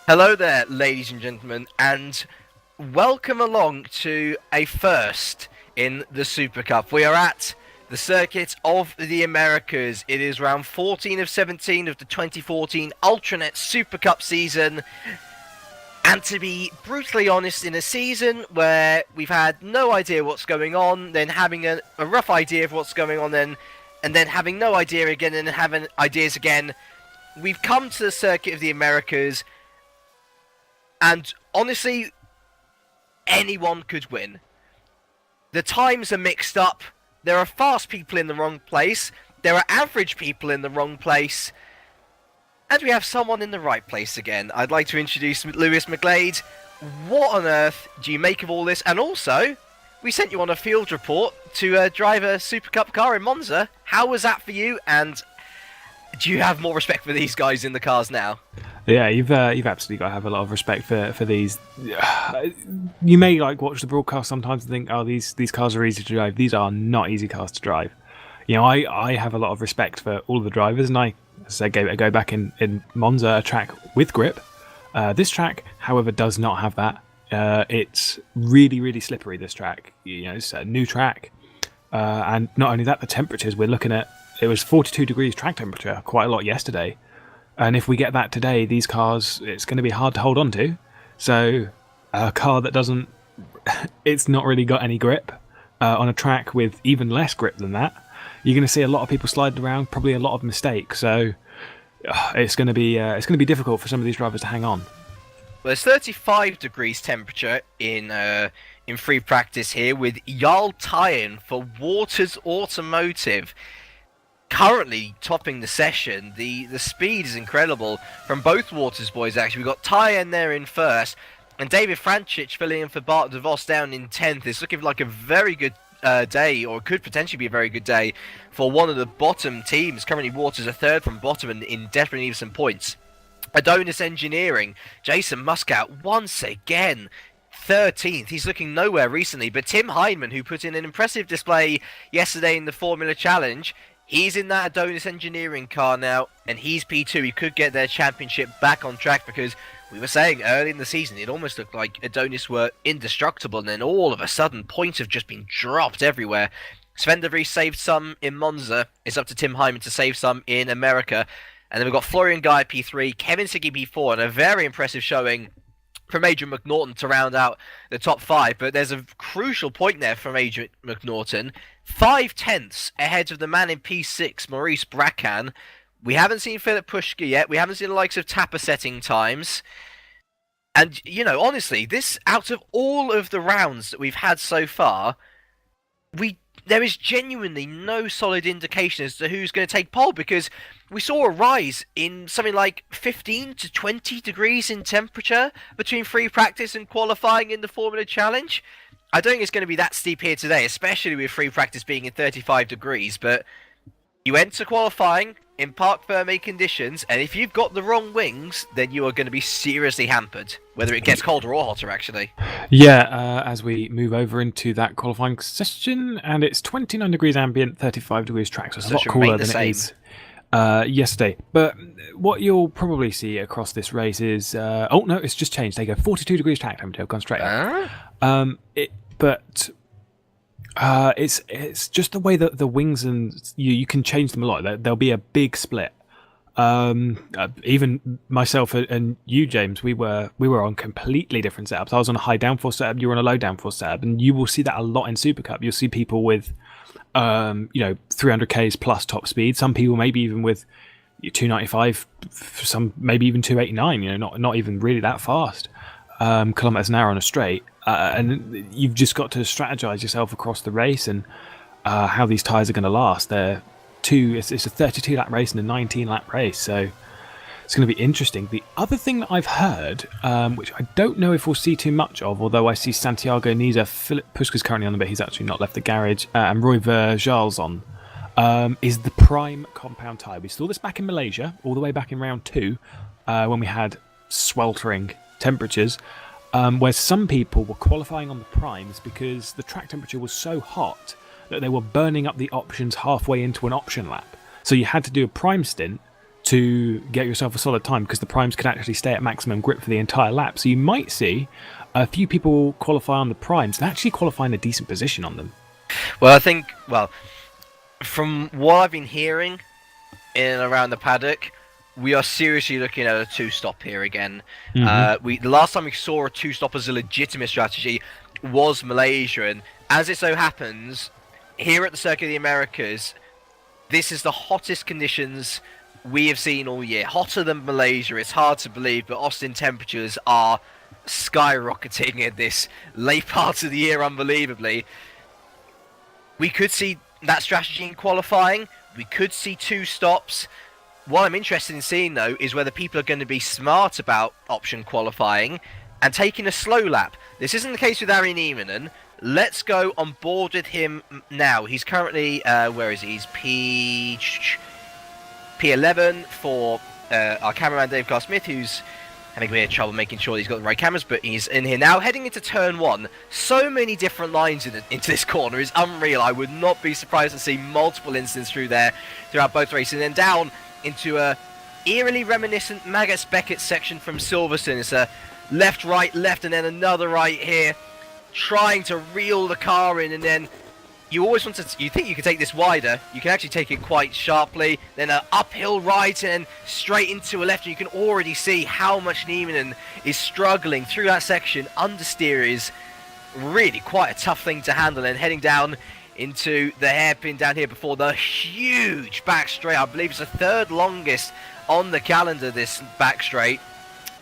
Hello there, ladies and gentlemen, and welcome along to a first in the Super Cup. We are at the Circuit of the Americas. It is round 14 of 17 of the 2014 UltraNet Super Cup season. And to be brutally honest, in a season where we've had no idea what's going on, then having a rough idea of what's going on, and then having no idea again, and having ideas again, we've come to the Circuit of the Americas. And honestly, anyone could win. The times are mixed up. There are fast people in the wrong place. There are average people in the wrong place. And we have someone in the right place again. I'd like to introduce Lewis McGlade. What on earth do you make of all this? And also, we sent you on a field report to drive a Super Cup car in Monza. How was that for you? And do you have more respect for these guys in the cars now? Yeah, you've absolutely got to have a lot of respect for these. You may watch the broadcast sometimes and think, oh, these cars are easy to drive. These are not easy cars to drive. You know, I have a lot of respect for all of the drivers, and I gave it a go back in Monza, a track with grip. This track, however, does not have that. It's really, really slippery, this track. You know, it's a new track. And not only that, the temperatures we're looking at, it was 42 degrees track temperature, quite a lot yesterday. And if we get that today, these cars, it's going to be hard to hold on to. So a car that doesn't, it's not really got any grip on a track with even less grip than that, you're going to see a lot of people sliding around, probably a lot of mistakes. So it's going to be difficult for some of these drivers to hang on. Well, it's 35 degrees temperature in free practice here with Jarl Tyen for Waters Automotive. Currently topping the session. The speed is incredible from both Waters boys, actually. We've got Tyen there in first, and David Francic filling in for Bart de Vos down in 10th. It's looking like a very good day, or could potentially be a very good day, for one of the bottom teams. Currently Waters are third from bottom and in desperate need of some points. Adonis Engineering, Jason Muscat once again 13th. He's looking nowhere recently, but Tim Heinemann, who put in an impressive display yesterday in the Formula Challenge, he's in that Adonis Engineering car now, and he's P2. He could get their championship back on track, because we were saying early in the season it almost looked like Adonis were indestructible, and then all of a sudden points have just been dropped everywhere. Sven de Vries saved some in Monza. It's up to Tim Hyman to save some in America. And then we've got Florian Guy P3, Kevin Siggy P4, and a very impressive showing from Adrian McNaughton to round out the top 5. But there's a crucial point there from Adrian McNaughton. 5/10 ahead of the man in P6, Maurice Bracan. We haven't seen Philip Pushka yet. We haven't seen the likes of Tapper setting times. And, you know, honestly, this, out of all of the rounds that we've had so far, there is genuinely no solid indication as to who's going to take pole, because we saw a rise in something like 15 to 20 degrees in temperature between free practice and qualifying in the Formula Challenge. I don't think it's going to be that steep here today, especially with free practice being in 35 degrees, but you enter qualifying in parc fermé conditions, and if you've got the wrong wings, then you are going to be seriously hampered, whether it gets colder or hotter, actually. Yeah, as we move over into that qualifying session, and it's 29 degrees ambient, 35 degrees track, so it's a lot cooler than it is yesterday. But what you'll probably see across this race is... oh, no, it's just changed. They go 42 degrees track temperature, I've gone straight up. It's just the way that the wings, and you can change them a lot. There'll be a big split. Even myself and you, James, we were on completely different setups. I was on a high downforce setup, you were on a low downforce setup, and you will see that a lot in Super Cup. You'll see people with 300 k's plus top speed. Some people maybe even with 295, some maybe even 289. You know, not even really that fast. Kilometers an hour on a straight. And you've just got to strategize yourself across the race and how these tyres are going to last. It's a 32 lap race and a 19 lap race, so it's going to be interesting. The other thing that I've heard, which I don't know if we'll see too much of, although I see Santiago Niza, Philip Pushka's currently on the bit, he's actually not left the garage, and Roy Verjal's on, is the Prime compound tyre. We saw this back in Malaysia, all the way back in round 2, when we had sweltering temperatures. Where some people were qualifying on the primes because the track temperature was so hot that they were burning up the options halfway into an option lap. So you had to do a prime stint to get yourself a solid time, because the primes can actually stay at maximum grip for the entire lap. So you might see a few people qualify on the primes and actually qualify in a decent position on them. Well, I think, from what I've been hearing in and around the paddock, we are seriously looking at a two-stop here again. The last time we saw a two-stop as a legitimate strategy was Malaysia, and as it so happens, here at the Circuit of the Americas, this is the hottest conditions we have seen all year. Hotter than Malaysia. It's hard to believe, but Austin temperatures are skyrocketing in this late part of the year, unbelievably. We could see that strategy in qualifying. We could see two stops. What I'm interested in seeing, though, is whether people are going to be smart about option qualifying and taking a slow lap. This isn't the case with Ari Nieminen. Let's go on board with him now. He's currently, where is he? He's P11 for our cameraman Dave Carr-Smith, who's having a bit of trouble making sure he's got the right cameras, but he's in here now, heading into turn 1. So many different lines into this corner is unreal. I would not be surprised to see multiple incidents throughout both races. And then down into a eerily reminiscent Magus Beckett section from Silverstone. It's a left, right, left, and then another right here, trying to reel the car in, and then you always want to. You think you can take this wider. You can actually take it quite sharply. Then an uphill right and then straight into a left. And you can already see how much Nieminen is struggling through that section. Understeer is really quite a tough thing to handle. And heading down into the hairpin down here before the huge back straight. I believe it's the third longest on the calendar, this back straight.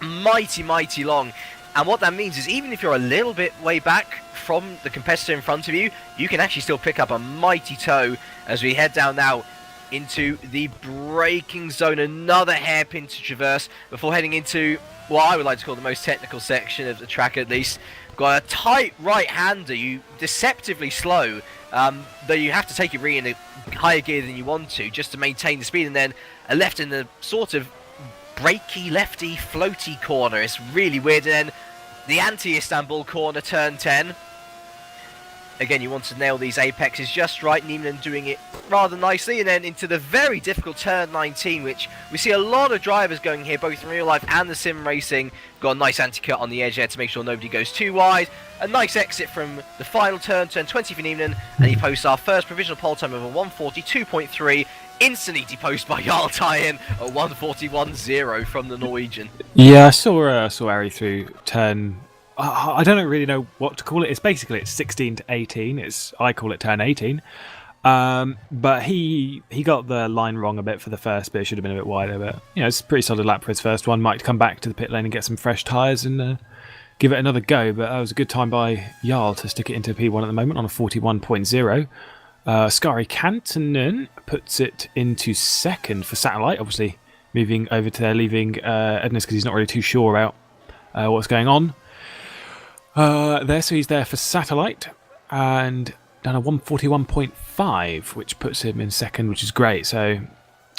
Mighty, mighty long. And what that means is even if you're a little bit way back from the competitor in front of you, you can actually still pick up a mighty tow as we head down now into the braking zone. Another hairpin to traverse before heading into what I would like to call the most technical section of the track, at least. Got a tight right-hander, you deceptively slow, though you have to take it really in a higher gear than you want to just to maintain the speed, and then a left in the sort of breaky, lefty, floaty corner. It's really weird. And then the anti-Istanbul corner, turn 10. Again, you want to nail these apexes just right. Nieminen doing it rather nicely. And then into the very difficult turn 19, which we see a lot of drivers going here, both in real life and the sim racing. Got a nice anti-cut on the edge there to make sure nobody goes too wide. A nice exit from the final turn 20 for Nieminen. And he posts our first provisional pole time of a 1:42.3. Instantly deposed by Jarl Tyen at 1:41.0 from the Norwegian. Yeah, I saw Ari through turn. I don't really know what to call it. It's 16 to 18. I call it turn 18. But he got the line wrong a bit for the first bit. It should have been a bit wider. But it's a pretty solid lap for his first one. Might come back to the pit lane and get some fresh tyres and give it another go. But that was a good time by Jarl to stick it into P1 at the moment on a 41.0. Skari Kantonen puts it into second for Satellite, obviously moving over to there, leaving Edness because he's not really too sure about what's going on there. So he's there for Satellite and done a 1:41.5, which puts him in second, which is great. So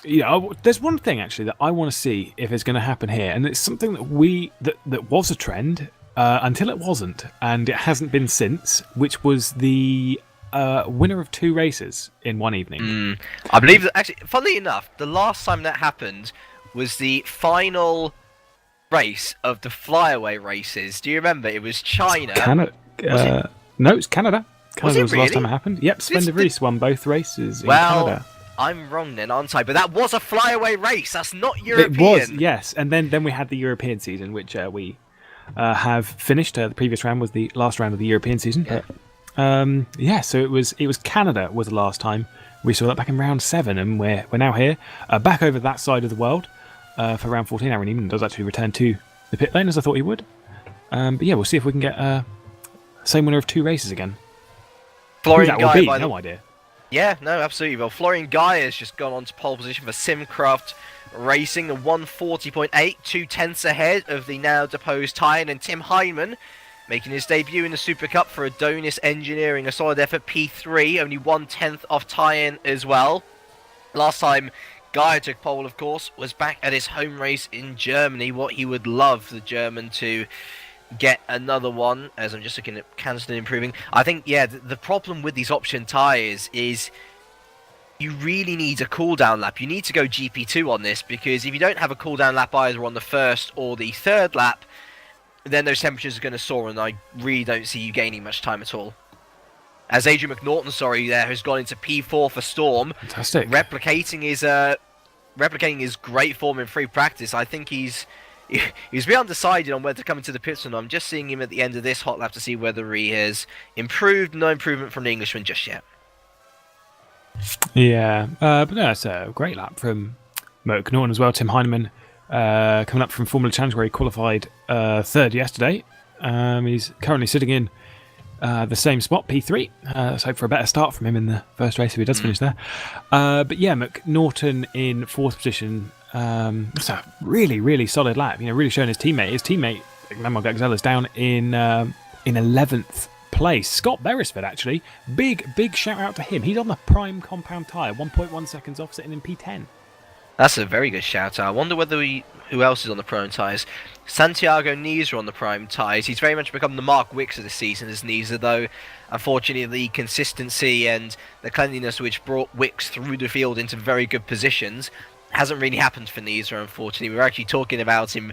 there's one thing actually that I want to see if it's going to happen here, and it's something that was a trend until it wasn't, and it hasn't been since, which was the winner of 2 races in one evening. I believe that, actually, funnily enough, the last time that happened was the final race of the flyaway races. Do you remember? It was China. No, it's Canada. Canada was the last really? time it happened. Yep, Sven de Vries won both races in Canada. I'm wrong then, aren't I? But that was a flyaway race. That's not European. It was, yes. And then we had the European season, which we have finished. The previous round was the last round of the European season. Yeah. But so it was Canada was the last time we saw that back in round 7, and we're now here back over that side of the world for round 14. Aaron Eamon does actually return to the pit lane as I thought he would. But yeah, we'll see if we can get same winner of 2 races again. Florian Guy, no idea. Yeah, no, absolutely. Well, Florian Guy has just gone on to pole position for Simcraft Racing, a 1:40.8, 2/10 ahead of the now deposed Tyen, and Tim Heinemann making his debut in the Super Cup for Adonis Engineering, a solid effort, P3, only 1/10 off Tyen as well. Last time Guy took pole, of course, was back at his home race in Germany. What he would love the German to get another one, as I'm just looking at constantly improving. I think, yeah, the problem with these option tyres is you really need a cooldown lap. You need to go GP2 on this, because if you don't have a cooldown lap either on the first or the third lap, then those temperatures are going to soar, and I really don't see you gaining much time at all. As Adrian McNaughton, there, has gone into P4 for Storm. Fantastic. Replicating his great form in free practice. I think he's a bit undecided on whether to come into the pits or not. I'm just seeing him at the end of this hot lap to see whether he has improved. No improvement from the Englishman just yet. Yeah, but no, it's a great lap from McNaughton as well. Tim Heinemann coming up from Formula Challenge, where he qualified third yesterday. He's currently sitting in the same spot, P3. Let's hope for a better start from him in the first race if he does finish there. But yeah, McNaughton in fourth position. It's a really, really solid lap. Really showing his teammate. His teammate, Manuel Gagzela's down in 11th place. Scott Beresford, actually. Big shout out to him. He's on the prime compound tyre, 1.1 seconds off, sitting in P10. That's a very good shout out. I wonder who else is on the prime tyres. Santiago Niza on the prime tyres. He's very much become the Mark Wicks of the season as Niza, though unfortunately the consistency and the cleanliness which brought Wicks through the field into very good positions hasn't really happened for Niza, unfortunately. We were actually talking about him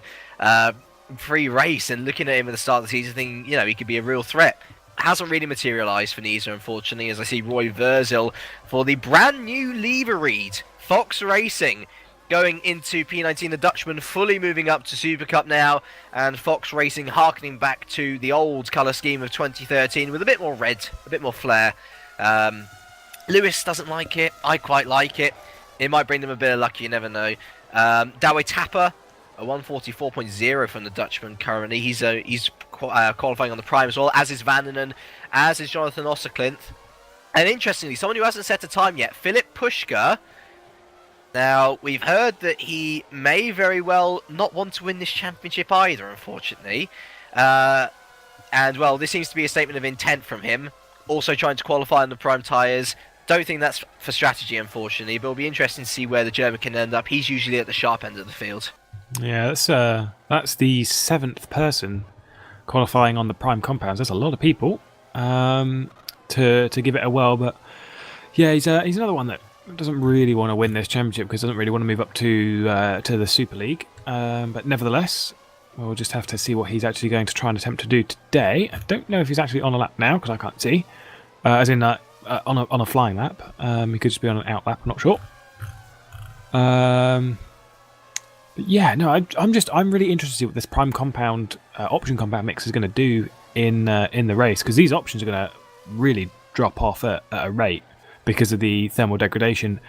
pre-race and looking at him at the start of the season thinking, he could be a real threat. Hasn't really materialised for Niza, unfortunately, as I see Roy Verzil for the brand new Lever-Reed Fox Racing going into P19. The Dutchman fully moving up to Super Cup now, and Fox Racing harkening back to the old colour scheme of 2013 with a bit more red, a bit more flair. Lewis doesn't like it. I quite like it. It might bring them a bit of luck, you never know. Douwe Tapper, a 144.0 from the Dutchman currently. He's qualifying on the prime as well, as is Vandenan, as is Jonathan Osserklinth. And interestingly, someone who hasn't set a time yet, Philip Pushka. Now, we've heard that he may very well not want to win this championship either, unfortunately. And, well, this seems to be a statement of intent from him. Also trying to qualify on the prime tyres. Don't think that's for strategy, unfortunately, but it'll be interesting to see where the German can end up. He's usually at the sharp end of the field. Yeah, that's the 7th person qualifying on the prime compounds. That's a lot of people to give it a whirl, but yeah, he's another one that doesn't really want to win this championship because doesn't really want to move up to the Super League. But nevertheless, we'll just have to see what he's actually going to try and attempt to do today. I don't know if he's actually on a lap now because I can't see, as in on a flying lap. He could just be on an out lap. I'm not sure. But yeah, no, I'm really interested to see what this prime compound option compound mix is going to do in the race, because these options are going to really drop off at a rate because of the thermal degradation.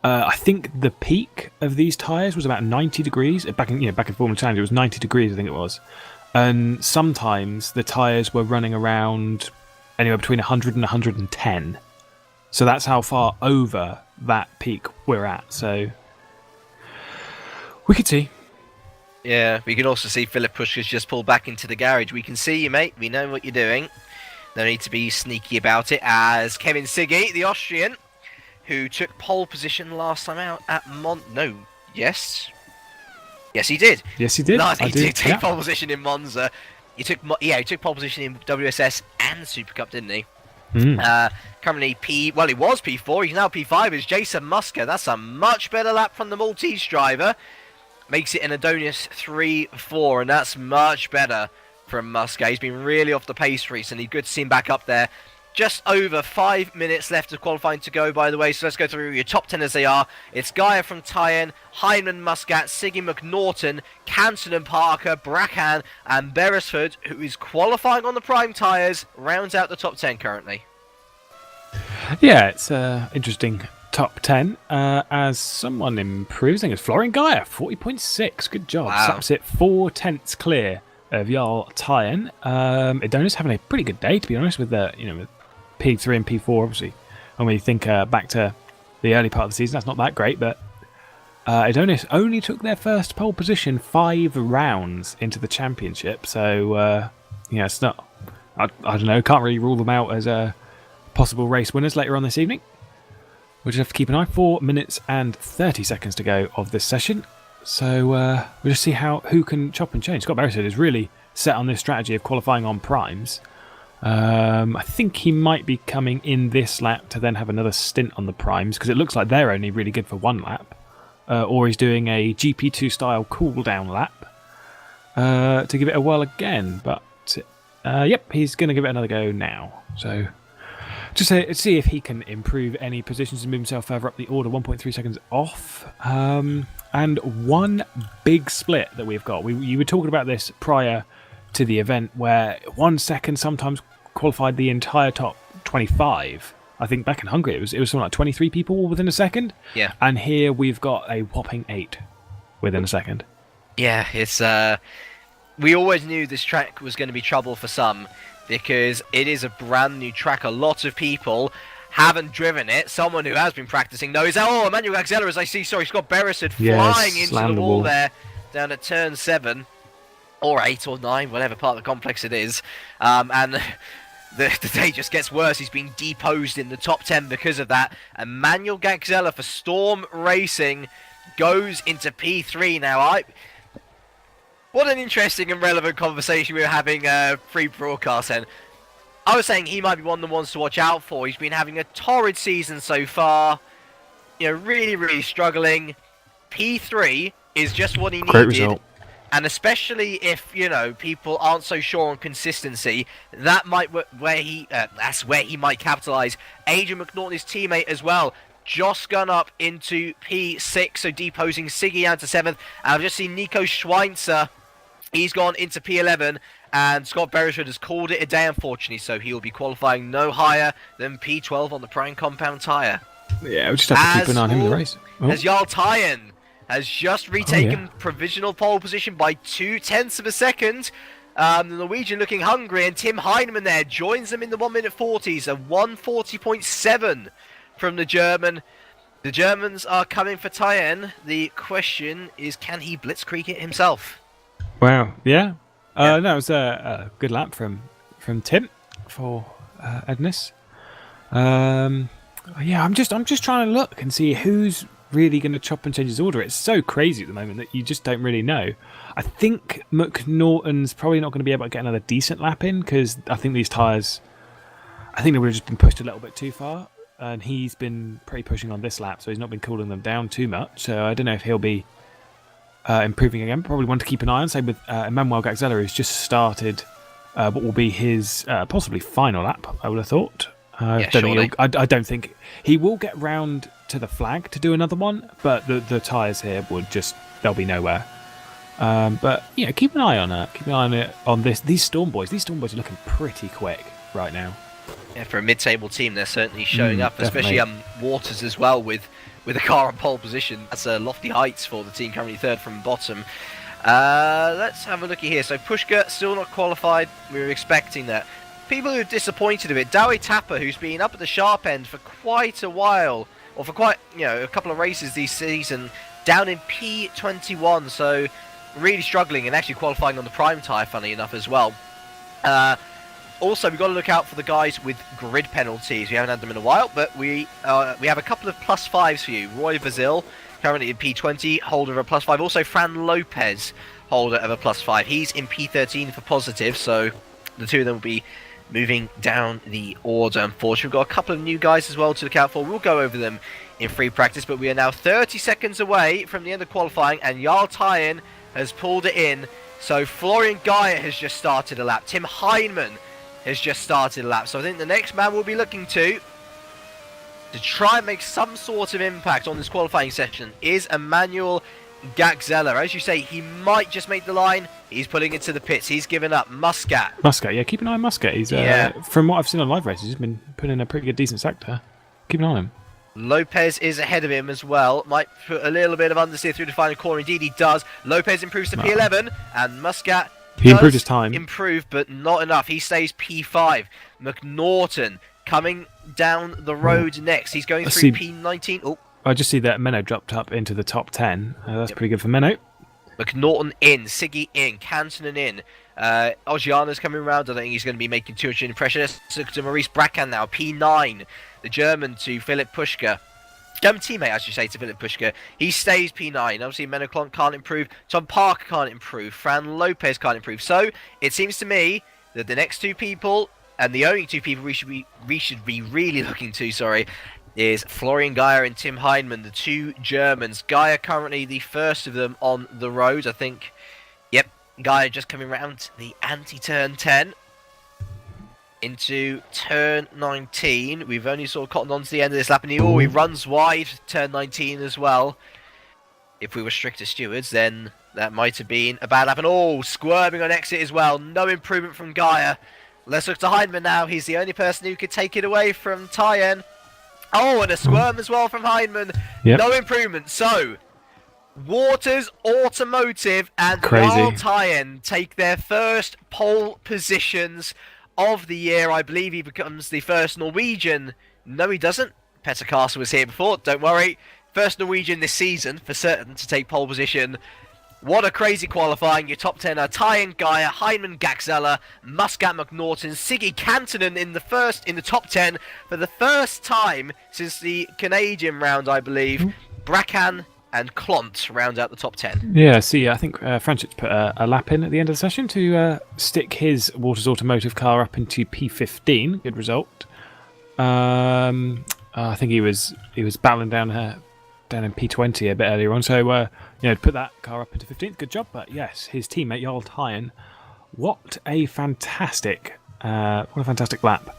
I think the peak of these tyres was about 90 degrees back in Formula Challenge. It was 90 degrees, I think it was, and sometimes the tyres were running around anywhere between 100 and 110. So that's how far over that peak we're at. So we could see. Yeah, we can also see Philip Pushka's just pulled back into the garage. We can see you, mate. We know what you're doing. No need to be sneaky about it, as Kevin Siggy, the Austrian, who took pole position last time out at Yes, he did. Yes, he did. No, he did take pole position in Monza. He took pole position in WSS and Super Cup, didn't he? Currently he was P4. He's now P5. Is Jason Musker. That's a much better lap from the Maltese driver. Makes it an Adonis 3-4, and that's much better from Musker. He's been really off the pace recently. Good to see him back up there. Just over 5 minutes left of qualifying to go, by the way, so let's go through your top 10 as they are. It's Gaia from Tyen, Heinemann, Muscat, Siggy McNaughton, Canton and Parker, Brachan, and Beresford, who is qualifying on the prime tyres, rounds out the top 10 currently. Yeah, it's interesting top 10 as someone improves. I think it's Florian Gaia, 40.6. Good job. Wow. Slaps it 4/10 clear of Jarl Tyen. Adonis having a pretty good day, to be honest, with with P3 and P4. Obviously, when we think back to the early part of the season, that's not that great. But Adonis only took their first pole position 5 rounds into the championship, so it's not. I don't know. Can't really rule them out as possible race winners later on this evening. We'll just have to keep an eye. 4 minutes and 30 seconds to go of this session. So we'll just see who can chop and change. Scott Beresford is really set on this strategy of qualifying on primes. I think he might be coming in this lap to then have another stint on the primes, because it looks like they're only really good for one lap. Or he's doing a GP2 style cool down lap to give it a whirl again. But yep, he's going to give it another go now. So just see if he can improve any positions and move himself further up the order. 1.3 seconds off. And one big split that we've got. You were talking about this prior to the event, where 1 second sometimes qualified the entire top 25. I think back in Hungary it was something like 23 people within a second. Yeah. And here we've got a whopping 8 within a second. Yeah, it's we always knew this track was going to be trouble for some, because it is a brand new track. A lot of people haven't driven it. Someone who has been practicing knows. Oh, Emmanuel Axela, as I see, sorry, Scott Beresford flying into the wall there down at turn 7 or 8 or 9, whatever part of the complex it is. And the day just gets worse. He's being deposed in the top 10 because of that. Emmanuel Gaxella for Storm Racing goes into P3 now. What an interesting and relevant conversation we were having pre-broadcast, and I was saying he might be one of the ones to watch out for. He's been having a torrid season so far. You know, really, really struggling. P3 is just what he needed. Great result. And especially if, you know, people aren't so sure on consistency, that's where he might capitalise. Adrian McNaughton, his teammate as well, just gone up into P6, so deposing Siggy down to 7th. And I've just seen Nico Schweinzer, he's gone into P11, and Scott Beresford has called it a day, unfortunately, so he'll be qualifying no higher than P12 on the Prime Compound tyre. Yeah, we'll just have to keep an eye on him in the race. As Jarl Tyen has just retaken provisional pole position by 0.2 of a second. The Norwegian looking hungry, and Tim Heinemann there joins them in the 1 minute 40s, a 1:40.7 from the German. The Germans are coming for Tyen. The question is, can he blitzkrieg it himself? Wow, yeah. That was a good lap from Tim for Edness. Yeah, I'm just trying to look and see who's really going to chop and change his order. It's so crazy at the moment that you just don't really know. I think McNaughton's probably not going to be able to get another decent lap in, because I think these tyres, I think they would have just been pushed a little bit too far, and he's been pretty pushing on this lap, so he's not been cooling them down too much. So I don't know if he'll be improving again. Probably one to keep an eye on. Same with Emmanuel Gaxella, who's just started what will be his possibly final lap, I would have thought. I don't think he will get round to the flag to do another one, but the tyres here they'll be nowhere. But you know, keep an eye on it on this. These Storm Boys are looking pretty quick right now. Yeah, for a mid-table team, they're certainly showing up, definitely. especially Waters as well with a car on pole position. That's lofty heights for the team, currently third from bottom. Let's have a looky here. So Pushka still not qualified. We were expecting that. People who are disappointed a bit. Dowie Tapper, who's been up at the sharp end for quite a while, or for quite, you know, a couple of races this season, down in P21, so really struggling, and actually qualifying on the prime tyre, funny enough, as well. Also, we've got to look out for the guys with grid penalties. We haven't had them in a while, but we have a couple of +5s for you. Roy Vazil, currently in P20, holder of a +5. Also, Fran Lopez, holder of a +5. He's in P13 for positive, so the two of them will be moving down the order. Unfortunately, we've got a couple of new guys as well to look out for. We'll go over them in free practice, but we are now 30 seconds away from the end of qualifying, and Jarl Tyen has pulled it in. So Florian Geyer has just started a lap. Tim Heinemann has just started a lap. So I think the next man we'll be looking to try and make some sort of impact on this qualifying session is Emmanuel Gaxella. As you say, he might just make the line. He's putting it to the pits. He's given up. Muscat, yeah, keep an eye on Muscat. He's from what I've seen on live races, he's been putting in a pretty good, decent sector. Keep an eye on him. Lopez is ahead of him as well. Might put a little bit of understeer through the final corner. Indeed, he does. Lopez improves to P11, and Muscat improved his time. Improved, but not enough. He stays P5. McNaughton coming down the road next. He's going through P19. Oh, I just see that Menno dropped up into the top 10. That's pretty good for Menno. McNaughton in, Siggy in, Cantonen in. Ogiana's coming around. I don't think he's going to be making too much impression. Let's look to Maurice Bracan now, P9. The German to Philip Pushka. Teammate, I should say, to Philip Pushka. He stays P9. Obviously, Menno can't improve. Tom Parker can't improve. Fran Lopez can't improve. So, it seems to me that the next two people, And the only two people we should be really looking to, is Florian Geyer and Tim Heinemann, the two Germans. Geyer currently the first of them on the road, I think. Yep, Geyer just coming around the anti-turn 10 into turn 19. We've only sort of cottoned on to the end of this lap, and he runs wide turn 19 as well. If we were stricter stewards, then that might have been a bad lap. And squirming on exit as well. No improvement from Geyer. Let's look to Heinemann now. He's the only person who could take it away from Tyen. And a squirm as well from Heinemann. Yep. No improvement. So, Waters Automotive and Jarl Tyen take their first pole positions of the year. I believe he becomes the first Norwegian. No, he doesn't. Petter Castle was here before. Don't worry. First Norwegian this season, for certain, to take pole position. What a crazy qualifying. Your top 10 are Tyen, Geyer, Heinemann, Gaxella, Muscat, McNaughton, Siggy Cantonen in the top 10 for the first time since the Canadian round, I believe. Bracan and Klont round out the top 10. Yeah, see, I think Francis put a lap in at the end of the session to stick his Waters Automotive car up into P15. Good result. I think he was battling down in P20 a bit earlier on, so to put that car up into 15th, good job. But yes, his teammate Jarl Tyen, what a fantastic lap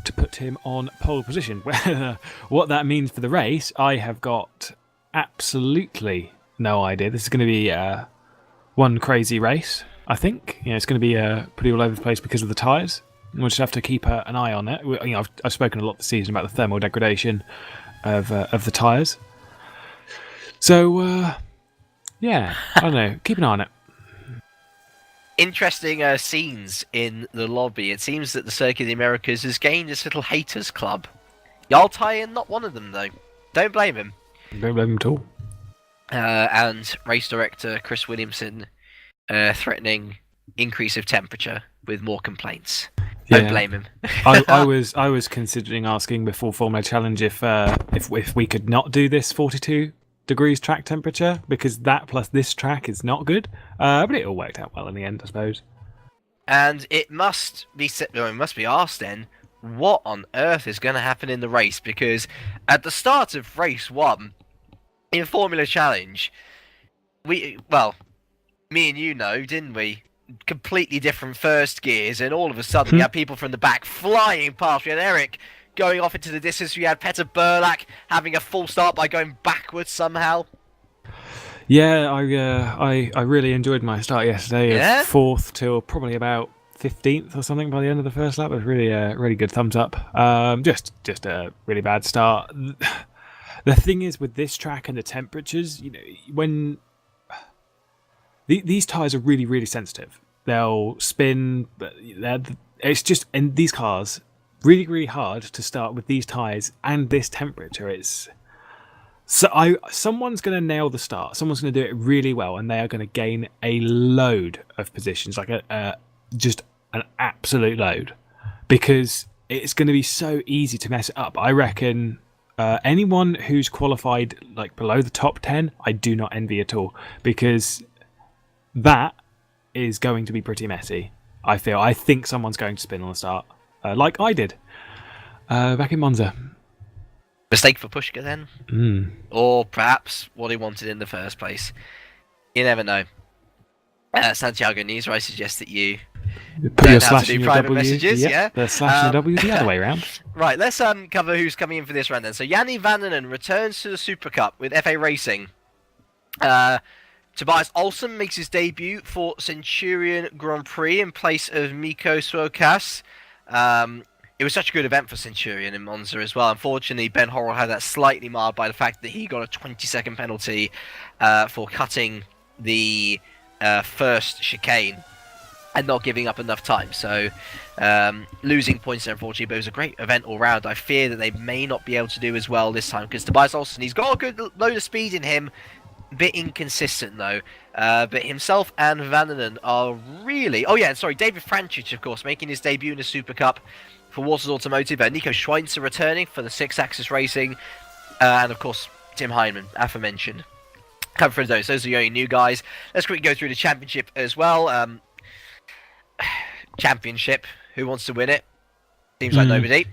to put him on pole position. What that means for the race, I have got absolutely no idea. This is going to be one crazy race, I think. It's going to be pretty all over the place because of the tyres. We'll just have to keep an eye on it. I've spoken a lot this season about the thermal degradation of the tyres. So, I don't know. Keep an eye on it. Interesting scenes in the lobby. It seems that the Circuit of the Americas has gained this little haters club. Jarl Tyen, not one of them, though. Don't blame him. Don't blame him at all. And race director Chris Williamson threatening increase of temperature with more complaints. Don't blame him. I was considering asking before Formula Challenge if we could not do this 42 degrees track temperature, because that plus this track is not good. But it all worked out well in the end, I suppose. And it must be asked then, what on earth is going to happen in the race? Because at the start of race 1 in Formula Challenge, me and you know, didn't we? Completely different first gears, and all of a sudden we had people from the back flying past. We had Eric going off into the distance. We had Petter Burlak having a full start by going backwards somehow. Yeah, I really enjoyed my start yesterday. Yeah? 4th till probably about 15th or something by the end of the first lap. It was really really good thumbs up. Just a really bad start. The thing is with this track and the temperatures, when these tyres are really, really sensitive. They'll spin, but it's just, in these cars, really, really hard to start with these tyres and this temperature. Someone's going to nail the start. Someone's going to do it really well, and they are going to gain a load of positions, like just an absolute load, because it's going to be so easy to mess it up. I reckon anyone who's qualified like below the top 10, I do not envy at all, because that is going to be pretty messy, I feel. I think someone's going to spin on the start, like I did back in Monza. Mistake for Pushka then? Or perhaps what he wanted in the first place. You never know. Santiago News, I suggest that you put your slash to do in your private W. messages. Yeah. The slash and the W the other way around. Right, let's cover who's coming in for this round then. So Janne Vananen returns to the Super Cup with FA Racing. Tobias Olsen makes his debut for Centurion Grand Prix in place of Mikko Swokas. It was such a good event for Centurion in Monza as well. Unfortunately, Ben Horrell had that slightly marred by the fact that he got a 20-second penalty for cutting the first chicane and not giving up enough time. So losing points there, unfortunately, but it was a great event all round. I fear that they may not be able to do as well this time, because Tobias Olsen, he's got a good load of speed in him. Bit inconsistent though, but himself and Vananen are really... David Franchich, of course, making his debut in the Super Cup for Waters Automotive. Nico Schweinzer returning for the 6-axis racing, and of course Tim Heinemann, aforementioned. Come for those are the only new guys. Let's quickly go through the championship as well. Championship, who wants to win it? Seems like nobody.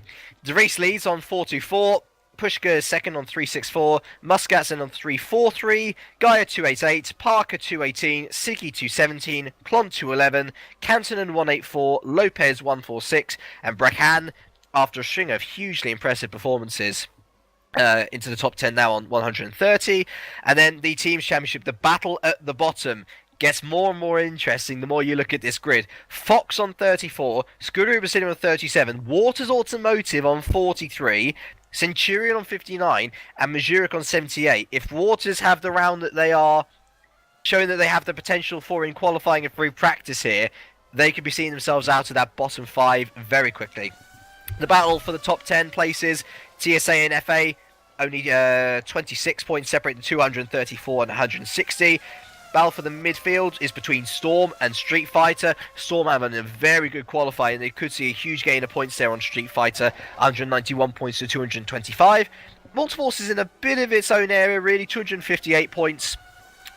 De Vries leads on 4.24. Pushka is second on 3.64. Muscat's in on 3.43. Gaia 2.88. Parker 2.18. Siggy 2.17. Klon 2.11. Cantonen 1.84. Lopez 1.46. And Brechan, after a string of hugely impressive performances, into the top 10 now on 130. And then the Teams Championship, the battle at the bottom gets more and more interesting the more you look at this grid. Fox on 34, Scuderi Sitting on 37, Waters Automotive on 43, Centurion on 59, and Mazurek on 78. If Waters have the round that they are showing that they have the potential for in qualifying and free practice here, they could be seeing themselves out of that bottom 5 very quickly. The battle for the top 10 places, TSA and FA, only 26 points separate the 234 and 160. Battle for the midfield is between Storm and Street Fighter. Storm having a very good qualifying. They could see a huge gain of points there on Street Fighter, 191 points to 225. Multiforce is in a bit of its own area, really, 258 points.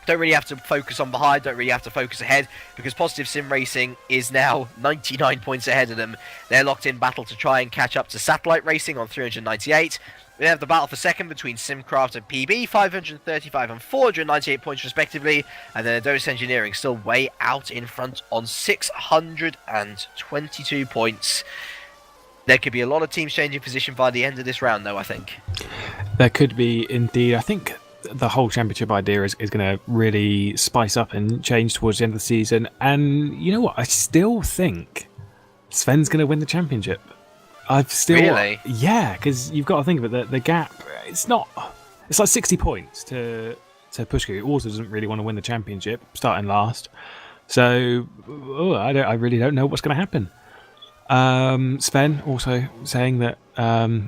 Don't really have to focus on behind, don't really have to focus ahead, because Positive Sim Racing is now 99 points ahead of them. They're locked in battle to try and catch up to Satellite Racing on 398. We have the battle for second between Simcraft and PB, 535 and 498 points respectively, and then Adonis Engineering still way out in front on 622 points. There could be a lot of teams changing position by the end of this round, though, I think. There could be, indeed. I think the whole championship idea is going to really spice up and change towards the end of the season. And you know what? I still think Sven's going to win the championship. I've still... Really? Yeah, because you've got to think of it, the gap, it's not... It's like 60 points to Pushka, who also doesn't really want to win the championship, starting last. So, I really don't know what's going to happen. Sven also saying that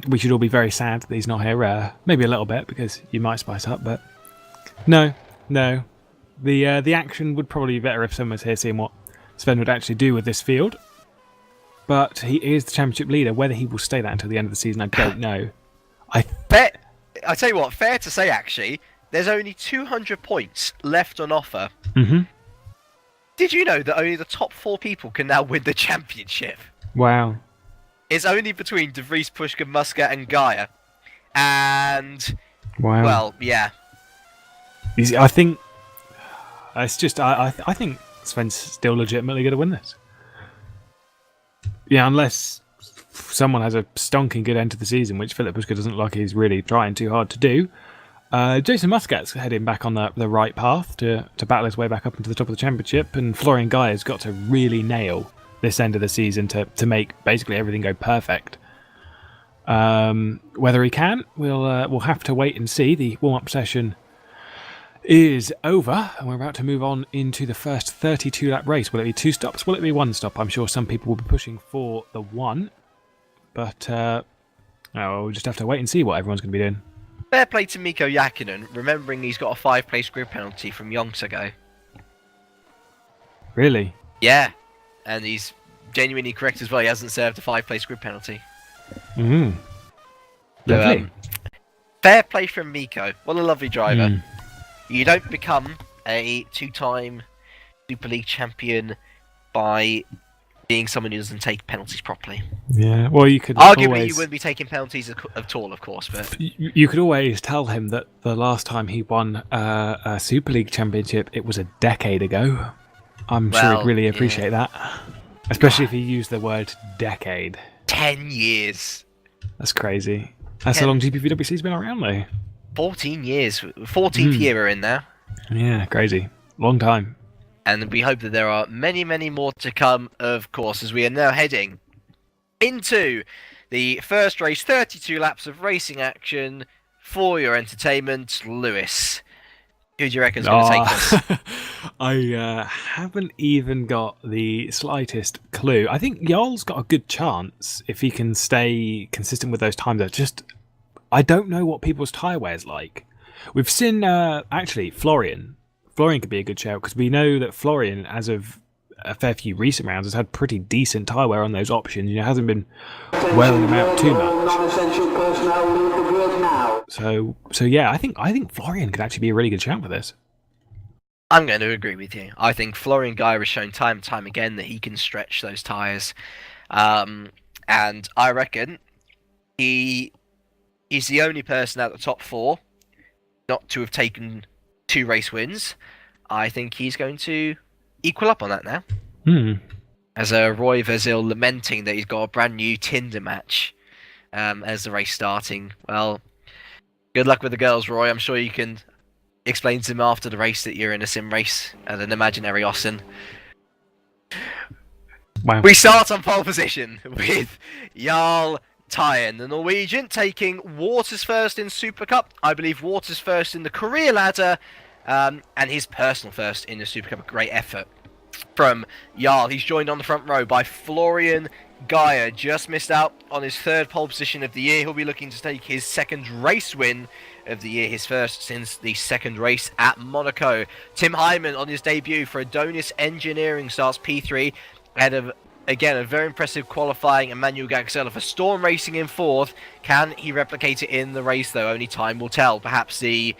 we should all be very sad that he's not here. Maybe a little bit, because you might spice up, but... No. The action would probably be better if someone was here seeing what Sven would actually do with this field. But he is the championship leader. Whether he will stay that until the end of the season, I don't know. I tell you what, fair to say, actually, there's only 200 points left on offer. Mm-hmm. Did you know that only the top 4 people can now win the championship? Wow. It's only between De Vries, Pushka, Muscat, and Gaia. And... Wow. Well, yeah. I think... It's just... I think Sven's still legitimately going to win this. Yeah, unless someone has a stonking good end to the season, which Philip Pushka doesn't look like he's really trying too hard to do. Jason Muscat's heading back on the right path to battle his way back up into the top of the championship, and Florian Guy has got to really nail this end of the season to make basically everything go perfect. Whether he can, we'll have to wait and see. The warm-up session is over, and we're about to move on into the first 32-lap race. Will it be 2 stops? Will it be 1 stop? I'm sure some people will be pushing for the 1, but we'll just have to wait and see what everyone's going to be doing. Fair play to Mikko Yakinen, remembering he's got a 5-place grid penalty from yonks ago. Really? Yeah, and he's genuinely correct as well. He hasn't served a 5-place grid penalty. Mm. So, fair play from Mikko. What a lovely driver. Mm. You don't become a 2-time Super League champion by being someone who doesn't take penalties properly. Yeah, well, you could arguably you wouldn't be taking penalties at all, of course, but you could always tell him that the last time he won a Super League championship, it was a decade ago. I'm sure he'd really appreciate that, especially if he used the word decade. 10 years. That's crazy. That's how long GPVWC's been around, though. 14 years. 14th year we're in now. Yeah, crazy. Long time. And we hope that there are many, many more to come, of course, as we are now heading into the first race, 32 laps of racing action for your entertainment. Lewis, who do you reckon is going to take this? I haven't even got the slightest clue. I think Jarl's got a good chance if he can stay consistent with those times. I don't know what people's tyre wear's like. We've seen, actually, Florian. Florian could be a good shout, because we know that Florian, as of a fair few recent rounds, has had pretty decent tyre wear on those options. Hasn't been wearing them out too much. So yeah, I think Florian could actually be a really good shout for this. I'm going to agree with you. I think Florian Guy has shown time and time again that he can stretch those tyres. And I reckon he is the only person out of the top 4 not to have taken 2 race wins. I think he's going to equal up on that now. As Roy Vezil lamenting that he's got a brand new Tinder match as the race starting. Well, good luck with the girls, Roy. I'm sure you can explain to them after the race that you're in a sim race at an imaginary Austin. Wow. We start on pole position with Jarl Tyen, the Norwegian, taking Waters first in Super Cup. I believe Waters first in the career ladder, and his personal first in the Super Cup. A great effort from Jarl. He's joined on the front row by Florian Geyer. Just missed out on his 3rd pole position of the year. He'll be looking to take his 2nd race win of the year, his first since the 2nd race at Monaco. Tim Hyman on his debut for Adonis Engineering starts P3 ahead of, again, a very impressive qualifying Emmanuel Gaxella for Storm Racing in 4th. Can he replicate it in the race, though? Only time will tell. Perhaps the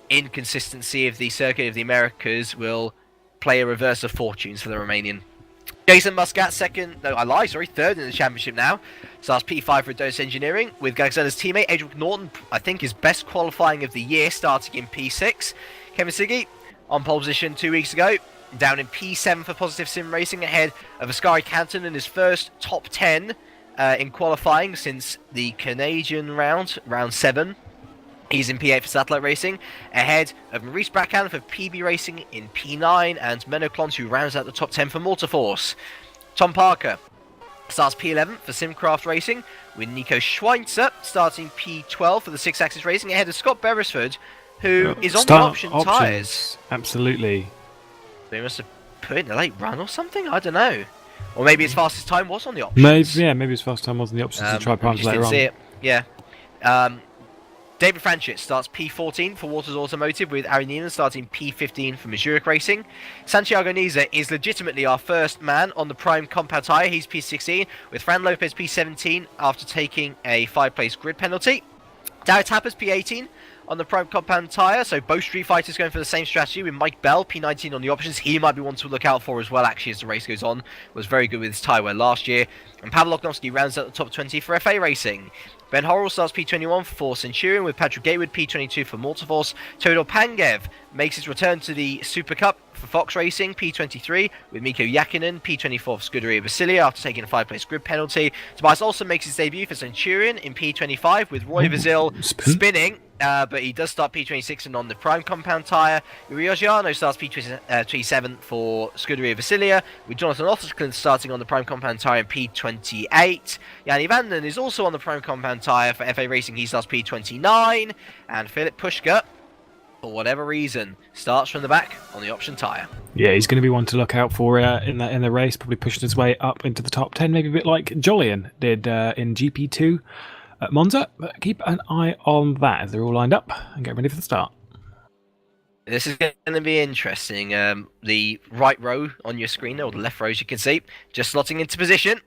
inconsistency of the Circuit of the Americas will play a reverse of fortunes for the Romanian. Jason Muscat third in the championship now. Starts P5 for Adonis Engineering with Gaxella's teammate Adrian Norton, I think his best qualifying of the year, starting in P6. Kevin Siggy on pole position 2 weeks ago, down in P7 for Positive Sim Racing, ahead of Ascari Canton in his first top 10 in qualifying since the Canadian round 7. He's in P8 for Satellite Racing, ahead of Maurice Brackham for PB Racing in P9, and Menno Klons, who rounds out the top 10 for Motorforce. Tom Parker starts P11 for Simcraft Racing, with Nico Schweitzer starting P12 for the 6-axis Racing, ahead of Scott Beresford, who is on the option tyres. Absolutely. They must have put in a late run or something, I don't know. Or maybe his fastest time was on the options. Maybe his fastest time was on the options to try primes later on. See it. Yeah. David Franchit starts P14 for Waters Automotive, with Ari Neelan starting P15 for Mazurek Racing. Santiago Niza is legitimately our first man on the prime compound tyre. He's P16, with Fran Lopez P17 after taking a 5-place grid penalty. Darragh Tapper's P18 on the prime compound tyre, so both Street Fighters going for the same strategy, with Mike Bell P19 on the options. He might be one to look out for as well, actually, as the race goes on. Was very good with his tyre wear last year. And Pavel Oknovsky rounds out the top 20 for FA Racing. Ben Horrell starts P21 for Centurion, with Patrick Gatewood P22 for Motorforce. Teodor Pangev makes his return to the Super Cup for Fox Racing, P23, with Mikko Jakinen P24 for Scuderia Basilia after taking a 5-place grid penalty. Tobias also makes his debut for Centurion in P25, with Roy Vezil spinning, but he does start P26 and on the prime compound tyre. Yuri Ogiano starts P27 for Scuderia Basilia, with Jonathan Osterklin starting on the prime compound tyre in P28. Yanni Vanden is also on the prime compound tyre for FA Racing. He starts P29, and Philip Pushka, for whatever reason, starts from the back on the option tyre. Yeah, he's going to be one to look out for in the race, probably pushing his way up into the top 10, maybe a bit like Jolyon did in GP2 at Monza. But keep an eye on that as they're all lined up and get ready for the start. This is going to be interesting. The right row on your screen, or the left row as you can see, just slotting into position.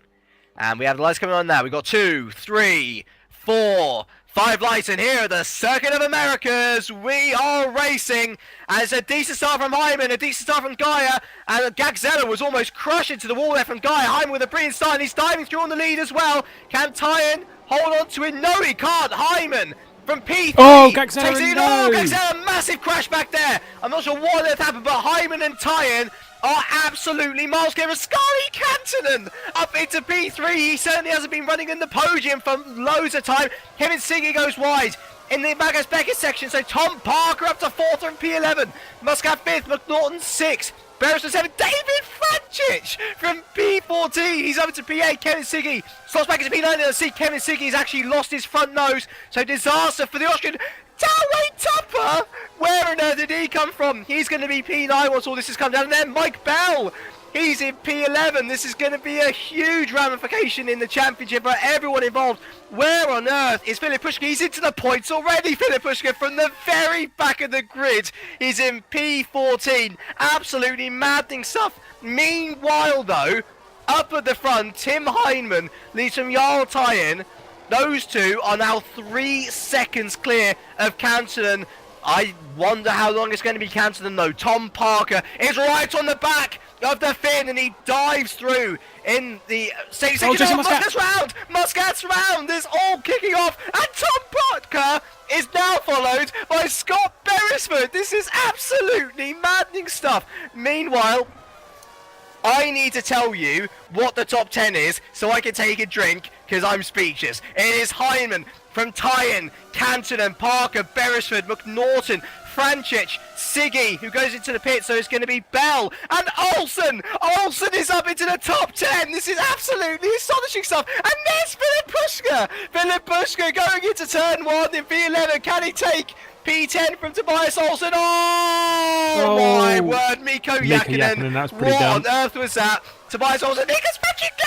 And we have the lights coming on now. We've got 2, 3, 4, 5 lights, and here at the Circuit of Americas, we are racing. And it's a decent start from Hyman, a decent start from Gaia, and Gaxella was almost crushed into the wall there from Gaia. Hyman with a brilliant start, and he's diving through on the lead as well. Can Tyen hold on to it? No, he can't. Hyman from P3. Oh, Gaxella, no! Gaxella, massive crash back there. I'm not sure what on earth happened, but Hyman and Tyen are absolutely miles clear of Scully Kantonen up into P3. He certainly hasn't been running in the podium for loads of time. Kevin Siggy goes wide in the Magnus Beckett section, so Tom Parker up to 4th from P11. Muscat 5th, McNaughton 6th. Beresford 7th, David Franchich from P14. He's up to P8, Kevin Siggy slots back into P9, and see Kevin Siggy's actually lost his front nose, so disaster for the Austrian. Dalway Tupper! Where on earth did he come from? He's going to be P9 once all this has come down. And then Mike Bell, he's in P11. This is going to be a huge ramification in the championship for everyone involved. Where on earth is Philip Pushka? He's into the points already, Philip Pushka, from the very back of the grid. He's in P14. Absolutely maddening stuff. Meanwhile, though, up at the front, Tim Heinemann leads from Jarl Tyen. Those two are now 3 seconds clear of Kantonen. I wonder how long it's going to be Canton though. Tom Parker is right on the back of the fin, and he dives through in the second round. Muscat's round is all kicking off, and Tom Parker is now followed by Scott Beresford. This is absolutely maddening stuff. Meanwhile, I need to tell you what the top 10 is so I can take a drink, because I'm speechless. It is Hyman from Tyen, Cantonen, Parker, Beresford, McNaughton, Francic, Siggy, who goes into the pit, so it's going to be Bell, and Olsen! Olsen is up into the top 10! This is absolutely astonishing stuff! And there's Philip Pushka! Philip Pushka going into turn 1 in V11. Can he take P10 from Tobias Olsen? Oh my word, Mikko Häkkinen. That's pretty what dumb. on earth was that? Tobias Olsen, Nick's Patrick Day,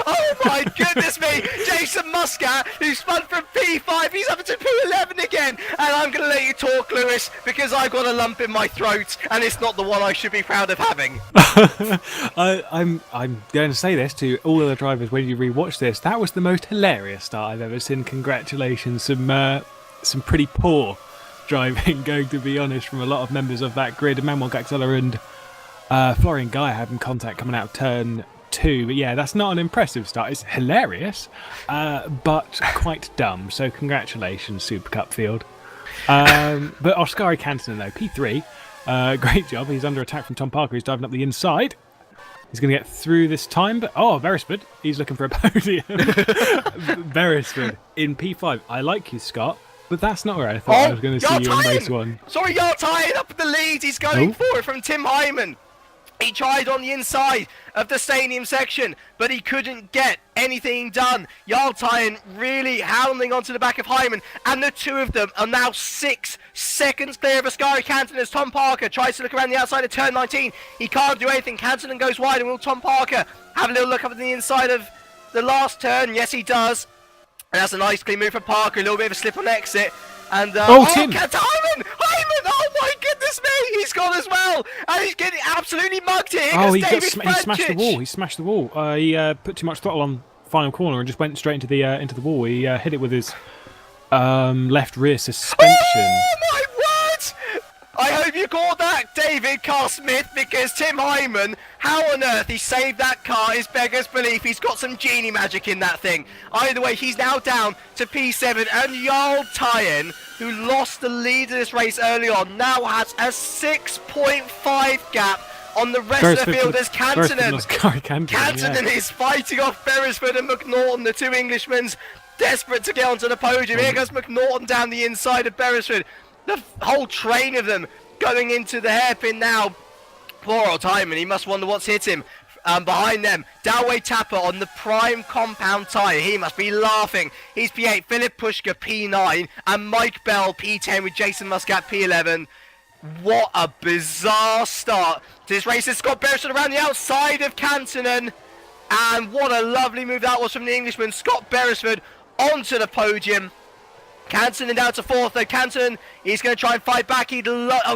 oh my goodness me! Jason Muscat, who spun from P5, he's up into P11 again. And I'm going to let you talk, Lewis, because I've got a lump in my throat, and it's not the one I should be proud of having. I'm going to say this to all of the drivers when you rewatch this. That was the most hilarious start I've ever seen. Congratulations. Some pretty poor driving, going to be honest, from a lot of members of that grid. Manuel Gaxella and Florian Guy having contact coming out of turn 2. But yeah, that's not an impressive start. It's hilarious, but quite dumb. So congratulations, Supercup field. But Oskari Cantonen, though, P3. Great job. He's under attack from Tom Parker, who's diving up the inside. He's going to get through this time, but Beresford, he's looking for a podium. Beresford in P5. I like you, Scott, but that's not where I thought I was going to see you in race 1. Sorry, Yartine up in the lead. He's going forward from Tim Hyman. He tried on the inside of the stadium section, but he couldn't get anything done. Yartine really hounding onto the back of Hyman, and the two of them are now 6 seconds clear of Oskari Cantonen as Tom Parker tries to look around the outside of turn 19. He can't do anything. Cantonen goes wide, and will Tom Parker have a little look up at the inside of the last turn? Yes, he does. And that's a nice clean move from Parker. A little bit of a slip on exit. And Hyman! Oh my goodness me! He's gone as well, and he's getting absolutely mugged here. He smashed the wall. He smashed the wall. He put too much throttle on final corner and just went straight into the wall. He hit it with his left rear suspension. Oh my word! I hope you caught that, David Carl Smith, because Tim Hyman, how on earth he saved that car is beggar's belief. He's got some genie magic in that thing. Either way, he's now down to P7, and Jarl Tyen, who lost the lead of this race early on, now has a 6.5 gap on the rest of the field as Cantonen. Cantonen is fighting off Beresford and McNaughton, the two Englishmen, desperate to get onto the podium. Here goes McNaughton down the inside of Beresford. The whole train of them going into the hairpin now. Poor old Hyman, he must wonder what's hit him. Behind them, Dalway Tapper on the prime compound tyre. He must be laughing. He's P8, Philip Pushka P9, and Mike Bell P10 with Jason Muscat P11. What a bizarre start to this race. It's Scott Beresford around the outside of Cantonen. And what a lovely move that was from the Englishman. Scott Beresford onto the podium. Cantonen down to 4th, though. Cantonen, he's going to try and fight back. He'd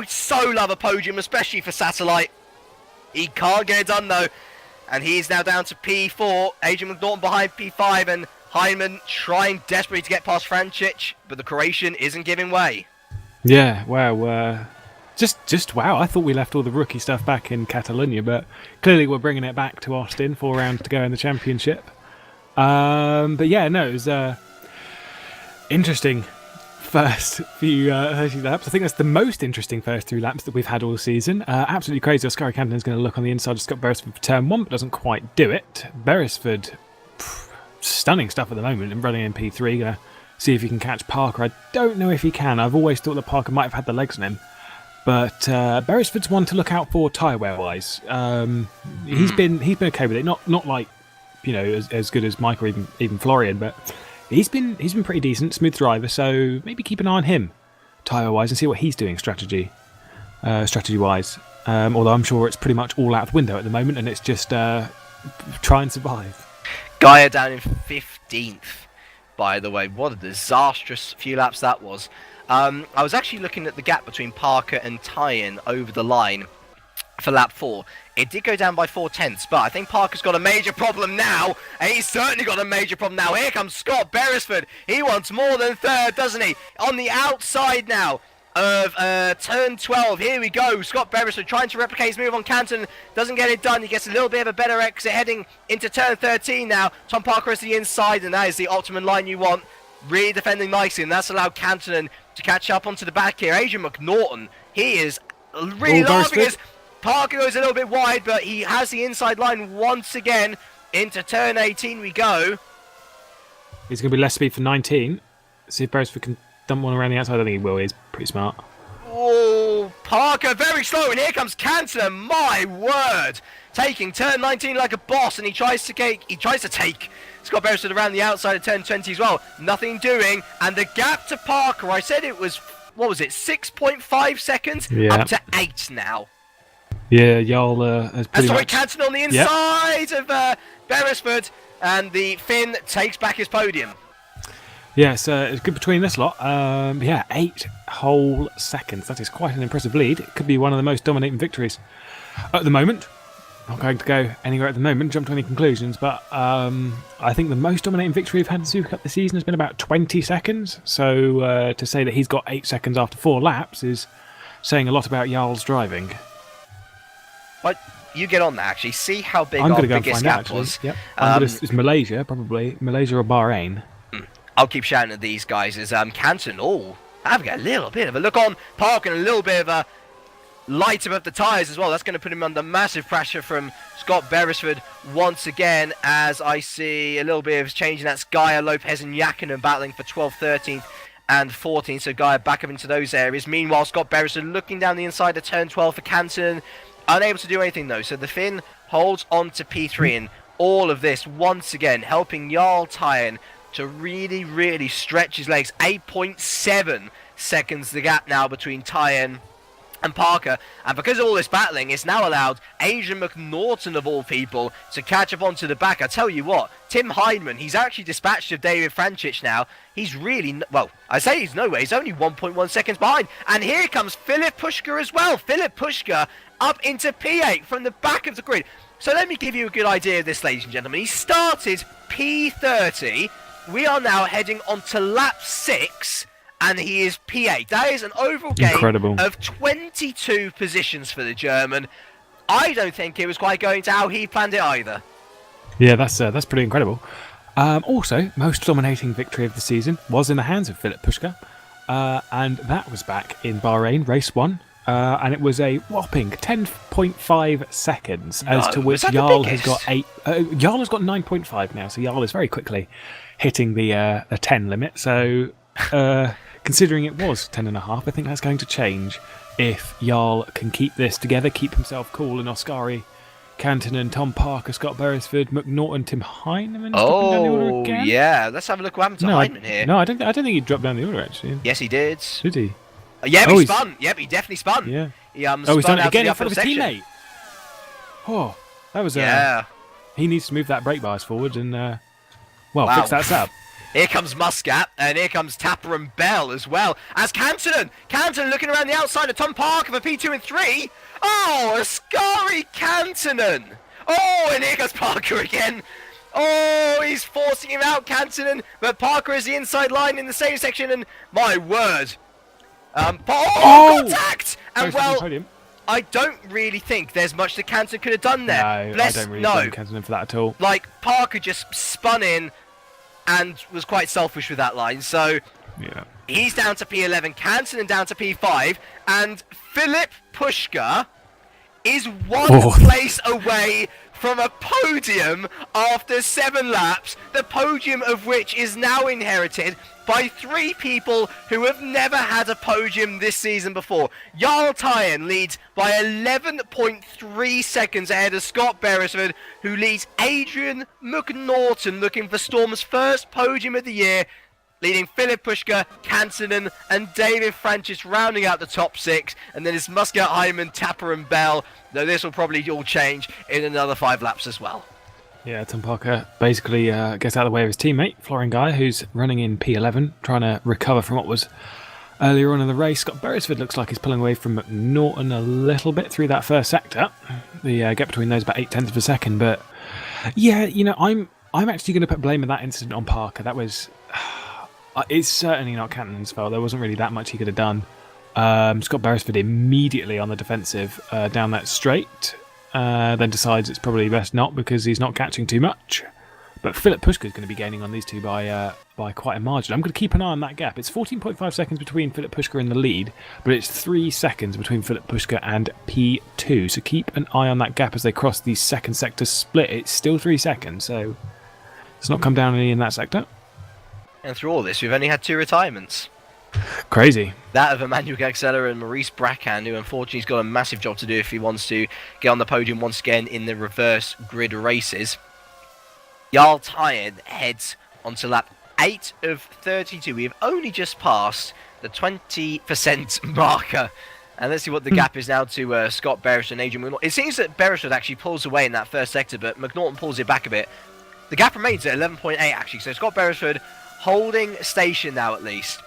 so love a podium, especially for Satellite. He can't get it done, though. And he's now down to P4. Adrian McNaughton behind P5, and Hyman trying desperately to get past Francic, but the Croatian isn't giving way. Yeah, wow. Just wow. I thought we left all the rookie stuff back in Catalonia, but clearly we're bringing it back to Austin. 4 rounds to go in the championship. But yeah, no, it was interesting first few laps. I think that's the most interesting first 3 laps that we've had all season. Absolutely crazy. Oskari Cantonen is going to look on the inside of Scott Beresford for turn 1, but doesn't quite do it. Beresford, stunning stuff at the moment, and running in P3. Going to see if he can catch Parker. I don't know if he can. I've always thought that Parker might have had the legs on him. But Beresford's one to look out for tyre wear wise. He's been okay with it. Not like, you know, as good as Mike or even Florian, but he's been pretty decent, smooth driver. So maybe keep an eye on him tyre wise and see what he's doing strategy wise. Although I'm sure it's pretty much all out the window at the moment, and it's just try and survive. Gaia down in 15th, by the way. What a disastrous few laps that was. I was actually looking at the gap between Parker and Tyen over the line, for lap 4. It did go down by 4/10, but I think Parker's got a major problem now, and he's certainly got a major problem now. Here comes Scott Beresford. He wants more than third, doesn't he? On the outside now of turn 12. Here we go. Scott Beresford trying to replicate his move on Canton. Doesn't get it done. He gets a little bit of a better exit heading into turn 13 now. Tom Parker is the inside, and that is the optimum line you want. Really defending nicely, and that's allowed Canton to catch up onto the back here. Adrian McNaughton, he is really laughing as Parker goes a little bit wide, but he has the inside line once again. Into turn 18 we go. He's going to be less speed for 19. See if Beresford can dump one around the outside. I think he will. He's pretty smart. Oh, Parker very slow, and here comes Canton. My word, taking turn 19 like a boss, and he tries to take Scott Beresford around the outside of turn 20 as well. Nothing doing, and the gap to Parker, I said it was, what was it, 6.5 seconds? Yeah. Up to 8 now. Yeah, Jarl has pretty much... Canton on the inside of Beresford, and the Finn takes back his podium. Yes, it's good between this lot. 8 whole seconds. That is quite an impressive lead. It could be one of the most dominating victories at the moment. Not going to go anywhere at the moment, jump to any conclusions, but I think the most dominating victory we've had in Supercup this season has been about 20 seconds. So to say that he's got 8 seconds after 4 laps is saying a lot about Jarl's driving. But you get on that, actually. See how big I'm our going to go and biggest find out, gap was. Yep. It's Malaysia, probably. Malaysia or Bahrain. I'll keep shouting at these guys as Canton, having a little bit of a look on Park and a little bit of a light above the tyres as well. That's going to put him under massive pressure from Scott Beresford once again, as I see a little bit of change, and that's Gaia, Lopez and Yakinen battling for 12th, 13th and 14th, so Gaia back up into those areas. Meanwhile, Scott Beresford looking down the inside of turn 12 for Canton, unable to do anything though, so the Finn holds on to P3, and all of this once again helping Jarl Tyen to really stretch his legs. 8.7 seconds the gap now between Tyen and Parker, and because of all this battling, it's now allowed Adrian McNaughton of all people to catch up onto the back. I tell you what, Tim Heinemann, he's actually dispatched of David Frančić now. He's really, well, I say he's nowhere, he's only 1.1 seconds behind, and here comes Filip Puška as well. Filip Puška up into P8 from the back of the grid. So let me give you a good idea of this, ladies and gentlemen. He started P30, we are now heading on to lap 6, and he is P8. That is an overall gain of 22 positions for the German. I don't think it was quite going to how he planned it either. Yeah, that's pretty incredible. Also, most dominating victory of the season was in the hands of Filip Puška, and that was back in Bahrain, race 1. And it was a whopping 10.5 seconds, as to which Jarl has got 8. Jarl has got 9.5 now, so Jarl is very quickly hitting the 10 limit. So, considering it was 10.5, I think that's going to change if Jarl can keep this together, keep himself cool, and Oskari, Canton, Tom Parker, Scott Beresford, McNaughton, Tim Heinemann dropping down the order again. Yeah, let's have a look what happened to Heinemann here. No, I don't think he dropped down the order actually. Yes, he did. Did he? Yeah, he spun. Yep, he definitely spun. Yeah. He, he's done it again in front of his section. teammate. Oh, that was. Yeah. He needs to move that brake bias forward and, fix that setup. Here comes Muscat, and here comes Tapper and Bell as well. As Canton looking around the outside of Tom Parker for P2 and 3. Oh, Askari Cantonen. Oh, and here goes Parker again. Oh, he's forcing him out, Cantonen, but Parker is the inside line in the same section, and my word. Contact! And well, I don't really think there's much that Canton could have done there. No, I don't really blame Canton for that at all. Like, Parker just spun in and was quite selfish with that line, so yeah. He's down to P11, Canton down to P5, and Filip Puška is one place away from a podium after 7 laps, the podium of which is now inherited by 3 people who have never had a podium this season before. Jarl Tyen leads by 11.3 seconds ahead of Scott Beresford, who leads Adrian McNaughton, looking for Storm's first podium of the year, leading Filip Puška, Cantonen and David Frančić rounding out the top 6, and then it's Muscat, Hyman, Tapper and Bell, though this will probably all change in another 5 laps as well. Yeah, Tom Parker basically gets out of the way of his teammate, Florian Gaia, who's running in P11, trying to recover from what was earlier on in the race. Scott Beresford looks like he's pulling away from McNaughton a little bit through that first sector. The gap between those about 0.8 of a second. But yeah, I'm actually going to put blame of that incident on Parker. That was... it's certainly not Canton's fault. There wasn't really that much he could have done. Scott Beresford immediately on the defensive down that straight. Then decides it's probably best not because he's not catching too much. But Philip Pushka is going to be gaining on these two by quite a margin. I'm going to keep an eye on that gap. It's 14.5 seconds between Philip Pushka and the lead, but it's 3 seconds between Philip Pushka and P2. So keep an eye on that gap as they cross the second sector split. It's still 3 seconds, so it's not come down any in that sector. And through all this, we've only had 2 retirements. Crazy. That of Emmanuel Gaxella and Maurice Brackhand, who unfortunately has got a massive job to do if he wants to get on the podium once again in the reverse grid races. Jarl Tyen heads onto lap 8 of 32. We have only just passed the 20% marker. And let's see what the gap is now to Scott Beresford and Adrian McNaughton. It seems that Beresford actually pulls away in that first sector, but McNaughton pulls it back a bit. The gap remains at 11.8 actually, so Scott Beresford holding station now at least.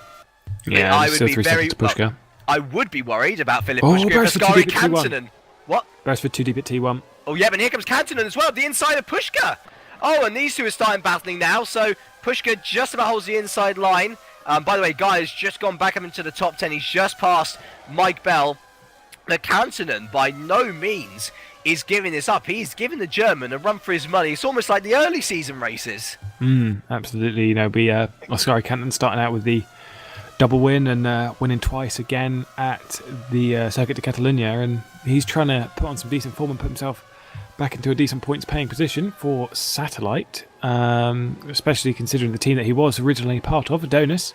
Yeah, I would be very... Pushka. I would be worried about Philip Pushka and Askari Kantonen. What? Beresford too deep at T1. Oh yeah, but here comes Kantonen as well, the inside of Pushka. Oh, and these two are starting battling now, so Pushka just about holds the inside line. By the way, Guy has just gone back up into the top 10. He's just passed Mike Bell. But Kantonen, by no means, is giving this up. He's giving the German a run for his money. It's almost like the early season races. Absolutely. Askari Kantonen starting out with the double win and winning twice again at the Circuit de Catalunya. And he's trying to put on some decent form and put himself back into a decent points-paying position for Satellite, especially considering the team that he was originally part of, Adonis,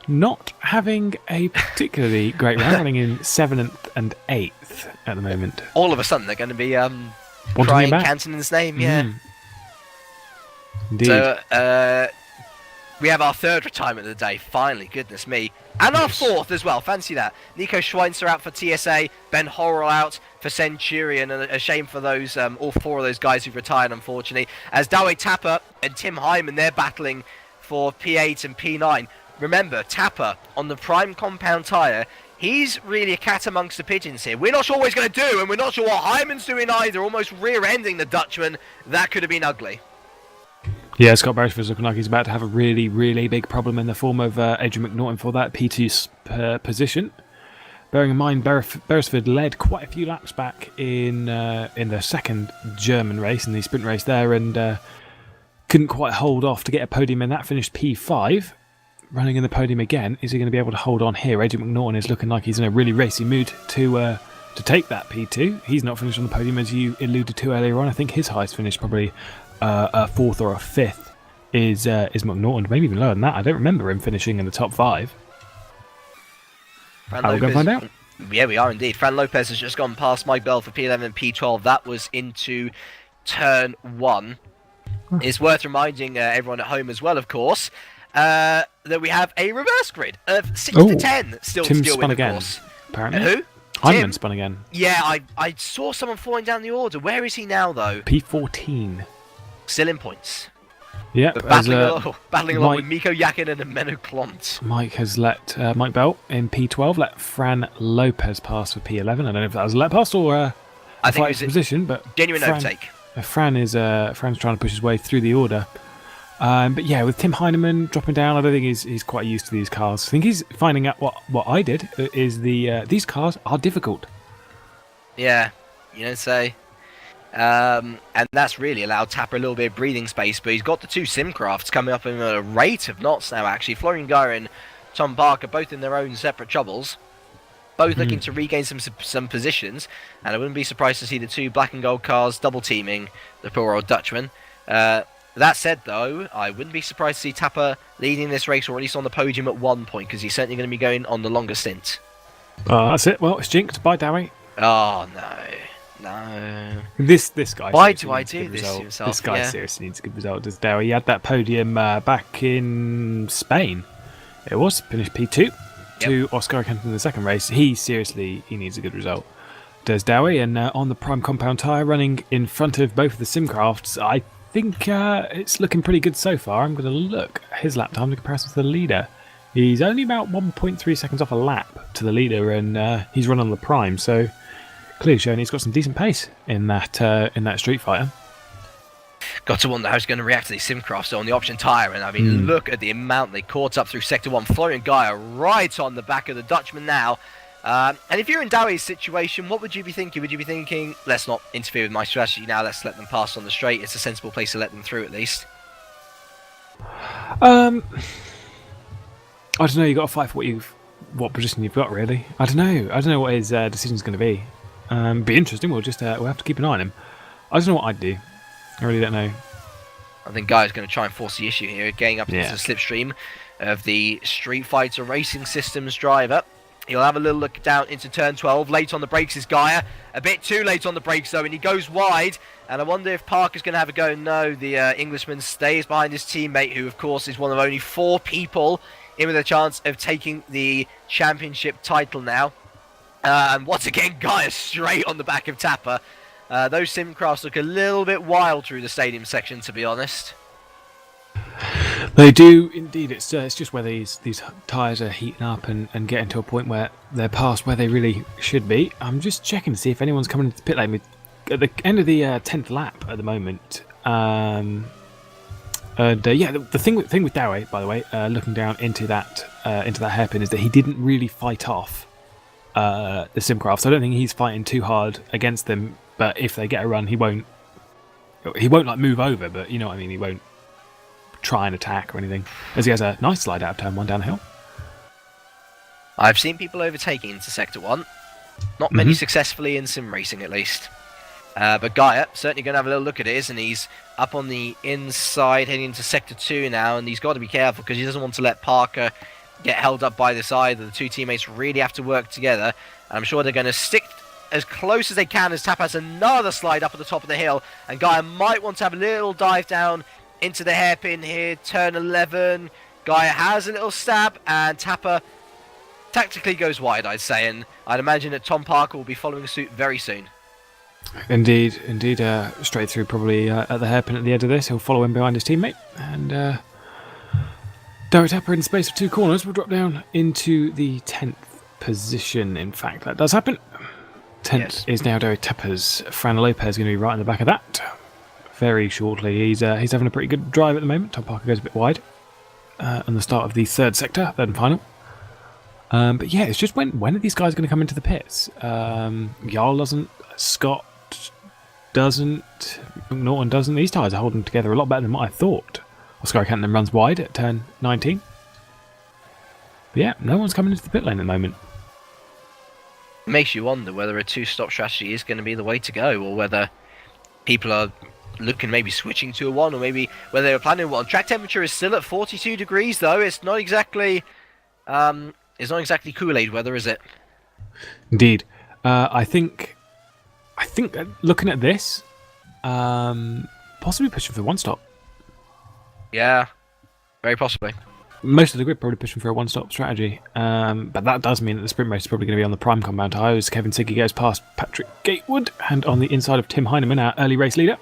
not having a particularly great round, running in 7th and 8th at the moment. All of a sudden, they're going to be crying Kantonen's name, yeah. Indeed. So, we have our 3rd retirement of the day, finally, goodness me. And our 4th as well, fancy that. Nico Schweinzer out for TSA, Ben Horrell out for Centurion, and a shame for those, all 4 of those guys who've retired, unfortunately. As Dawe Tapper and Tim Hyman, they're battling for P8 and P9. Remember, Tapper, on the Prime Compound tyre, he's really a cat amongst the pigeons here. We're not sure what he's going to do, and we're not sure what Hyman's doing either, almost rear-ending the Dutchman. That could have been ugly. Yeah, Scott Beresford's looking like he's about to have a really, really big problem in the form of Adrian McNaughton for that P2 position. Bearing in mind, Beresford led quite a few laps back in the second German race, in the sprint race there, and couldn't quite hold off to get a podium in that. Finished P5, running in the podium again. Is he going to be able to hold on here? Adrian McNaughton is looking like he's in a really racy mood to take that P2. He's not finished on the podium, as you alluded to earlier on. I think his highest finish probably a 4th or a 5th is McNaughton, maybe even lower than that. I don't remember him finishing in the top 5. We're going to find out. Yeah, we are indeed. Fran Lopez has just gone past Mike Bell for P11 and P12. That was into turn 1. It's worth reminding everyone at home as well, of course, that we have a reverse grid of 6 to 10 still Tim to deal spun with, again, of course. Apparently. Who? Hyman spun again. Yeah, I saw someone falling down the order. Where is he now, though? P14. Still in points. Yeah, but battling along with Mikko Yakinen and Menno Klont. Mike has let Mike Bell in P12 let Fran Lopez pass for P11. I don't know if that was a let pass or a fight position, but genuine overtake. Fran's trying to push his way through the order. But yeah, with Tim Heinemann dropping down, I don't think he's quite used to these cars. I think he's finding out what I did is these cars are difficult. Yeah, say. And that's really allowed Tapper a little bit of breathing space, but he's got the 2 Simcrafts coming up in a rate of knots now, actually. Florian Geyer and Tom Parker, both in their own separate troubles, both looking to regain some positions, and I wouldn't be surprised to see the 2 black and gold cars double-teaming the poor old Dutchman. That said, though, I wouldn't be surprised to see Tapper leading this race, or at least on the podium at one point, because he's certainly going to be going on the longer stint. That's it. Well, it's jinxed. Bye, Dowie. Oh, no. This guy. Why do I do this to himself? This guy seriously needs a good result, does Dowie? He had that podium back in Spain. It was finished P2 to Oscar Kenton in the second race. He needs a good result, does Dowie? And on the Prime Compound tyre, running in front of both of the Simcrafts, I think it's looking pretty good so far. I'm going to look at his lap time in comparison to the leader. He's only about 1.3 seconds off a lap to the leader, and he's run on the prime, so clearly showing he's got some decent pace in that Street Fighter. Got to wonder how he's going to react to these Simcrafts on the option tyre, and I mean, look at the amount they caught up through Sector 1. Florian Gaia right on the back of the Dutchman now. And if you're in Dowie's situation, what would you be thinking? Would you be thinking, let's not interfere with my strategy now, let's let them pass on the straight? It's a sensible place to let them through at least. I don't know, you've got to fight for what position you've got, really. I don't know what his decision's going to be. Be interesting, we'll have to keep an eye on him. I don't know what I'd do. I really don't know. I think Guy's going to try and force the issue here, getting up into the slipstream of the Street Fighter Racing Systems driver. He'll have a little look down into turn 12. Late on the brakes is Gaia. A bit too late on the brakes, though, and he goes wide. And I wonder if Parker's going to have a go. No, the Englishman stays behind his teammate, who, of course, is one of only 4 people in with a chance of taking the championship title now. And once again, Gaia straight on the back of Tapper. Those Simcrafts look a little bit wild through the stadium section, to be honest. They do indeed. It's just where these tyres are heating up and getting to a point where they're past where they really should be. I'm just checking to see if anyone's coming into the pit lane at the end of the 10th lap at the moment. The thing with Dowie, by the way, looking down into that hairpin, is that he didn't really fight off the Simcrafts. I don't think he's fighting too hard against them. But if they get a run, he won't like move over. But you know what I mean. He won't try and attack or anything, as he has a nice slide out of turn 1 down the hill. I've seen people overtaking into Sector 1. Not many successfully in sim racing, at least. But Gaia certainly going to have a little look at his, and he's up on the inside heading into Sector 2 now, and he's got to be careful because he doesn't want to let Parker get held up by this either. The 2 teammates really have to work together, and I'm sure they're going to stick as close as they can as Tap has another slide up at the top of the hill, and Gaia might want to have a little dive down into the hairpin here. Turn 11, Gaia has a little stab, and Tapper tactically goes wide, I'd say, and I'd imagine that Tom Parker will be following suit very soon. Indeed, straight through probably at the hairpin at the end of this. He'll follow in behind his teammate, and Dowie Tapper in the space of 2 corners will drop down into the 10th position. In fact, that does happen. 10th is now Dowie Tapper's. Fran Lopez going to be right in the back of that very shortly. He's having a pretty good drive at the moment. Tom Parker goes a bit wide on the start of the 3rd sector, 3rd and final. But yeah, it's just when are these guys going to come into the pits? Jarl doesn't, Scott doesn't, McNaughton doesn't. These tyres are holding together a lot better than what I thought. Oscar Canton runs wide at turn 19. But yeah, no one's coming into the pit lane at the moment. Makes you wonder whether a 2-stop strategy is going to be the way to go, or whether people are looking maybe switching to a 1, or maybe whether they were planning 1. Track temperature is still at 42 degrees though. It's not exactly Kool-Aid weather, is it? Indeed. I think looking at this, possibly pushing for 1-stop. Yeah, very possibly. Most of the grid probably pushing for a 1-stop strategy, but that does mean that the sprint race is probably going to be on the prime compound tyres. Kevin Siggy goes past Patrick Gatewood, and on the inside of Tim Heineman, our early race leader.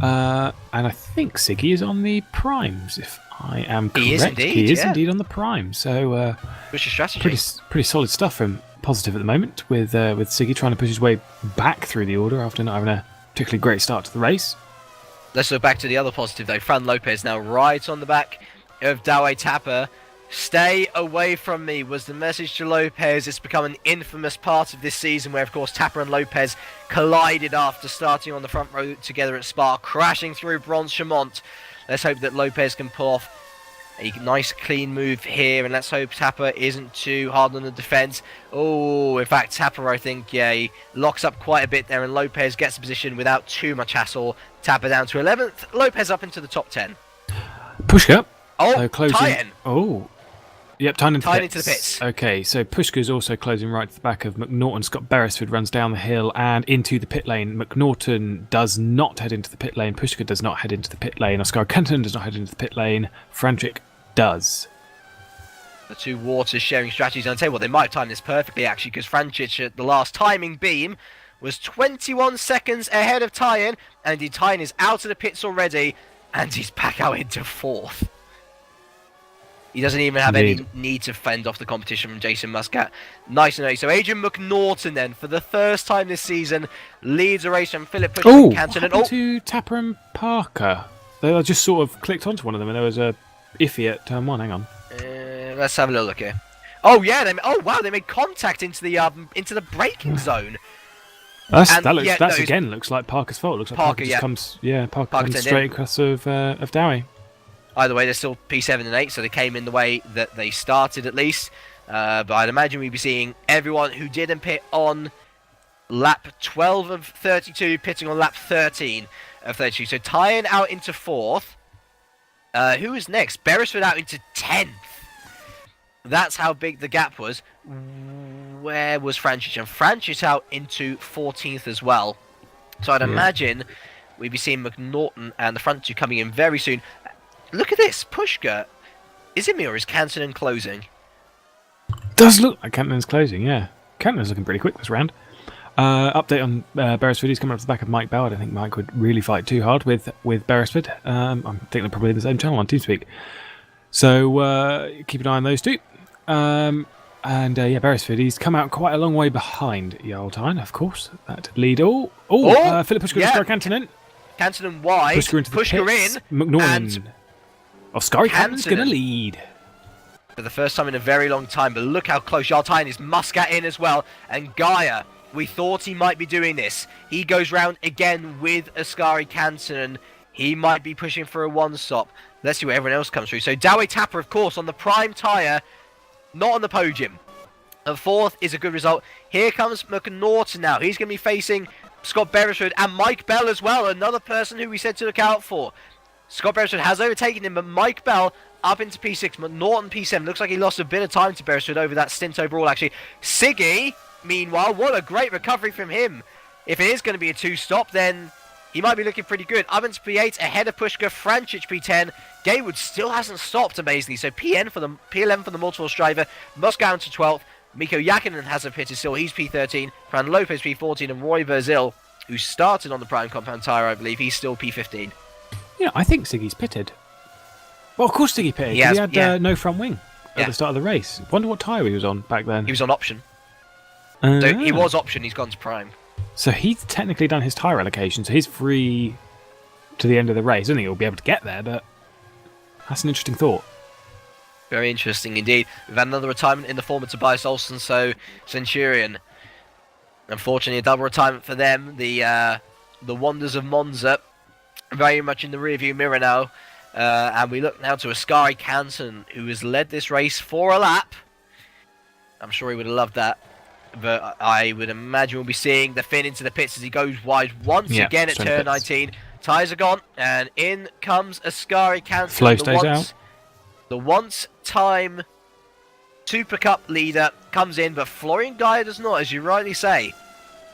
And I think Siggy is on the primes, if I am correct. He is indeed. He is indeed on the prime. So push your strategy. Pretty solid stuff from Positive at the moment, with Siggy trying to push his way back through the order after not having a particularly great start to the race. Let's look back to the other positive though. Fran Lopez now right on the back of Dowie Tapper. Stay away from me was the message to Lopez. It's become an infamous part of this season where, of course, Tapper and Lopez collided after starting on the front row together at Spa, crashing through Bronze Chamont. Let's hope that Lopez can pull off a nice clean move here, and let's hope Tapper isn't too hard on the defence. Oh, in fact, Tapper, I think, yeah, he locks up quite a bit there, and Lopez gets the position without too much hassle. Tapper down to 11th, Lopez up into the top 10. Pushka. Oh, so closing. tie-in. Oh. Yep, tying into the pits. Okay, so Pushka's also closing right to the back of McNaughton. Scott Beresford runs down the hill and into the pit lane. McNaughton does not head into the pit lane. Pushka does not head into the pit lane. Oscar Kenton does not head into the pit lane. Franchik does. The two Waters sharing strategies. And I'll tell you what, they might have timed this perfectly, actually, because Franchich at the last timing beam was 21 seconds ahead of Tyen, and indeed Tyen is out of the pits already, and he's back out into 4th. He doesn't even have Indeed. any need to fend off the competition from Jason Muscat. Nice and early. So Adrian McNaughton then, for the first time this season, leads a race from Philip Pushkin Oh, and what Canton. happened to Tapper and Parker? They just sort of clicked onto one of them, and there was a iffy at turn 1. Hang on. Let's have a little look here. Oh yeah, they made contact into the braking zone. That again looks like Parker's fault. Looks like Parker just comes comes straight across of Dowie. Either way, they're still P7 and 8, so they came in the way that they started at least. But I'd imagine we'd be seeing everyone who didn't pit on lap 12 of 32 pitting on lap 13 of 32. So Tyan out into 4th. Who was next? Beresford out into 10th. That's how big the gap was. Where was Francis? And Francis out into 14th as well. So I'd imagine we'd be seeing McNaughton and the front two coming in very soon. Look at this, Pushka. Is it me or is Cantonen closing? Does look like Cantonen's closing, yeah. Cantonen's looking pretty quick this round. Update on Beresford. He's coming up to the back of Mike Bell. I don't think Mike would really fight too hard with Beresford. I think they're probably the same channel on TeamSpeak. So keep an eye on those two. Beresford, he's come out quite a long way behind Yaltine, of course. That lead. Philip Pushka and Scary Cantonen. Cantonen wide. Pushka into the pits. in. McNaughton. Scary Cantonen's going to lead. For the first time in a very long time, but look how close Yaltine is. Muscat in as well. And Gaia, we thought he might be doing this. He goes round again with Askari Cantonen. He might be pushing for a one-stop. Let's see what everyone else comes through. So Dowie Tapper, of course, on the prime tyre. Not on the podium. And 4th is a good result. Here comes McNaughton now. He's going to be facing Scott Beresford and Mike Bell as well. Another person who we said to look out for. Scott Beresford has overtaken him, but Mike Bell up into P6. McNaughton P7. Looks like he lost a bit of time to Beresford over that stint overall, actually. Siggy, meanwhile, what a great recovery from him. If it is going to be a 2-stop, then he might be looking pretty good. Up into P8, ahead of Pushka, Frančić P10. Gaywood still hasn't stopped, amazingly. So PLM for the multiple driver. Moscow into 12th. Mikko Jakinen hasn't pitted still. He's P13. Fran Lopez P14. And Roy Verzil, who started on the prime compound tyre, I believe, he's still P15. Yeah, I think Siggy's pitted. Well, of course Siggy pitted. He had no front wing at the start of the race. Wonder what tyre he was on back then. He was on option. So he was option. He's gone to prime. So he's technically done his tyre allocation, so he's free to the end of the race. I don't think he'll be able to get there, but that's an interesting thought. Very interesting indeed. We've had another retirement in the form of Tobias Olsson, so Centurion. Unfortunately, a double retirement for them. The Wonders of Monza, very much in the rearview mirror now. And we look now to Askari Canton, who has led this race for a lap. I'm sure he would have loved that. But I would imagine we'll be seeing the Finn into the pits as he goes wide once again at turn 19. Tyres are gone, and in comes Askari Canton. Flow stays out. The once-time Supercup leader comes in, but Florian Gaia does not, as you rightly say.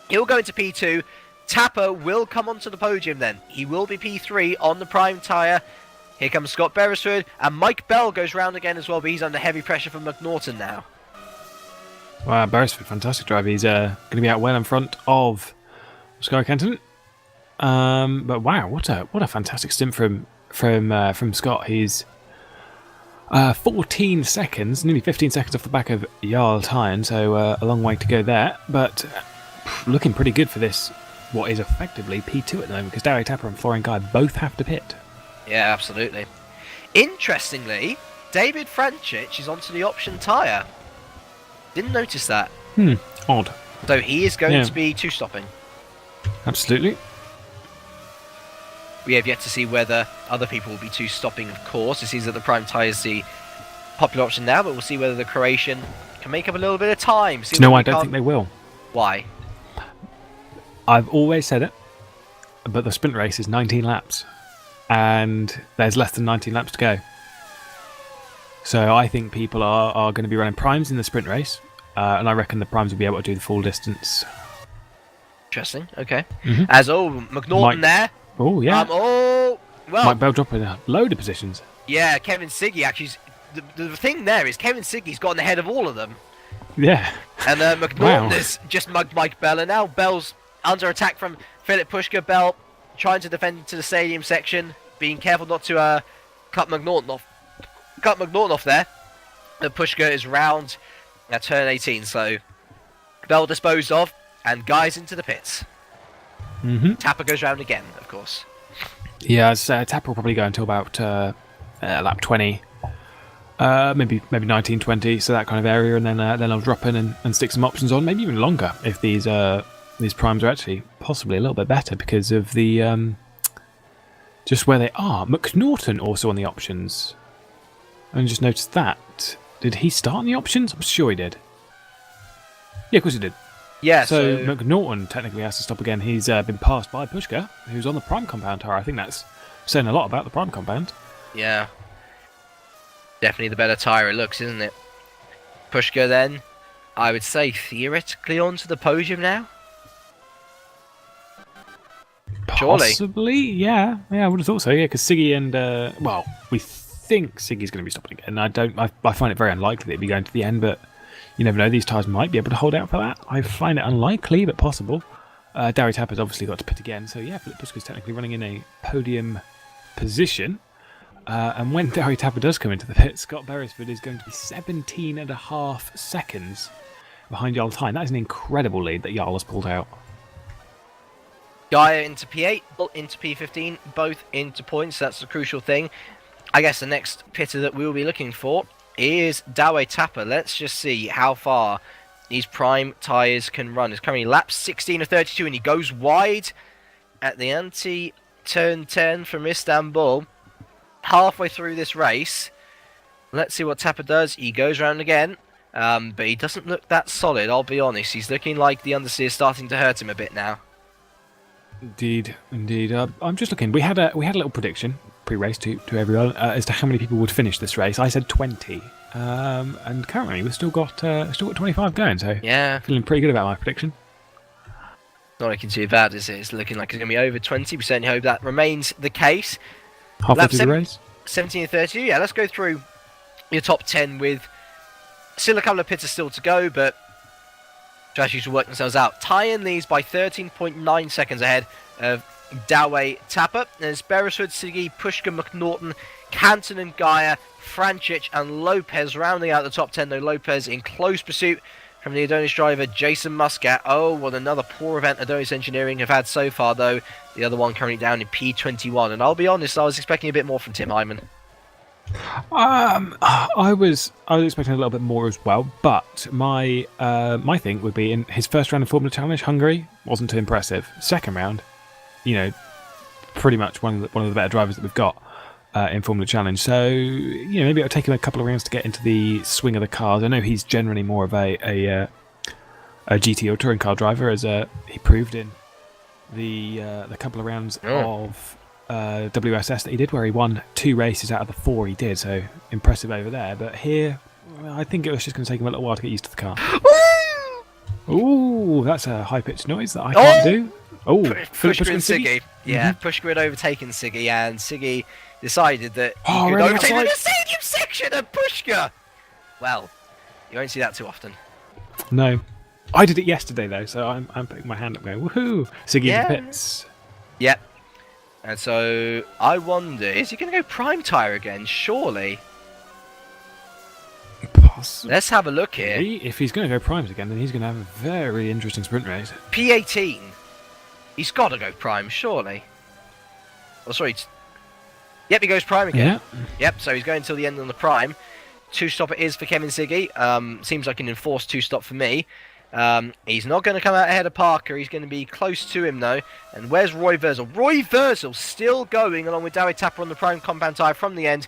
He'll go into P2. Tapper will come onto the podium then. He will be P3 on the prime tyre. Here comes Scott Beresford, and Mike Bell goes round again as well, but he's under heavy pressure from McNaughton now. Wow, Beresford, fantastic drive. He's going to be out well in front of Sky Canton. But wow, what a fantastic stint from Scott. He's 14 seconds, nearly 15 seconds off the back of Jarl Tyne, so a long way to go there. But looking pretty good for this, what is effectively P2 at the moment, because Dowie Tapper and Florian Guy both have to pit. Yeah, absolutely. Interestingly, David Frančić is onto the option tyre. Didn't notice that. Odd. So he is going to be two-stopping. Absolutely. We have yet to see whether other people will be two-stopping, of course. It seems that the prime tyre is the popular option now, but we'll see whether the Croatian can make up a little bit of time. I don't think they will. Why? I've always said it, but the sprint race is 19 laps, and there's less than 19 laps to go. So I think people are going to be running primes in the sprint race, and I reckon the primes will be able to do the full distance. Interesting, okay. Mm-hmm. As, McNaughton there. Oh, yeah. Well. Mike Bell dropping a load of positions. Yeah, Kevin Siggy actually. The thing there is Kevin Siggy's gotten ahead of all of them. Yeah. And McNaughton has just mugged Mike Bell, and now Bell's under attack from Philip Pushka. Bell trying to defend to the stadium section, being careful not to cut McNaughton off. cut McNaughton off there. The Pushka is round at turn 18, so Bell disposed of, and guys into the pits. Tapper goes round again, of course. Yeah, Tapper will probably go until about lap 20, maybe 19, 20, so that kind of area, and then I'll drop in and stick some options on, maybe even longer if these primes are actually possibly a little bit better because of the just where they are. McNaughton also on the options. I just noticed that. Did he start on the options? I'm sure he did. Yeah, of course he did. Yeah, so McNaughton technically has to stop again. He's been passed by Pushka, who's on the prime compound tire. I think that's saying a lot about the prime compound. Yeah. Definitely the better tyre it looks, isn't it? Pushka then, I would say theoretically onto the podium now. Surely. Possibly, yeah, I would have thought so. Yeah, because Siggy and we think Siggy's going to be stopping again. I find it very unlikely that he'd be going to the end, but you never know. These tyres might be able to hold out for that. I find it unlikely, but possible. Darry Tapper's obviously got to pit again, so yeah, Philip Pushka's technically running in a podium position. And when Darry Tapper does come into the pit, Scott Beresford is going to be 17.5 seconds behind Jarl Tyne. That is an incredible lead that Jarl has pulled out. Gaia into P8, Bull into P15, both into points. That's the crucial thing. I guess the next pitter that we will be looking for is Darry Tapper. Let's just see how far these prime tyres can run. It's currently lap 16 of 32, and he goes wide at the anti-turn 10 from Istanbul. Halfway through this race, let's see what Tapper does. He goes round again, but he doesn't look that solid, I'll be honest. He's looking like the understeer is starting to hurt him a bit now. Indeed. I'm just looking. We had a little prediction pre-race to everyone as to how many people would finish this race. I said 20, and currently we've still got 25 going. So yeah, feeling pretty good about my prediction. Not looking too bad, is it? It's looking like it's going to be over 20%. I hope that remains the case. Halfway through the race? 17 and 32. Yeah, let's go through your top 10 with still a couple of pitters still to go, but strategies will work themselves out. Tyen leads by 13.9 seconds ahead of Darry Tapper. There's Beresford, Siggy, Pushka, McNaughton, Canton and Gaia, Francic and Lopez rounding out the top 10, though Lopez in close pursuit from the Adonis driver Jason Muscat. Oh, what another poor event Adonis Engineering have had so far, though. The other one currently down in P21. And I'll be honest, I was expecting a bit more from Tim Hyman. I was expecting a little bit more as well, but my thing would be in his first round of Formula Challenge, Hungary wasn't too impressive. Second round, pretty much one of the better drivers that we've got in Formula Challenge. So maybe it'll take him a couple of rounds to get into the swing of the cars. I know he's generally more of a GT or touring car driver, as he proved in the couple of rounds of WSS that he did, where he won 2 races out of the 4 he did. So impressive over there. But here, I think it was just going to take him a little while to get used to the car. Ooh, that's a high-pitched noise that I can't do. Oh, Pushka and Siggy. Yeah, Pushka had overtaken Siggy, and Siggy decided that he could overtake the stadium section of Pushka. Well, you won't see that too often. No. I did it yesterday, though, so I'm putting my hand up going, woohoo! Siggy in the pits. Yep. And so, I wonder, is he going to go prime tyre again? Surely. Possibly. Let's have a look here. If he's going to go primes again, then he's going to have a very interesting sprint race. P18. He's got to go prime, surely. Oh, sorry. Yep, he goes prime again. Yeah. Yep, so he's going until the end on the prime. 2-stop it is for Kevin Siggy. Seems like an enforced 2-stop for me. He's not going to come out ahead of Parker. He's going to be close to him, though. And where's Roy Verzel? Roy Verzel still going along with Darry Tapper on the prime compound tyre from the end.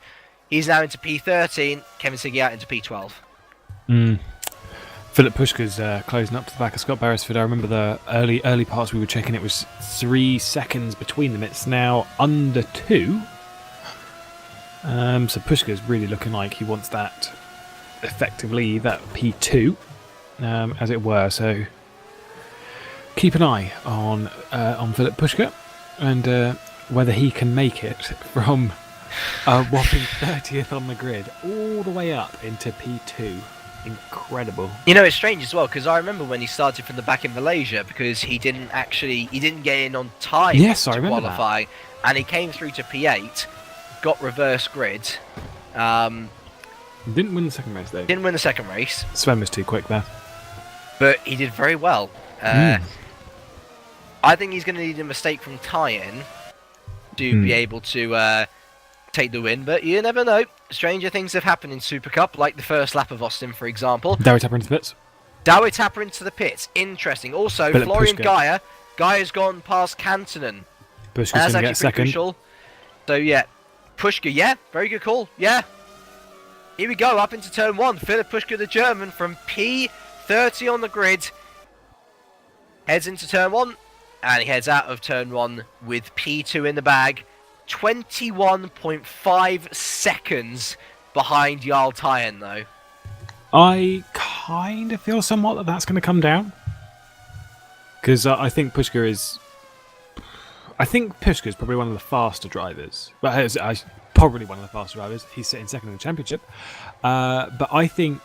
He's now into P13. Kevin Siggy out into P12. Philip Pushka's closing up to the back of Scott Beresford. I remember the early parts we were checking. It was 3 seconds between them. It's now under 2. So Pushka's really looking like he wants that, effectively, that P2, as it were. So keep an eye on Philip Pushka and whether he can make it from a whopping 30th on the grid all the way up into P2. Incredible. It's strange as well, because I remember when he started from the back in Malaysia, because he didn't get in on time to qualify, and he came through to P8, got reverse grid, Didn't win the second race, though. Didn't win the second race. Sven was too quick there. But he did very well. I think he's going to need a mistake from Tyen to be able to take the win, but you never know. Stranger things have happened in Super Cup, like the first lap of Austin, for example. Dawi Tapper into the pits. Dawi Tapper into the pits. Interesting. Also, Philip Florian Puschke. Gaia's gone past Kantonen. Puschke's That's going to actually get second. crucial. So, yeah. Puschke, yeah. Very good call. Yeah. Here we go, up into turn 1. Philip Puschke, the German, from P30 on the grid. Heads into turn 1. And he heads out of turn 1 with P2 in the bag. 21.5 seconds behind Jarl Tyen, though. I kind of feel somewhat that that's going to come down. Because I think Puschke is... I think Puschke is probably one of the faster drivers. But probably one of the faster drivers. He's sitting second in the championship. But I think,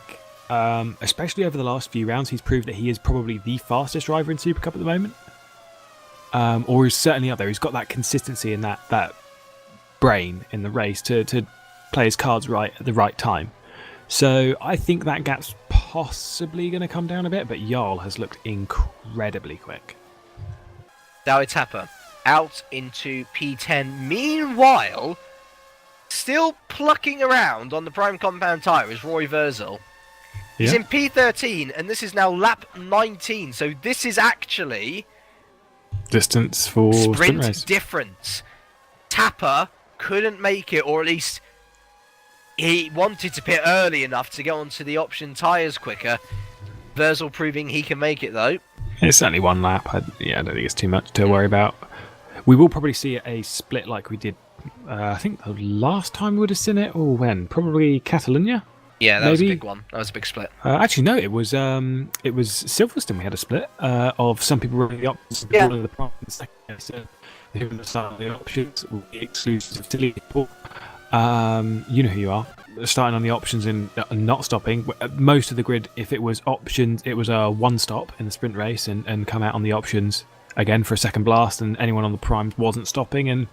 especially over the last few rounds, he's proved that he is probably the fastest driver in Super Cup at the moment. Or he's certainly up there. He's got that consistency and that brain in the race to play his cards right at the right time. So I think that gap's possibly going to come down a bit, but Jarl has looked incredibly quick. Dawi Tapper out into P10. Meanwhile, still plucking around on the prime compound tyre is Roy Verzel. He's in P13, and this is now lap 19. So this is actually distance for sprint race difference. Tapper couldn't make it, or at least he wanted to pit early enough to get onto the option tyres quicker. Verzel proving he can make it, though. It's only one lap. I don't think it's too much to worry about. We will probably see a split like we did, I think the last time we would have seen it, or when? Probably Catalonia? Yeah, that was a big one. That was a big split. Actually, no, it was Silverstone. We had a split of some people running the options, Yeah. the prime in the second race. Who the start of the options will be exclusive to people. You know who you are. Starting on the options and not stopping. Most of the grid, if it was options, it was a one stop in the sprint race and come out on the options again for a second blast, and anyone on the primes wasn't stopping. And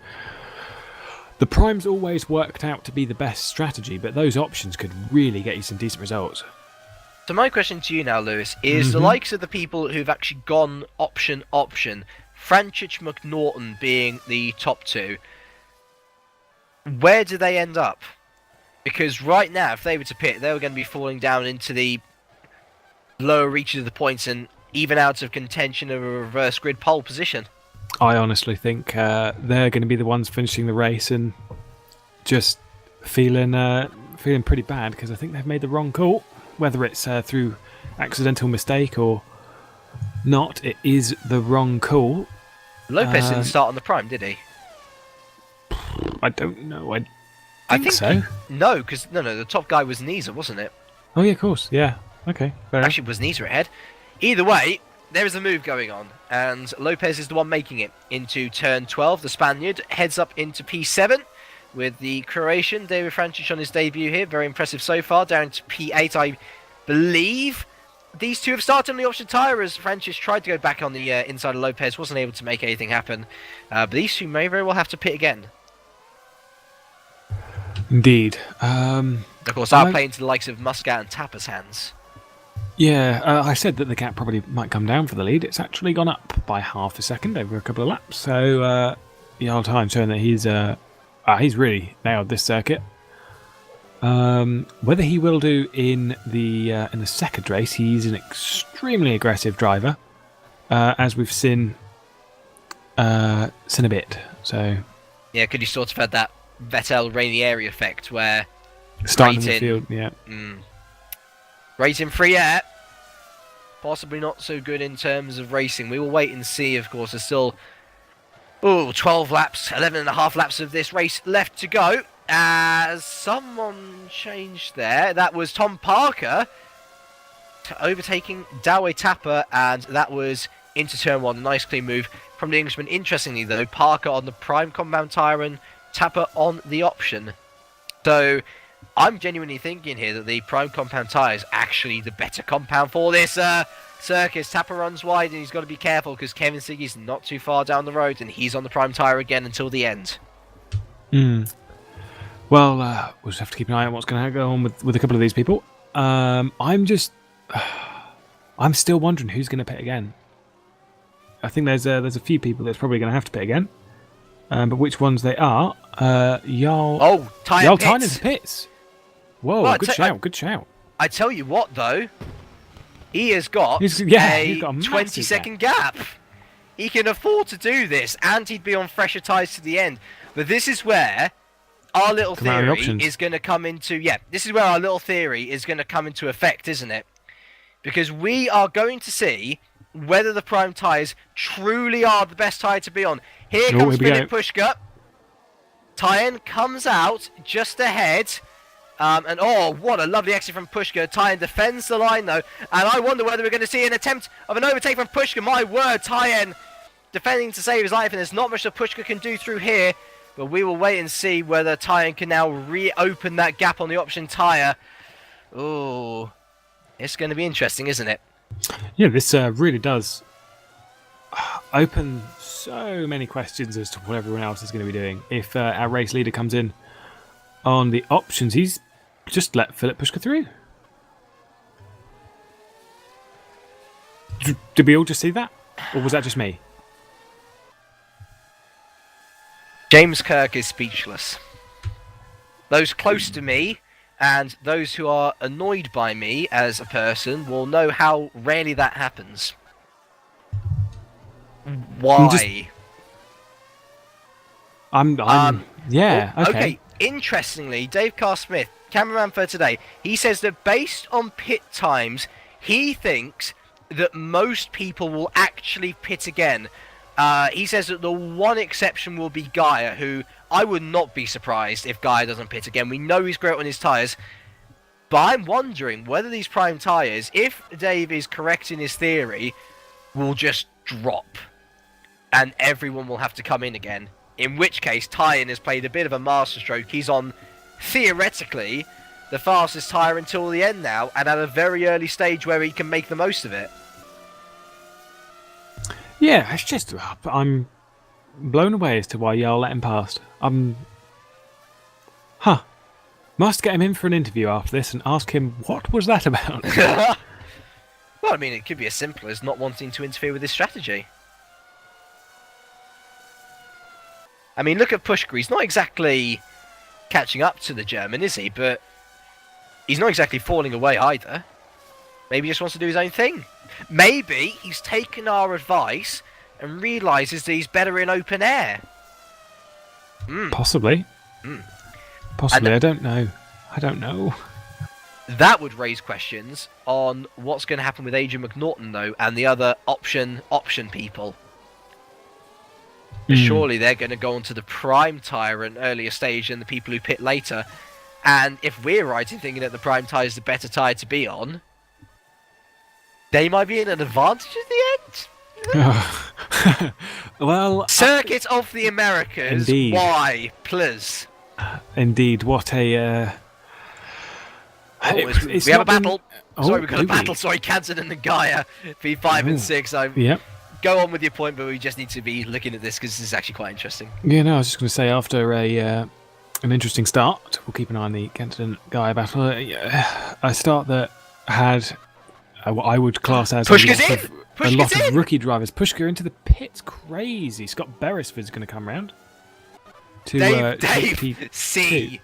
the primes always worked out to be the best strategy, but those options could really get you some decent results. So my question to you now, Lewis, is the likes of the people who've actually gone option, Franchich, McNaughton being the top two, where do they end up? Because right now, if they were to pit, they were going to be falling down into the lower reaches of the points and even out of contention of a reverse grid pole position. I honestly think they're going to be the ones finishing the race and just feeling pretty bad, because I think they've made the wrong call. Whether it's through accidental mistake or not, it is the wrong call. Lopez didn't start on the prime, did he? I don't know. I think so. No, because the top guy was Nisa, wasn't it? Oh yeah, of course. Yeah. Okay. Fair Actually, was Nisa ahead? Either way, there is a move going on, and Lopez is the one making it into turn 12. The Spaniard heads up into P7 with the Croatian David Frančić on his debut here. Very impressive so far. Down to P8, I believe. These two have started on the option tyre as Frančić tried to go back on the inside of Lopez, wasn't able to make anything happen. But these two may very well have to pit again. Indeed. Of course, I'll play into the likes of Muscat and Tapper's hands. Yeah, I said that the gap probably might come down for the lead. It's actually gone up by half a second over a couple of laps. So, Jarl Tyen showing that he's really nailed this circuit. Whether he will do in the second race, he's an extremely aggressive driver, as we've seen a bit. So yeah, could you sort of had that Vettel Rainieri effect where starting in the field, yeah. Great in free air, possibly not so good in terms of racing. We will wait and see. Of course, there's still 12 laps, 11 and a half laps of this race left to go. As someone changed there, that was Tom Parker overtaking Dawi Tapper, and that was into turn 1. A nice clean move from the Englishman. Interestingly, though, Parker on the prime compound tyre and Tapper on the option. So I'm genuinely thinking here that the prime compound tyre is actually the better compound for this circus. Tapper runs wide, and he's got to be careful because Kevin Siggy's not too far down the road, and he's on the prime tyre again until the end. Well, we'll just have to keep an eye on what's going to go on with a couple of these people. I'm still wondering who's going to pit again. I think there's a few people that's probably going to have to pit again. But which ones they are? Jarl Tyne into pits. Whoa, well, good shout. I tell you what, though, he has got he's got a a 20-second gap. He can afford to do this, and he'd be on fresher tyres to the end. But this is where our little theory is going to come into... Yeah, this is where our little theory is going to come into effect, isn't it? Because we are going to see whether the prime tyres truly are the best tyre to be on. Here comes Philip Pushka. Tyne comes out just ahead. And what a lovely exit from Pushka. Tyne defends the line though. And I wonder whether we're going to see an attempt of an overtake from Pushka. My word, Tyne defending to save his life. And there's not much that Pushka can do through here. But we will wait and see whether Tyne can now reopen that gap on the option tyre. Oh, it's going to be interesting, isn't it? Yeah, this really does open so many questions as to what everyone else is going to be doing. If our race leader comes in on the options, he's just let Philip Pushka through. Did we all just see that? Or was that just me? James Kirk is speechless. Those close to me and those who are annoyed by me as a person will know how rarely that happens. Why? Yeah, okay. Interestingly, Dave Carr-Smith, cameraman for today, he says that based on pit times, he thinks that most people will actually pit again. He says that the one exception will be Gaia, who I would not be surprised if Gaia doesn't pit again. We know he's great on his tyres. But I'm wondering whether these prime tyres, if Dave is correct in his theory, will just drop. And everyone will have to come in again. In which case, Tyne has played a bit of a masterstroke. He's on, theoretically, the fastest tyre until the end now. And at a very early stage where he can make the most of it. Yeah, it's just... I'm blown away as to why Jarl let him past. Must get him in for an interview after this and ask him, what was that about? Well, I mean, it could be as simple as not wanting to interfere with his strategy. I mean, look at Pushka. He's not exactly catching up to the German, is he? But he's not exactly falling away either. Maybe he just wants to do his own thing. Maybe he's taken our advice and realises that he's better in open air. Possibly. Possibly. I don't know. That would raise questions on what's going to happen with Adrian McNaughton, though, and the other option people. Surely they're going to go onto the prime tyre at an earlier stage than the people who pit later. And if we're right in thinking that the prime tyre is the better tyre to be on, they might be in an advantage at the end. Well, Circuit of the Americas. Indeed. Why, please? Indeed, what a... we have a battle. Sorry, we've got a battle. Sorry, Canton and the Gaia, P5 and 6. Yep. Go on with your point, but we just need to be looking at this because this is actually quite interesting. Yeah, no, I was just going to say, after an interesting start, we'll keep an eye on the Canton and Gaia battle. A start that had what I would class as a lot of rookie drivers. Pushka into the pits, crazy. Scott Beresford's going to come round. Dave C.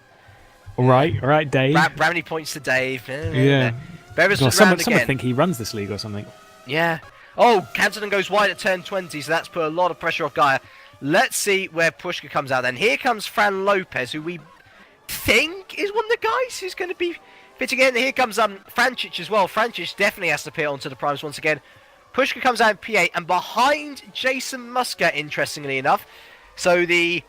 All right, Dave. How many points to Dave? Yeah. Beresford Some round again. think he runs this league or something. Yeah. Oh, Canton goes wide at turn 20, so that's put a lot of pressure off Gaia. Let's see where Pushka comes out then. Here comes Fran Lopez, who we think is one of the guys who's going to be pitting in. Here comes Francic as well. Francic definitely has to pit onto the primes once again. Pushka comes out in P8, and behind Jason Muscat, interestingly enough. So the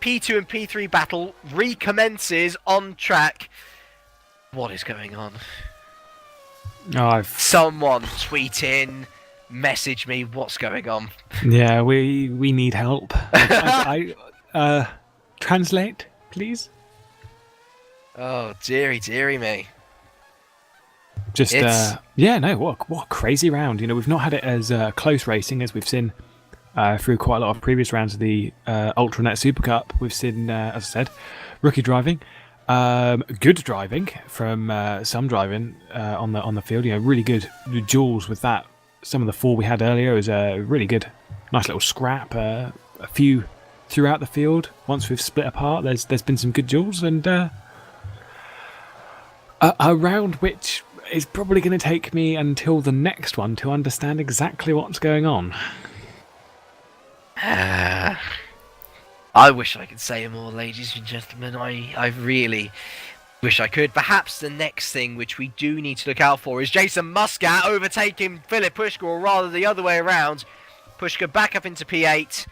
P2 and P3 battle recommences on track. What is going on? Someone tweet in, message me, what's going on? Yeah, we need help. Translate, please. Oh, dearie me. Just what a crazy round. You know, we've not had it as close racing as we've seen through quite a lot of previous rounds of the UltraNet Supercup. We've seen, as I said, rookie driving. Good driving from some driving on the field. Really good duels with that. Some of the four we had earlier was really good. Nice little scrap. A few throughout the field. Once we've split apart, there's been some good duels, and a round which is probably going to take me until the next one to understand exactly what's going on. I wish I could say more, ladies and gentlemen. I really wish I could. Perhaps the next thing which we do need to look out for is Jason Muscat overtaking Philip Pushka, or rather the other way around. Pushka back up into P8.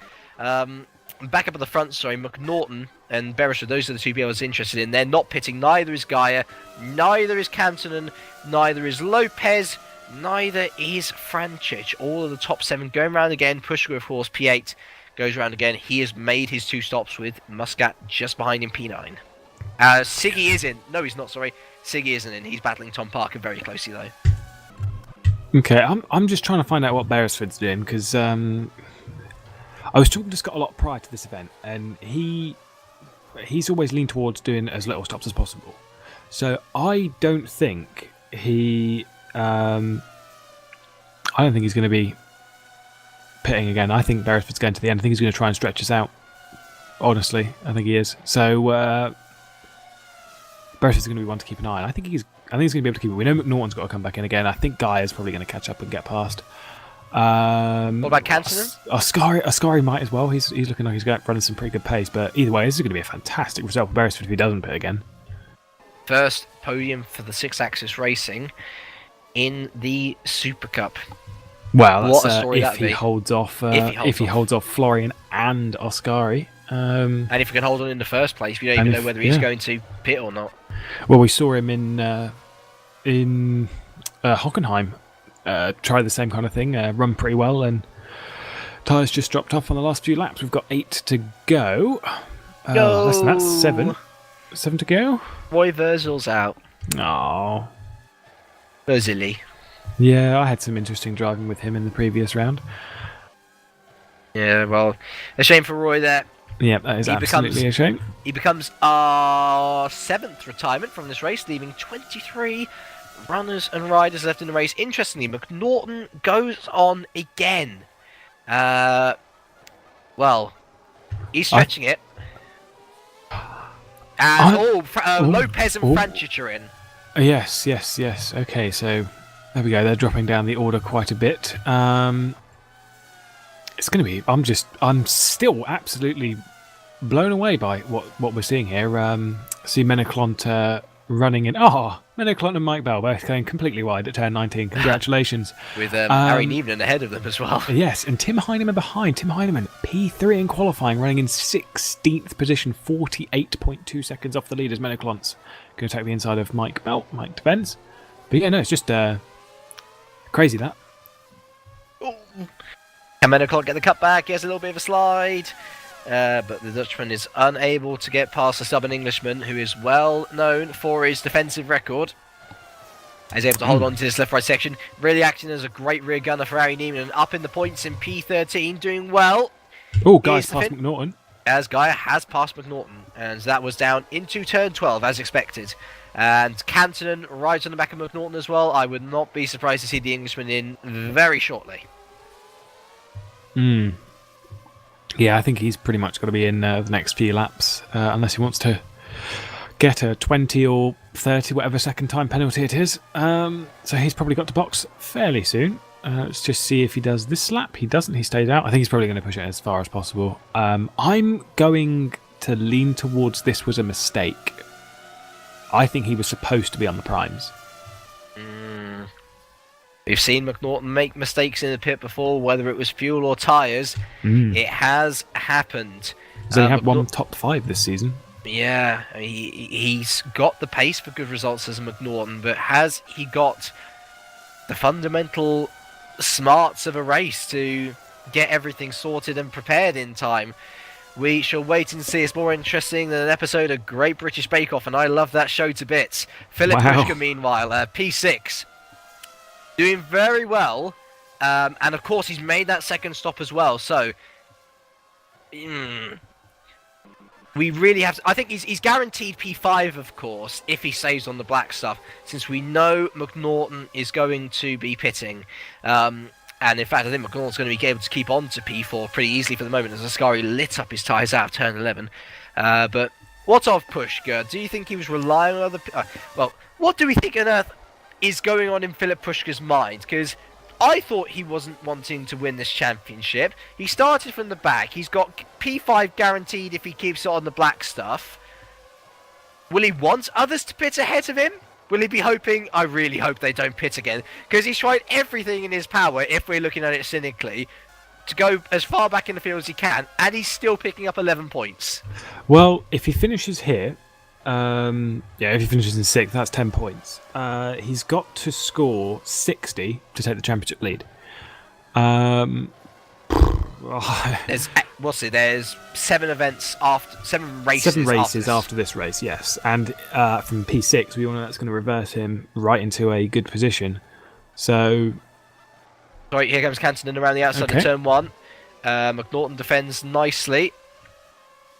Back up at the front, sorry, McNaughton and Beresford, those are the two people I was interested in. They're not pitting. Neither is Gaia, neither is Cantonen, neither is Lopez, neither is Francic. All of the top 7 going round again. Pushka, of course, P8 goes round again. He has made his 2 stops with Muscat just behind him, P9. Siggy is in. No, he's not, sorry. Siggy isn't in. He's battling Tom Parker very closely, though. Okay, I'm just trying to find out what Beresford's doing, because I was talking to Scott a lot prior to this event, and he's always leaned towards doing as little stops as possible. So I don't think I don't think he's going to be pitting again. I think Beresford's going to the end. I think he's going to try and stretch us out. Honestly, I think he is. So Beresford's going to be one to keep an eye on. I think he's going to be able to keep it. We know McNaughton's got to come back in again. I think Guy is probably going to catch up and get past. What about Cantonen? Ascari might as well. He's looking like he's running some pretty good pace. But either way, this is going to be a fantastic result for Beresford if he doesn't pit again. First podium for the 6-axis racing in the Super Cup. Well, that's what a story if he holds off. If he holds off Florian and Ascari. And if he can hold on in the first place, we don't even know whether he's going to pit or not. Well, we saw him in Hockenheim try the same kind of thing, run pretty well, and tyres just dropped off on the last few laps. We've got 8 to go. Less than that, 7. 7 to go. Roy Virgil's out. Oh, Virgili. Yeah, I had some interesting driving with him in the previous round. Yeah, well, a shame for Roy there. Yeah, that is absolutely a shame. He becomes our 7th retirement from this race, leaving 23 runners and riders left in the race. Interestingly, McNaughton goes on again. Well, he's stretching it. And Lopez and Francic are in. Yes. Okay, so there we go. They're dropping down the order quite a bit. It's going to be. I'm still absolutely blown away by what we're seeing here. See Meneclont running in. Meneclont and Mike Bell both going completely wide at turn 19. Congratulations. With Harry Nevenon ahead of them as well. Yes, and Tim Heineman behind. Tim Heineman, P3 in qualifying, running in 16th position, 48.2 seconds off the leaders. Meneclont's going to take the inside of Mike Bell. Mike defends. But yeah, no, it's just crazy that. Can Meneclont get the cut back? He has a little bit of a slide. But the Dutchman is unable to get past the stubborn Englishman, who is well known for his defensive record. He's able to hold on to this left-right section, really acting as a great rear gunner for Harry Neiman, and up in the points in P13, doing well. Oh, Guy's past McNaughton. As Guy has passed McNaughton, and that was down into turn 12, as expected. And Cantonen rides on the back of McNaughton as well. I would not be surprised to see the Englishman in very shortly. Yeah, I think he's pretty much got to be in the next few laps, unless he wants to get a 20 or 30, whatever second time penalty it is. So he's probably got to box fairly soon. Let's just see if he does this lap. He doesn't. He stays out. I think he's probably going to push it as far as possible. I'm going to lean towards this was a mistake. I think he was supposed to be on the primes. We've seen McNaughton make mistakes in the pit before, whether it was fuel or tyres. It has happened. So he had one top 5 this season. Yeah, I mean, he's got the pace for good results as McNaughton, but has he got the fundamental smarts of a race to get everything sorted and prepared in time? We shall wait and see. It's more interesting than an episode of Great British Bake Off, and I love that show to bits. Philip Pushka, meanwhile, P6. Doing very well, and of course he's made that second stop as well, so We really have to, I think he's guaranteed P5, of course, if he stays on the black stuff, since we know McNaughton is going to be pitting. And in fact, I think McNaughton's going to be able to keep on to P4 pretty easily for the moment, as Ascari lit up his tyres out of turn 11. But what of Pushka? Do you think he was relying on other... well, what do we think on earth is going on in Philip Pushka's mind? Because I thought he wasn't wanting to win this championship. He started from the back. He's got P5 guaranteed if he keeps it on the black stuff. Will he want others to pit ahead of him? Will he be hoping... I really hope they don't pit again. Because he's tried everything in his power, if we're looking at it cynically, to go as far back in the field as he can. And he's still picking up 11 points. Well, if he finishes here... if he finishes in 6th, that's 10 points. He's got to score 60 to take the championship lead. There's 7 events after 7 races. 7 races after this race, yes. And from P6, we all know that's going to reverse him right into a good position. So, right, here comes Cantonen around the outside of turn 1. McNaughton defends nicely,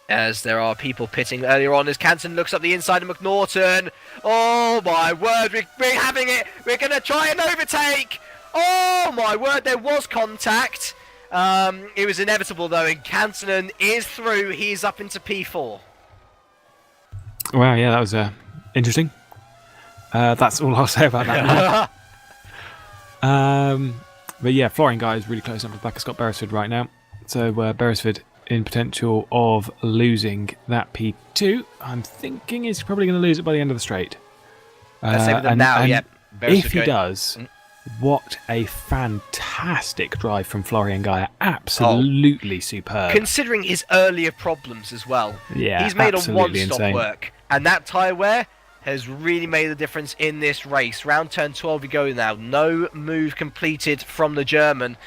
as there are people pitting earlier on as Canton looks up the inside of McNaughton. Oh my word, we're having it. We're going to try and overtake. Oh my word, there was contact. It was inevitable though, and Cantonen is through. He's up into P4. Wow, yeah, that was interesting. That's all I'll say about that. But yeah, Florian Guy is really close up to the back of Scott Beresford right now. So Beresford in potential of losing that P2. I'm thinking he's probably going to lose it by the end of the straight. If he does, what a fantastic drive from Florian Guy. Absolutely superb. Considering his earlier problems as well. Yeah, he's made a one-stop insane work. And that tyre wear has really made a difference in this race. Round turn 12 we go now. No move completed from the German.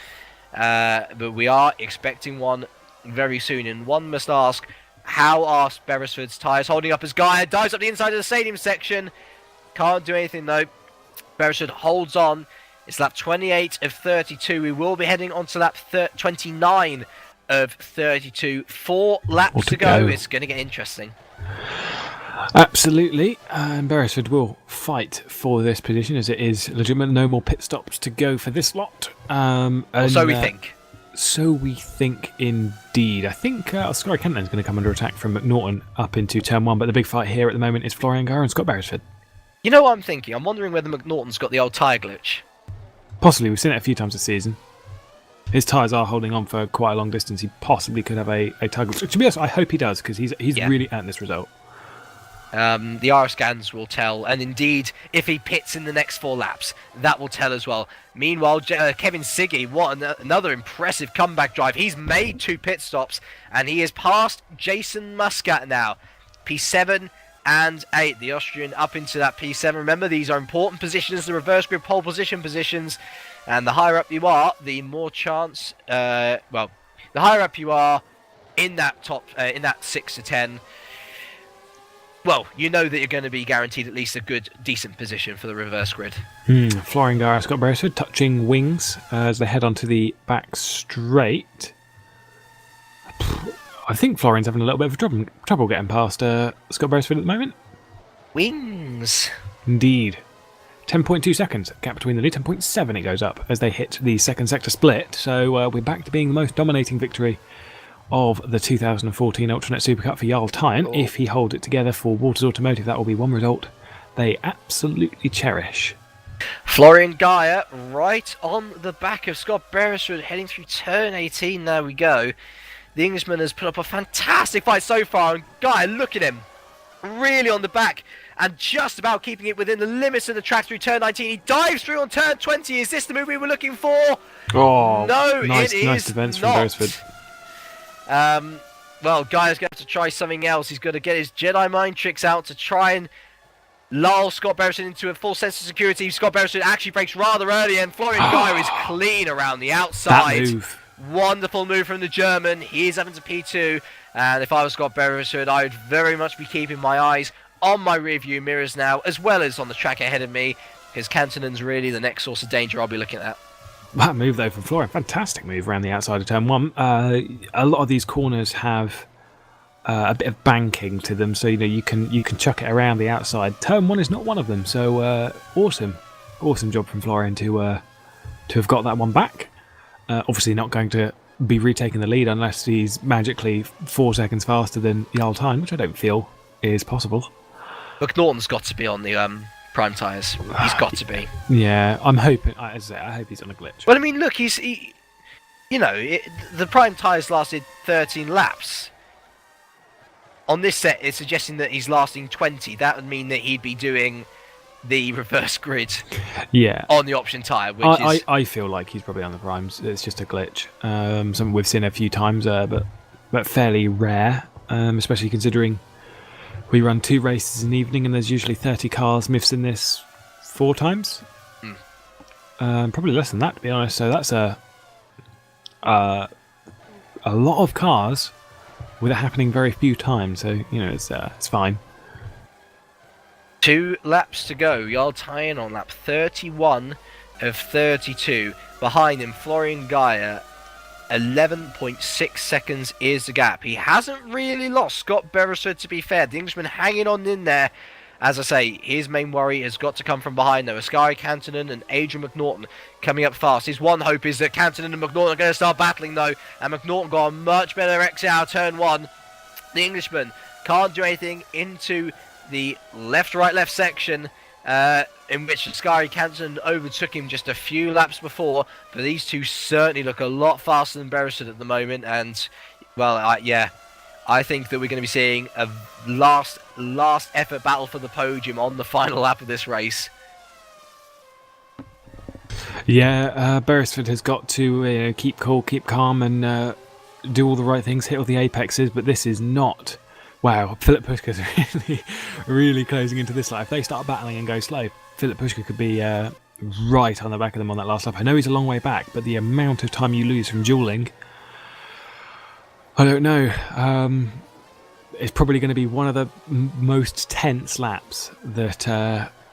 But we are expecting one very soon, and one must ask, how are Beresford's tyres holding up as Guy dives up the inside of the stadium section? Can't do anything though. Beresford holds on. It's lap 28 of 32. We will be heading on to lap 29 of 32. 4 laps to go. It's going to get interesting. Absolutely, and Beresford will fight for this position as it is legitimate. No more pit stops to go for this lot. So we think. So we think indeed. I think Oscar Kentland is going to come under attack from McNaughton up into turn 1, but the big fight here at the moment is Florian Guy and Scott Beresford. You know what I'm thinking? I'm wondering whether McNaughton's got the old tyre glitch. Possibly, we've seen it a few times this season. His tyres are holding on for quite a long distance. He possibly could have a tyre glitch. To be honest, I hope he does, because he's really earned this result. The RF scans will tell, and indeed, if he pits in the next 4 laps, that will tell as well. Meanwhile, Kevin Siggy, what another impressive comeback drive. He's made 2 pit stops, and he is past Jason Muscat now. P7 and 8, the Austrian up into that P7. Remember, these are important positions, the reverse grid pole position positions, and the higher up you are, the more chance, the higher up you are in that top, in that 6 to 10, well, you know that you're going to be guaranteed at least a good, decent position for the reverse grid. Florian Guy, Scott Beresford touching wings as they head onto the back straight. I think Florian's having a little bit of trouble getting past Scott Beresford at the moment. Wings. Indeed. 10.2 seconds. Gap between the lead. 10.7 it goes up as they hit the second sector split. So we're back to being the most dominating victory of the 2014 UltraNet Supercup for Jarl Tyne. If he holds it together for Waters Automotive, that will be one result they absolutely cherish. Florian Guy right on the back of Scott Beresford heading through turn 18. There we go. The Englishman has put up a fantastic fight so far, and Guy, look at him, really on the back and just about keeping it within the limits of the track through turn 19. He dives through on turn 20. Is this the move we were looking for? Oh, no, nice defense from Beresford. Well, Guy is going to try something else. He's going to get his Jedi mind tricks out to try and lull Scott Beresford into a full sense of security. Scott Beresford actually breaks rather early, and Florian Guy is clean around the outside. That move. Wonderful move from the German. He is up into P2, and if I was Scott Beresford, I would very much be keeping my eyes on my rearview mirrors now, as well as on the track ahead of me, because Cantonen's really the next source of danger I'll be looking at. That move, though, from Florian, fantastic move around the outside of turn 1. A lot of these corners have a bit of banking to them, so you can chuck it around the outside. Turn 1 is not one of them, so awesome job from Florian to have got that one back. Obviously not going to be retaking the lead unless he's magically 4 seconds faster than Jarl Tyne, which I don't feel is possible. McNaughton's got to be on the prime tyres. He's got to be. Yeah, I'm hoping. As I say, I hope he's on a glitch. Well, I mean, look, the prime tyres lasted 13 laps. On this set, it's suggesting that he's lasting 20. That would mean that he'd be doing the reverse grid on the option tyre. I feel like he's probably on the primes. It's just a glitch. Something we've seen a few times, but fairly rare, especially considering we run 2 races in the evening and there's usually 30 cars. We've seen this 4 times. Probably less than that, to be honest. So that's a lot of cars with it happening very few times. So, it's fine. 2 laps to go. Jarl Tyne on lap 31 of 32. Behind him, Florian Gaia, 11.6 seconds is the gap. He hasn't really lost Scott Beresford, to be fair. The Englishman hanging on in there. As I say, his main worry has got to come from behind, though. Ascari Cantonen and Adrian McNaughton coming up fast. His one hope is that Cantonen and McNaughton are going to start battling, though. And McNaughton got a much better exit out of turn 1. The Englishman can't do anything into the left section, in which Ascari Cantonen overtook him just a few laps before. But these two certainly look a lot faster than Beresford at the moment. And, well, I think that we're going to be seeing a last effort battle for the podium on the final lap of this race. Yeah, Beresford has got to keep cool, keep calm, and do all the right things, hit all the apexes, but this is not... Wow, Philip Pushkar's really, really closing into this lap. If they start battling and go slow, Philip Pushkar could be right on the back of them on that last lap. I know he's a long way back, but the amount of time you lose from dueling... I don't know. It's probably going to be one of the most tense laps that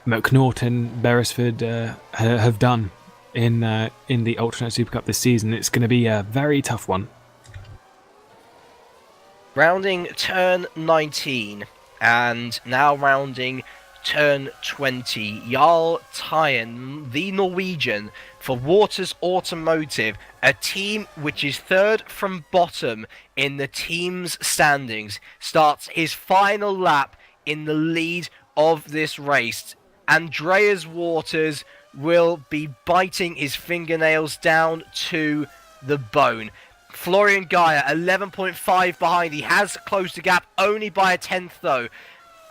McNaughton, Beresford have done in the UltraNet Supercup this season. It's going to be a very tough one. Rounding turn 19 and now rounding turn 20. Jarl Tyne, the Norwegian, for Waters Automotive, a team which is 3rd from bottom in the team's standings, starts his final lap in the lead of this race. Andreas Waters will be biting his fingernails down to the bone. Florian Gaia, 11.5 behind. He has closed the gap only by a 10th, though.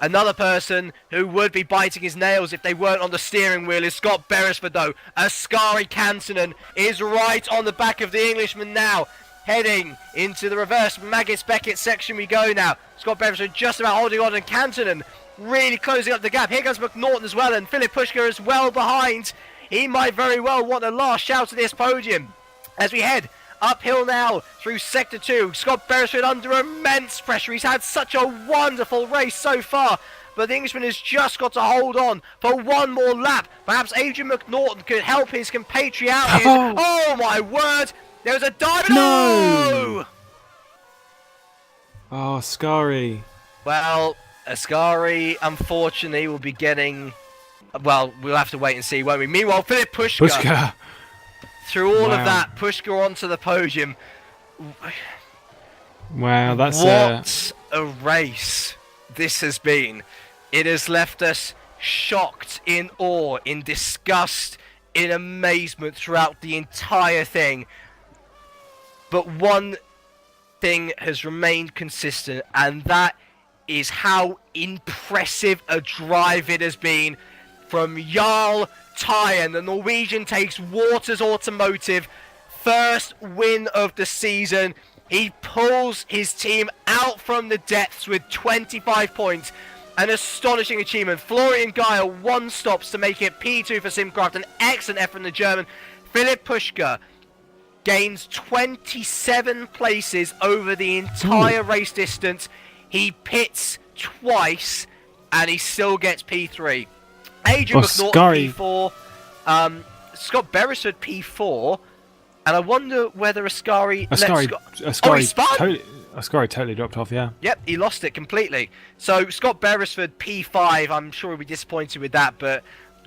Another person who would be biting his nails if they weren't on the steering wheel is Scott Beresford, though. Ascari Cantonen is right on the back of the Englishman now. Heading into the reverse Maggis-Beckett section we go now. Scott Beresford just about holding on, and Cantonen really closing up the gap. Here comes McNaughton as well, and Philip Pushkar is well behind. He might very well want a last shout at this podium as we head uphill now through Sector 2. Scott Beresford under immense pressure. He's had such a wonderful race so far, but the Englishman has just got to hold on for one more lap. Perhaps Adrian McNaughton could help his compatriot out. Oh my word! There was a dive. No! Oh, Ascari. Well, Ascari, unfortunately, will be getting... Well, we'll have to wait and see, won't we? Meanwhile, Philip Pushkar. Through all of that, Pushkar onto the podium. Wow, that's what a race this has been. It has left us shocked, in awe, in disgust, in amazement throughout the entire thing. But one thing has remained consistent, and that is how impressive a drive it has been from Jarl Tyne. The Norwegian takes Waters Automotive first win of the season. He pulls his team out from the depths with 25 points. An astonishing achievement. Florian Gaia 1 stops to make it P2 for Simcraft. An excellent effort from the German. Philip Pushkar gains 27 places over the entire race distance. He pits twice and he still gets P3. Adrian McNaughton P4, Scott Beresford P4, and I wonder whether Ascari he spun. Ascari totally dropped off, yeah. Yep, he lost it completely. So Scott Beresford, P5, I'm sure he'll be disappointed with that, but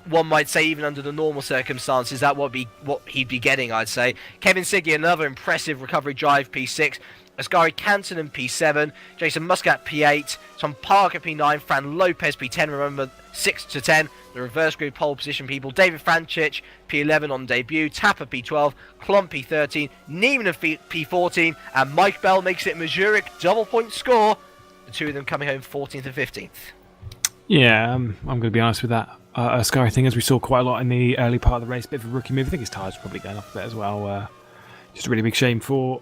one might say even under the normal circumstances, that would be what he'd be getting, I'd say. Kevin Siggy, another impressive recovery drive, P6. Ascari Cantonen, P7. Jason Muscat, P8. Tom Parker, P9. Fran Lopez, P10. Remember, 6 to 10. The reverse grid pole position people. David Franchich, P11 on debut. Tapper, P12. Klomp, P13. Neiman, P14. And Mike Bell makes it Mazurek double point score. The two of them coming home 14th and 15th. Yeah, I'm going to be honest with that. Ascari thing, as we saw quite a lot in the early part of the race, bit of a rookie move. I think his tyres are probably going off a bit as well. Just a really big shame for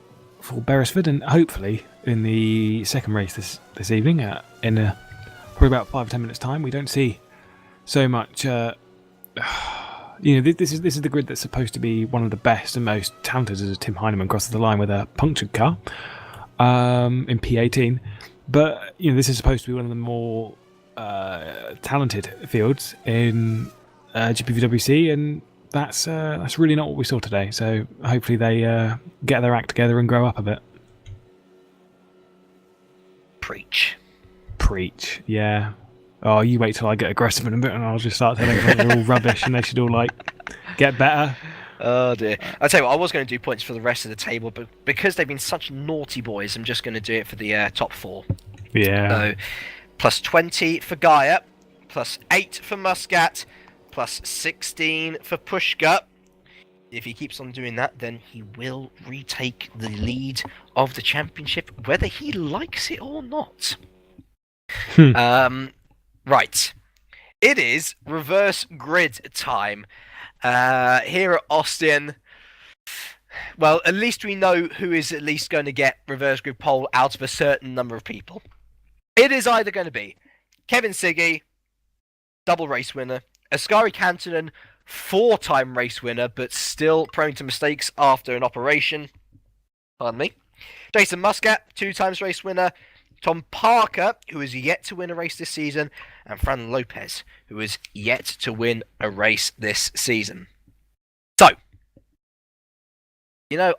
Beresford, and hopefully in the second race this evening, in probably about 5 or 10 minutes time, we don't see so much. This is the grid that's supposed to be one of the best and most talented, as Tim Heineman crosses the line with a punctured car in P18. But this is supposed to be one of the more talented fields in GPVWC, and that's really not what we saw today. So hopefully they get their act together and grow up a bit. Preach, yeah. Oh, you wait till I get aggressive in a bit, and I'll just start telling them they're all rubbish and they should all get better. Oh dear. I'll tell you what, I was going to do points for the rest of the table, but because they've been such naughty boys, I'm just going to do it for the top 4. Yeah. So, plus 20 for Gaia, plus 8 for Muscat, plus 16 for Pushka. If he keeps on doing that, then he will retake the lead of the championship, whether he likes it or not. Right. It is reverse grid time. Here at Austin, well, at least we know who is at least going to get reverse grid pole out of a certain number of people. It is either going to be Kevin Siggy, double race winner, Ascari Cantonen, 4-time race winner, but still prone to mistakes after an operation. Pardon me. Jason Muscat, 2 times race winner. Tom Parker, who has yet to win a race this season. And Fran Lopez, who has yet to win a race this season. So,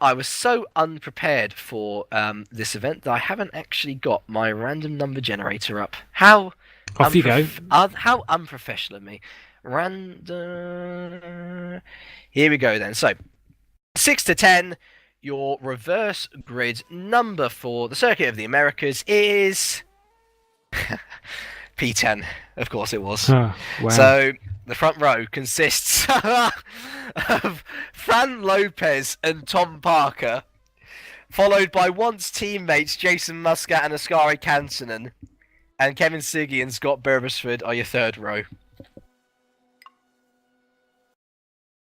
I was so unprepared for this event that I haven't actually got my random number generator up. How Off you go. How unprofessional of me. Random. Here we go then. So, 6 to 10, your reverse grid number for the Circuit of the Americas is P10. Of course it was. Oh, wow. So, the front row consists of Fran Lopez and Tom Parker, followed by once teammates Jason Muscat and Ascari Cantonen, and Kevin Siggy and Scott Beresford are your third row.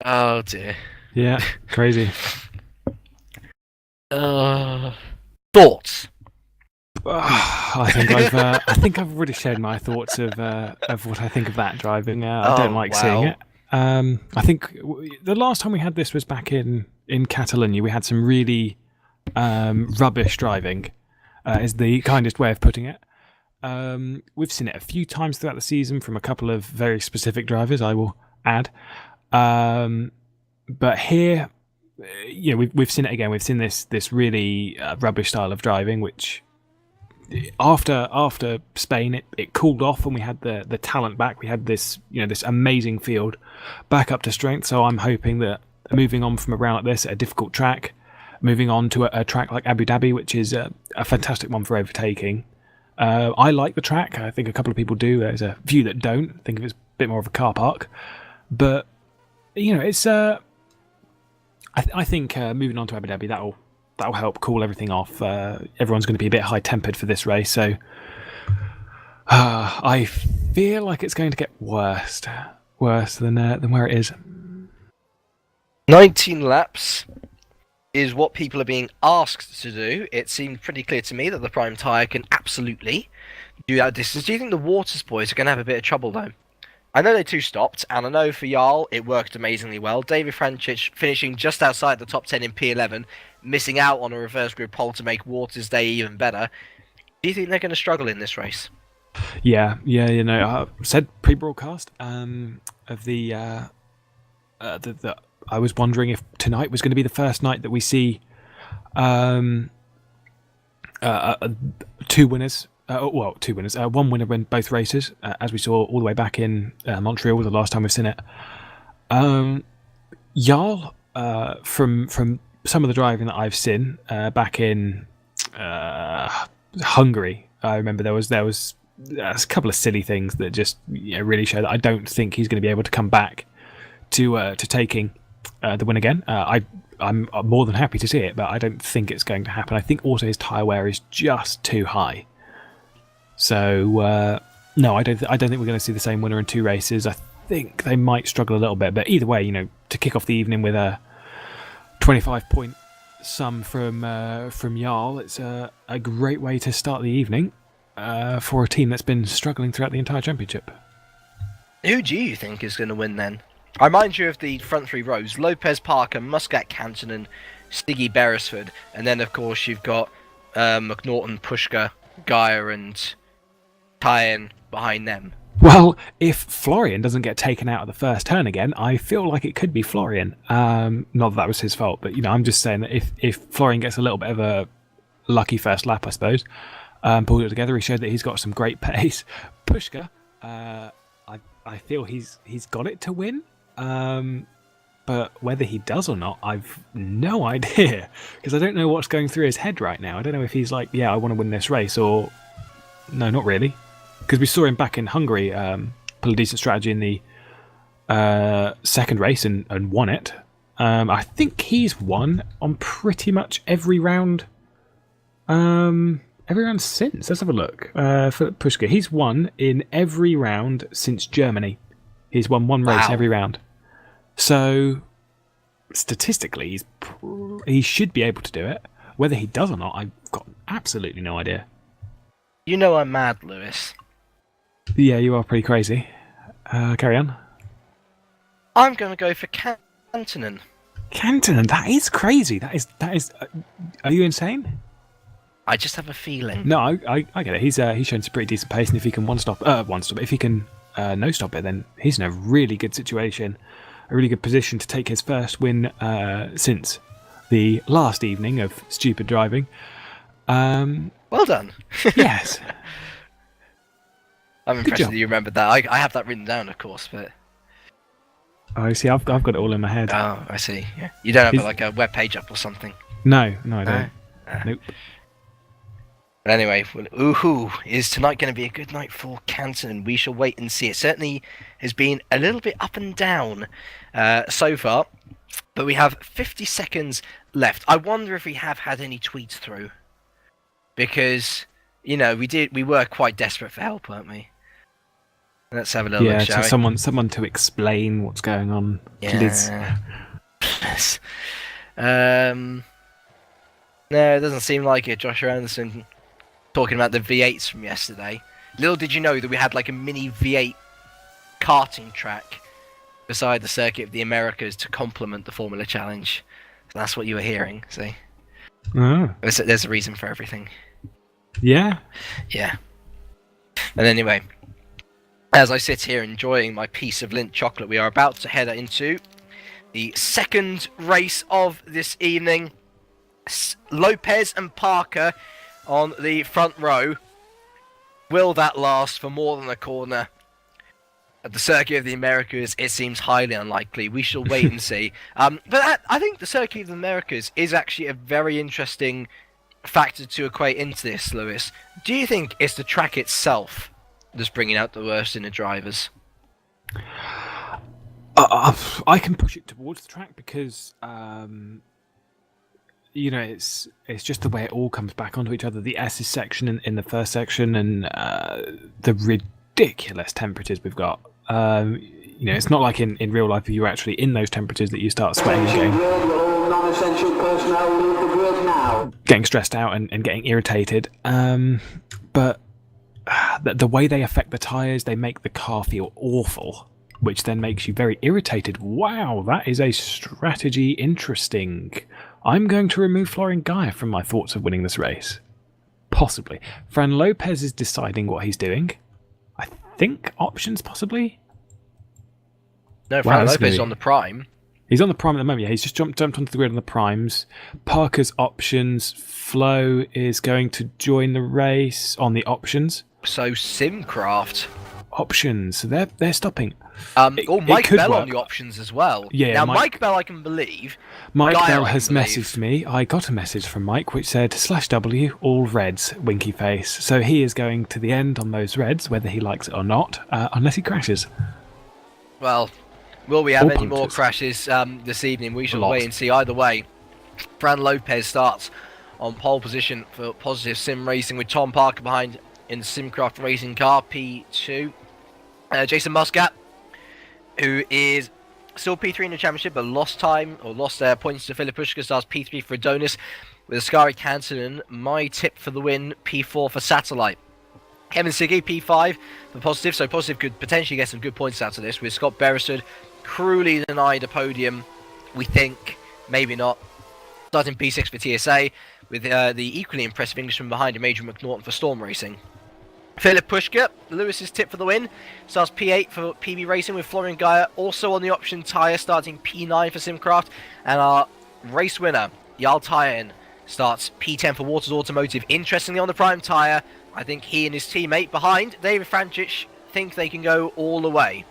Oh dear. Yeah, crazy. Thoughts? I think I've already shared my thoughts of what I think of that driving. I don't like seeing it. I think the last time we had this was back in Catalonia. We had some really rubbish driving, is the kindest way of putting it. We've seen it a few times throughout the season from a couple of very specific drivers, I will add. But here, we've seen it again. We've seen this really rubbish style of driving, which after Spain, it cooled off and we had the talent back. We had this this amazing field back up to strength. So I'm hoping that moving on from a round like this, a difficult track, moving on to a track like Abu Dhabi, which is a fantastic one for overtaking. I like the track. I think a couple of people do. There's a few that don't. I think it's a bit more of a car park, but it's. I think moving on to Abu Dhabi, that'll help cool everything off. Everyone's going to be a bit high-tempered for this race, so I feel like it's going to get worse than where it is. 19 laps is what people are being asked to do. It seemed pretty clear to me that the Prime Tyre can absolutely do that distance. Do you think the Waters boys are going to have a bit of trouble, though? I know they 2-stopped, and I know for Jarl it worked amazingly well. David Franchich finishing just outside the top 10 in P11, missing out on a reverse grid pole to make Waters' day even better. Do you think they're going to struggle in this race? Yeah. I said pre-broadcast of the I was wondering if tonight was going to be the first night that we see Two winners. Two winners. One winner in both races, as we saw all the way back in Montreal, the last time we've seen it. Jarl, from some of the driving that I've seen back in Hungary, I remember there was a couple of silly things that just really show that I don't think he's going to be able to come back to taking the win again. I'm more than happy to see it, but I don't think it's going to happen. I think also his tyre wear is just too high. So no, I don't think we're going to see the same winner in two races. I think they might struggle a little bit, but either way, to kick off the evening with a 25-point sum from Jarl, it's a great way to start the evening for a team that's been struggling throughout the entire championship. Who do you think is going to win then? I remind you of the front three rows: Lopez, Parker, Muscat, Cantonen, Stiggy, Beresford, and then of course you've got McNaughton, Pushka, Geyer, and Tyen behind them. Well, if Florian doesn't get taken out of the first turn again, I feel like it could be Florian. Not that was his fault, but I'm just saying that if Florian gets a little bit of a lucky first lap, I suppose, pulled it together, he showed that he's got some great pace. Pushka, I feel he's got it to win, but whether he does or not, I've no idea, because I don't know what's going through his head right now. I don't know if he's like, I want to win this race, or no, not really. Because we saw him back in Hungary pull a decent strategy in the second race and won it. I think he's won on pretty much every round since. Let's have a look. For Pushka, he's won in every round since Germany. He's won one race every round. So statistically, he should be able to do it. Whether he does or not, I've got absolutely no idea. I'm mad, Lewis. Yeah, you are pretty crazy. Carry on. I'm going to go for Cantonen. Cantonen, that is crazy. That is. Are you insane? I just have a feeling. No, I get it. He's shown some pretty decent pace, and if he can if he can no stop it, then he's in a really good situation, a really good position to take his first win since the last evening of stupid driving. Well done. Yes. I'm impressed that you remembered that. I have that written down, of course, but... Oh, I see. I've got it all in my head. Oh, I see. Yeah. You don't have a web page up or something? No, I don't. Nope. But anyway, is tonight going to be a good night for Canton? We shall wait and see. It certainly has been a little bit up and down so far, but we have 50 seconds left. I wonder if we have had any tweets through, because we were quite desperate for help, weren't we? Let's have a little look, shall we? Someone to explain what's going on, please. Yes. No, it doesn't seem like it. Joshua Anderson talking about the V8s from yesterday. Little did you know that we had like a mini V8 karting track beside the Circuit of the Americas to complement the Formula Challenge. So that's what you were hearing, see? Oh. There's a reason for everything. Yeah? Yeah. And anyway, as I sit here enjoying my piece of Lindt chocolate, we are about to head into the second race of this evening. Lopez and Parker on the front row. Will that last for more than a corner? At the Circuit of the Americas, it seems highly unlikely. We shall wait and see. But I think the Circuit of the Americas is actually a very interesting factor to equate into this, Lewis. Do you think it's the track itself that's bringing out the worst in the drivers? I can push it towards the track because it's just the way it all comes back onto each other. The S's section in the first section, and the ridiculous temperatures we've got. It's not like in real life if you're actually in those temperatures that you start sweating and getting stressed out and getting irritated. But the way they affect the tyres, they make the car feel awful, which then makes you very irritated. Wow, that is a strategy. Interesting. I'm going to remove Florian Geyer from my thoughts of winning this race. Possibly. Fran Lopez is deciding what he's doing. I think options, possibly? No, Fran Lopez is on the prime. He's on the prime at the moment. Yeah, he's just jumped onto the grid on the primes. Parker's options. Flo is going to join the race on the options. So Simcraft. Options. So they're stopping. Mike Bell on the options as well. Yeah. Now Mike Bell, I can believe. Mike Bell has messaged me. I got a message from Mike which said /W all reds winky face. So he is going to the end on those reds, whether he likes it or not, unless he crashes. Well, will we have any punters. more crashes this evening? We shall wait and see. Either way, Fran Lopez starts on pole position for Positive Sim Racing with Tom Parker behind in the Simcraft racing car P2. Jason Muscat, who is still P3 in the championship, but lost points to Philip Pushka, starts P3 for Adonis with Ascari Cantonen. My tip for the win, P4 for Satellite. Kevin Siggy, P5 for Positive, so Positive could potentially get some good points out of this, with Scott Beresford cruelly denied a podium, we think, maybe not. Starting P6 for TSA, with the equally impressive Englishman behind him, Adrian McNaughton for Storm Racing. Philip Pushka, Lewis's tip for the win, starts P8 for PB Racing with Florian Gaia, also on the option tyre, starting P9 for Simcraft, and our race winner, Jarl Tyen, starts P10 for Waters Automotive. Interestingly, on the prime tyre, I think he and his teammate behind, David Francic, think they can go all the way.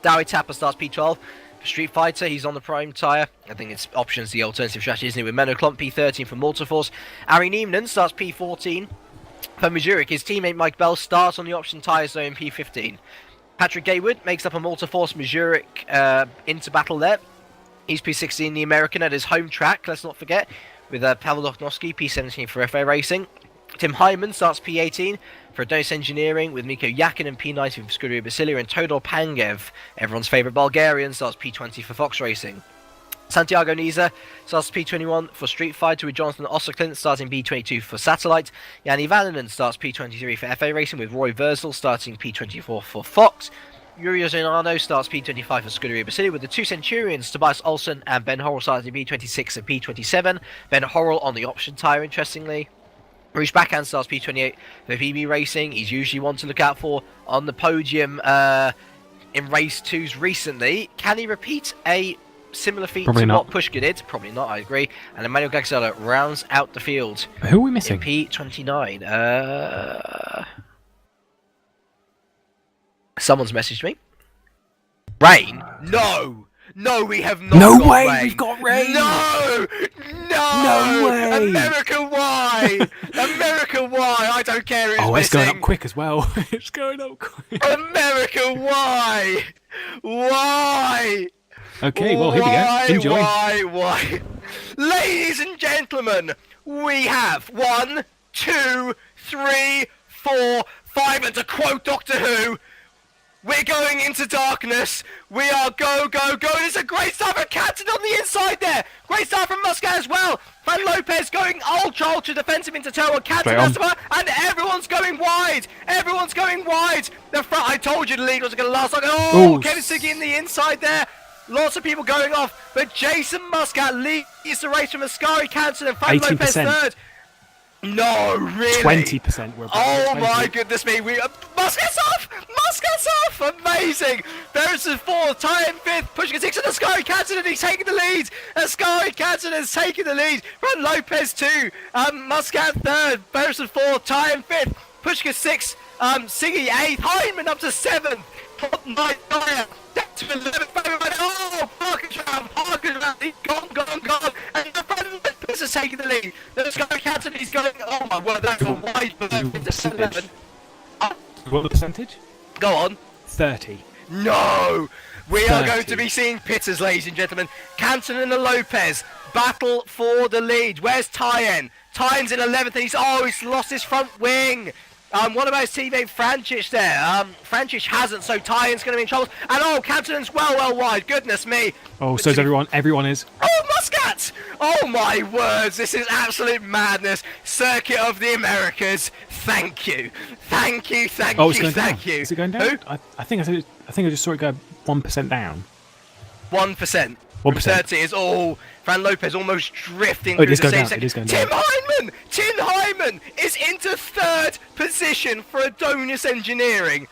Dowie Tapper starts P12 for Street Fighter, he's on the prime tyre. I think it's options the alternative strategy, isn't it? With Menno Klump, P13 for Multiforce. Ari Nieminen starts P14 for Mazurek. His teammate Mike Bell starts on the option tyre zone P15. Patrick Gaywood makes up a Multiforce Mazurek into battle there. He's P16, the American at his home track, let's not forget, with Pavel Dochnovsky, P17 for FA Racing. Tim Hyman starts P18 for Adonis Engineering with Miko Yakin and P19 for Scuderia Basilia, and Todor Pangev, everyone's favourite Bulgarian, starts P20 for Fox Racing. Santiago Niza starts P21 for Street Fighter with Jonathan Osserklint starting P22 for Satellite. Yanni Vananen starts P23 for FA Racing with Roy Versel starting P24 for Fox. Yuri Zonano starts P25 for Scuderia Basilia with the two Centurions, Tobias Olsen and Ben Horrell starting P26 and P27. Ben Horrell on the option tyre, interestingly. Bruce Backhand starts P28 for PB Racing. He's usually one to look out for on the podium in race 2s recently. Can he repeat a similar feat to what Pushka did? Probably not, I agree. And Emmanuel Gaxella rounds out the field. Who are we missing? P29. Someone's messaged me. Rain? No! No, we have not got way! Rain. We've got Rain! No! No way! America, why? America, why? I don't care who's it's missing. going up quick as well. It's going up quick. America, why? Why? Okay, well, here we go. Enjoy. Why? Ladies and gentlemen, we have 1, 2, 3, 4, 5, and to quote Doctor Who, we're going into darkness. We are go. There's a great start from Canton on the inside there. Great start from Muscat as well. Van Lopez going ultra defensive into turn one. Canton and everyone's going wide. The front, I told you the lead wasn't going to last long. Oh, Kevin Siggy in the inside there. Lots of people going off, but Jason Muscat leads the race from Ascari Canton and Van Lopez third. No, really? 20%. Oh my goodness me! Muscat's off! Amazing! Beresford fourth, Tyen fifth, pushing a six, and Ascari Canton, and he's taking the lead. Ascari Canton has taken the lead. Van Lopez two, Muscat third, Beresford fourth, Tyen fifth, pushing a six, Siggy eighth, Hyman up to seventh. Top nine Gaia, down to 11th. Oh, Parker's round, he's gone, and the front Lopez is taking the lead. The Ascari Canton, he's going. Oh my word, that's a wide berth into 11. What the percentage? Go on. 30. No! We are 30. going to be seeing pitters, ladies and gentlemen. Canton and Lopez battle for the lead. Where's Tyen? Tyen's in 11th and he's lost his front wing. What about his teammate Francic there? Francic hasn't, so Tyen's going to be in trouble. And Canton's well wide. Goodness me. Oh, so's everyone. Everyone is. Oh, Muscat! Oh my words, this is absolute madness. Circuit of the Americas. Thank you. It's going down. Is it going down? Who? I think I just saw it go 1% down. 1%. 1%. 30 is all. Fran Lopez almost drifting Oh, through the same it is going Tim down. Hyman is into third position for Adonis Engineering.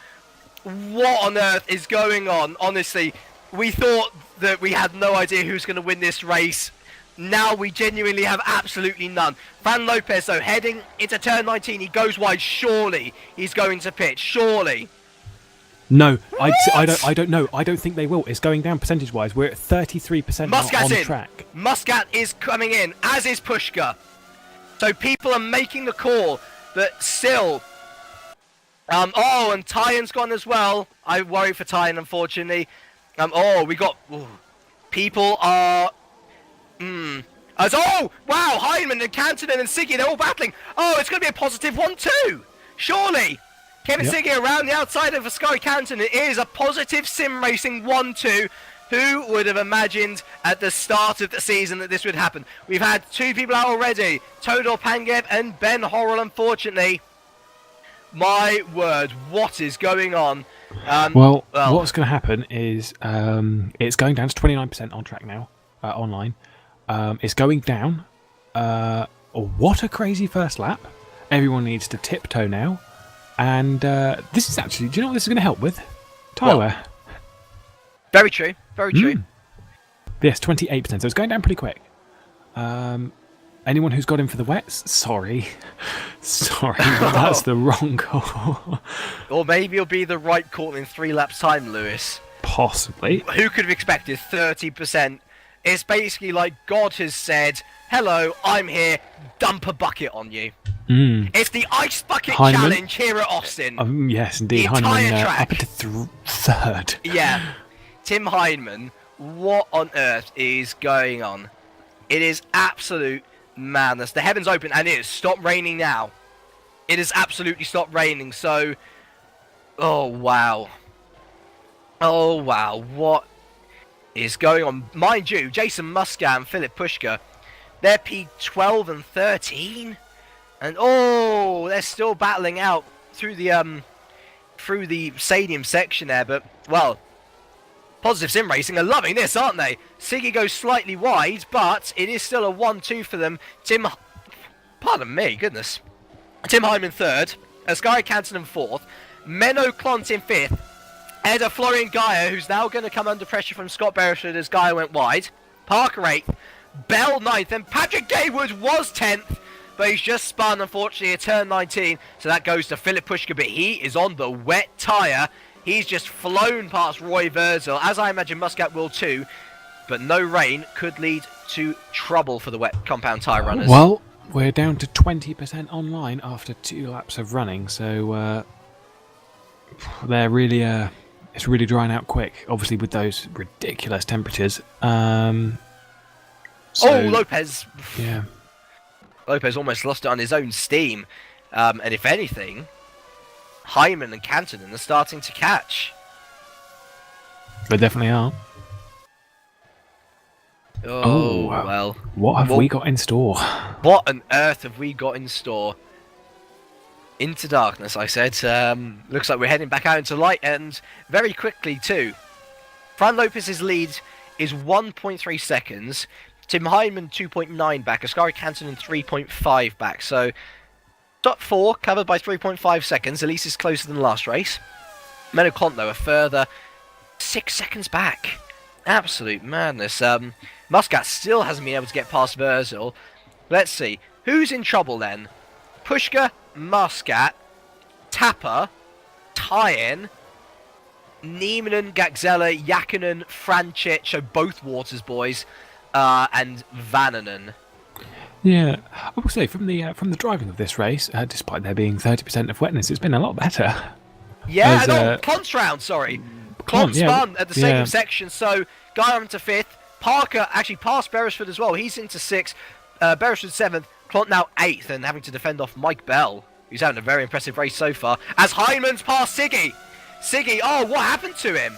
What on earth is going on? Honestly, we thought that we had no idea who's going to win this race. Now we genuinely have absolutely none. Fran Lopez, though, heading into turn 19. He goes wide. Surely he's going to pitch. Surely. No, I don't know. I don't think they will. It's going down percentage-wise. We're at 33% now Muscat's on in. track. Muscat is coming in, as is Pushka. So people are making the call that still... oh, and Tyen's gone as well. I worry for Tyen, unfortunately. We got... Ooh. People are... Oh, wow, Heinemann and Cantonen and Siggy, they're all battling. Oh, it's going to be a positive 1-2. Surely. Kevin Siggy around the outside of Ascari Cantonen. It is a positive Simracing 1-2. Who would have imagined at the start of the season that this would happen? We've had 2 people out already. Todor Pangev and Ben Horrell, unfortunately. My word, what is going on? Well, what's going to happen is it's going down to 29% on track now, online. It's going down. What a crazy first lap. Everyone needs to tiptoe now. And this is actually, do you know what this is going to help with? Tyre wear. Very true, very true. Yes, 28%, so it's going down pretty quick. Anyone who's got in for the wets, sorry. Sorry, but that's the wrong call. Or maybe it'll be the right call in 3 laps time, Lewis. Possibly. Who could have expected 30%? It's basically like God has said, hello, I'm here, dump a bucket on you. It's the Ice Bucket Heinemann. Challenge here at Austin. Yes, indeed. The entire Heinemann track. up into third. Yeah. Tim Heinemann, what on earth is going on? It is absolute madness. The heavens open and it has stopped raining now. It has absolutely stopped raining, so... Oh, wow. Oh, wow. What is going on? Mind you, Jason Muscat and Philip Pushka, they're P12 and 13. And, they're still battling out through the stadium section there, but, well... Positive Sim Racing are loving this, aren't they? Siggy goes slightly wide, but it is still a 1-2 for them. Pardon me, goodness. Tim Hyman third, Ascari Cantonen fourth, Menno Clont in fifth, Eda Florian Gaia, who's now going to come under pressure from Scott Beresford as Gaia went wide, Parker eighth, Bell ninth, and Patrick Gaywood was 10th, but he's just spun, unfortunately, at turn 19, so that goes to Philip Pushka, but he is on the wet tyre. He's just flown past Roy Virzel, as I imagine Muscat will too, but no rain could lead to trouble for the wet compound tyre runners. Well, we're down to 20% online after 2 laps of running, so they're really, it's really drying out quick, obviously with those ridiculous temperatures. Lopez. Yeah. Lopez almost lost it on his own steam, and if anything... Hyman and Cantonen are starting to catch. They definitely are. Well. What have we got in store? What on earth have we got in store? Into darkness, I said. Looks like we're heading back out into light, and very quickly too. Fran Lopez's lead is 1.3 seconds. Tim Hyman 2.9 back. Ascari Cantonen 3.5 back. So... Top 4 covered by 3.5 seconds. Elise is closer than last race. Menno Clont, though, a further 6 seconds back. Absolute madness. Muscat still hasn't been able to get past Virzel. Let's see. Who's in trouble then? Pushka, Muscat, Tapper, Tyen, Niemanen, Gagzella, Jakinen, Francic, so both Waters boys, and Vananen. Yeah, I will say from the driving of this race, despite there being 30% of wetness, it's been a lot better. Yeah, Clont's round, sorry. Clont spun at the same section, so Guy into 5th. Parker actually passed Beresford as well. He's into 6th. Beresford 7th. Clont now 8th and having to defend off Mike Bell, who's having a very impressive race so far. As Hyman's passed Siggy. Siggy, what happened to him?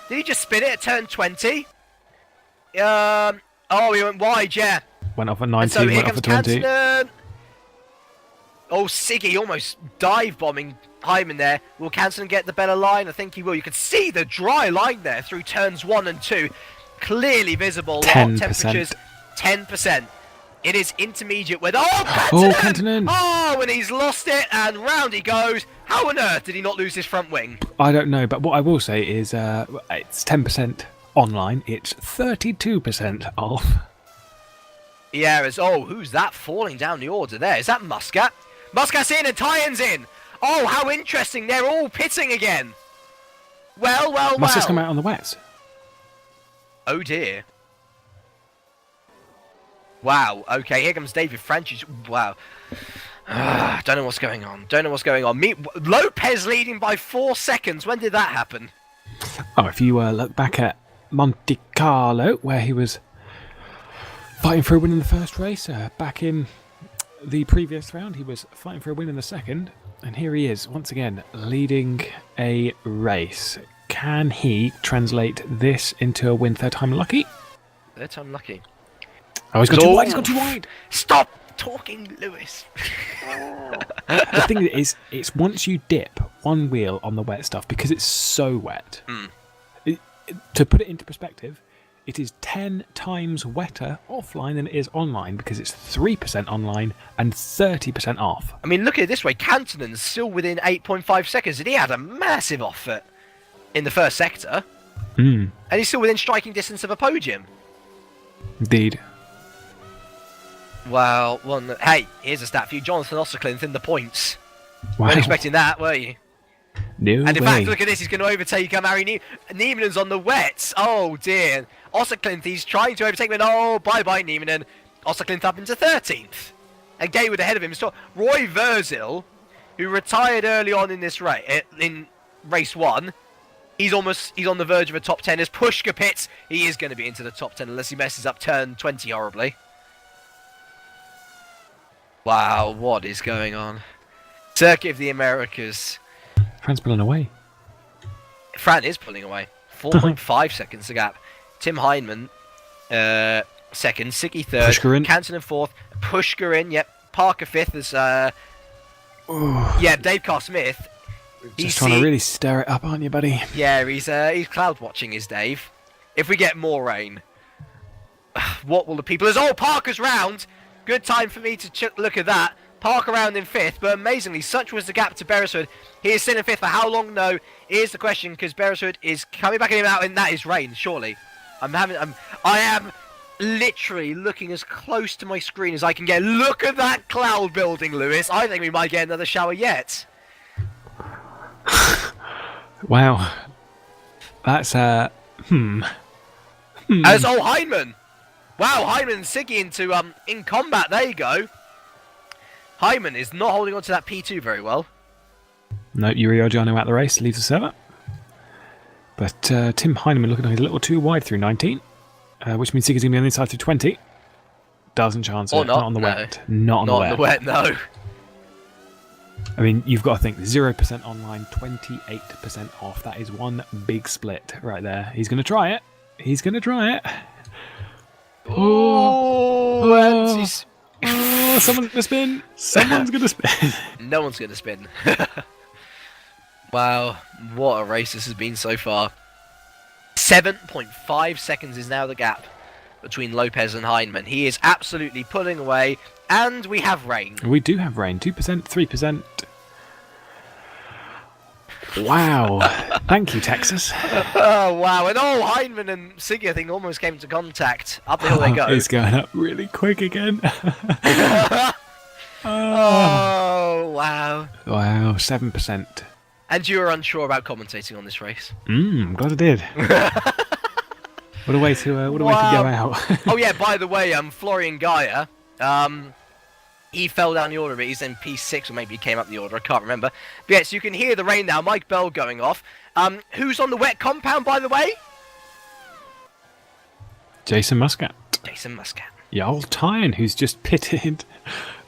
Did he just spin it at turn 20? He went wide, yeah. Went off at 19, went off at 20. Cantonen. Siggy almost dive bombing Hyman there. Will Cantonen get the better line? I think he will. You can see the dry line there through turns 1 and 2. Clearly visible. 10%. Temperatures 10%. It is intermediate weather. Cantonen! And he's lost it, and round he goes. How on earth did he not lose his front wing? I don't know, but what I will say is it's 10% online, it's 32% off. Yeah, who's that falling down the order there? Is that Muscat? Muscat's in and Tyen's in! Oh, how interesting, they're all pitting again! Well. Muscat's come out on the wets. Oh dear. Wow, okay, here comes David Francis. Wow. Don't know what's going on. Lopez leading by 4 seconds. When did that happen? Oh, if you look back at Monte Carlo, where he was fighting for a win in the first race, back in the previous round, he was fighting for a win in the second, and here he is, once again, leading a race. Can he translate this into a win third time lucky? Third time lucky. Oh, he's gone too wide. Stop talking, Lewis. The thing is, it's once you dip one wheel on the wet stuff, because it's so wet. To put it into perspective, it is 10 times wetter offline than it is online, because it's 3% online and 30% off. I mean, look at it this way. Cantonen's still within 8.5 seconds, and he had a massive off in the first sector. And he's still within striking distance of a podium. Indeed. Well, hey, here's a stat for you. Jonathan Osterklinth in the points. Wow. Weren't expecting that, were you? No and in way. fact, look at this. He's going to overtake Mary Niemanen's on the wets. Oh, dear. Osterklinth, he's trying to overtake him. Oh, bye-bye, Niemanen. Osterklinth up into 13th. And Gaywood ahead of him. So Roy Verzil, who retired early on in this race, in race 1, he's on the verge of a top 10. As Pushka pits, he is going to be into the top 10 unless he messes up turn 20 horribly. Wow, what is going on? Circuit of the Americas. Fran's pulling away. Fran is pulling away. 4.5 seconds the gap. Tim Heinemann, second. Siggy third. Pushkarin. Canton in fourth. Pushkarin, yep. Parker fifth as... yeah, Dave Carr-Smith. Just trying to really stir it up, aren't you, buddy? Yeah, he's cloud watching, is Dave. If we get more rain, what will the people... Parker's round! Good time for me to look at that. Parker round in fifth, but amazingly, such was the gap to Beresford. He is still in fifth for how long? No, here's the question, because Beresford is coming back in him out, and that is rain, surely. I am literally looking as close to my screen as I can get. Look at that cloud building, Lewis. I think we might get another shower yet. Wow. That's, As Heinemann. Wow, Heinemann and Siggy into in combat. There you go. Heinemann is not holding on to that P2 very well. No, Yuri Ogiano out the race, leaves the server. But Tim Heinemann looking like he's a little too wide through 19, which means Siggy's going to be on the inside through 20. Doesn't chance it. Not on the wet. Not on the wet, no. I mean, you've got to think 0% online, 28% off. That is one big split right there. He's going to try it. Oh, someone's going to spin. Someone's going to spin. No one's going to spin. Wow, what a race this has been so far. 7.5 seconds is now the gap between Lopez and Heinemann. He is absolutely pulling away, and we have rain. We do have rain. 2%, 3%. Wow. Thank you, Texas. Oh, wow. And Heinemann and Siggy, I think, almost came into contact. Up the hill they go. It's going up really quick again. Oh, wow. Wow, 7%. And you were unsure about commentating on this race? I'm glad I did. What a way to go out. Oh, yeah, by the way, Florian Gaia, he fell down the order a bit. He's in P6, or maybe he came up the order. I can't remember. But yes, you can hear the rain now. Mike Bell going off. Who's on the wet compound, by the way? Jason Muscat. Jarl Tyen, who's just pitted.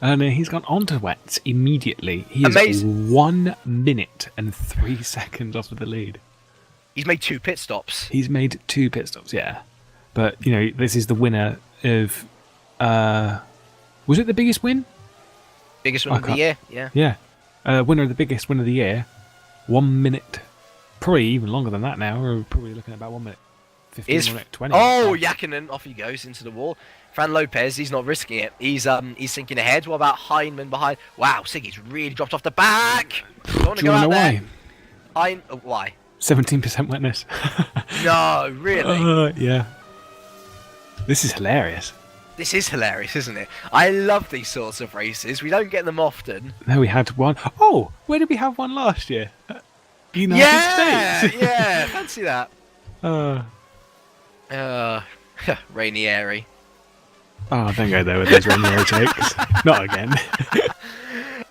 And he's gone onto wets immediately. He is 1 minute and 3 seconds off of the lead. He's made 2 pit stops. Yeah. But, this is the winner of... was it the biggest win? Biggest win of the year, yeah. Yeah. Winner of the biggest win of the year. 1 minute. Probably even longer than that now. We're probably looking at about 1 minute 15, 1 minute 20. Oh, Yakinen, off he goes into the wall. Fran Lopez, he's not risking it. He's sinking ahead. What about Heinemann behind? Wow, Siggy's really dropped off the back. Don't want to go out there. Why? Why? 17% wetness. No, really? Yeah. This is hilarious. This is hilarious, isn't it? I love these sorts of races. We don't get them often. There we had one. Oh, where did we have one last year? United States. Yeah, fancy that. Oh, Rainieri. don't go there with those Rainieri jokes. Not again.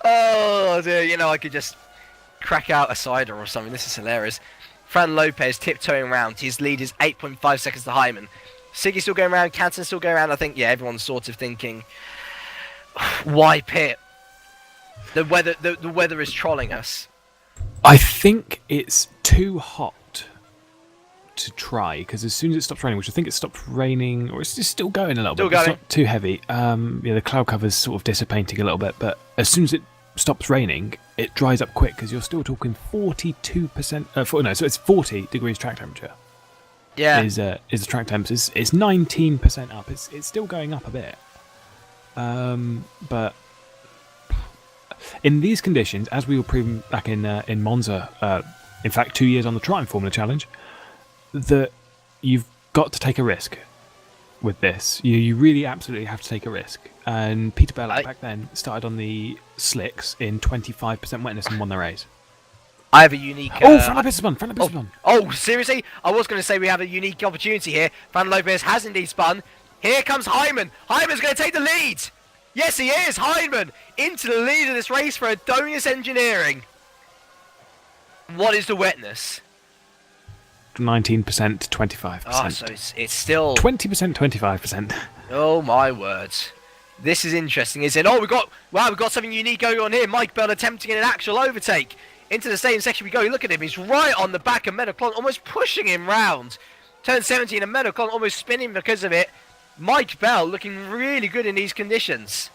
Oh dear, I could just crack out a cider or something. This is hilarious. Fran Lopez tiptoeing around. His lead is 8.5 seconds to Hyman. Siggy's still going around, Canton's still going around. I think, everyone's sort of thinking, why pit? The weather is trolling us. I think it's too hot to try, because as soon as it stops raining, which I think it stopped raining, or it's just still going a little bit. It's not too heavy. The cloud cover's sort of dissipating a little bit, but as soon as it stops raining, it dries up quick, because you're still talking 42%. So it's 40 degrees track temperature. Yeah, is the track temps. It's 19% up. It's still going up a bit. But in these conditions, as we were proving back in Monza, in fact 2 years on the Triumph Formula Challenge, that you've got to take a risk with this. You really absolutely have to take a risk. And Peter Belloc back then started on the slicks in 25% wetness and won the race. I have a unique... Fran Lopez spun! Fran Lopez spun! Oh, seriously? I was going to say we have a unique opportunity here. Fran Lopez has indeed spun. Here comes Hyman. Hyman's going to take the lead. Yes, he is. Hyman into the lead of this race for Adonis Engineering. What is the wetness? 19% to 25%. Oh, so it's still... 20%, 25%. Oh, my words. This is interesting, isn't it? Oh, we've got something unique going on here. Mike Bell attempting an actual overtake. Into the same section we go. Look at him. He's right on the back of Metaclon, almost pushing him round. Turn 17 and Metaclon almost spinning because of it. Mike Bell looking really good in these conditions.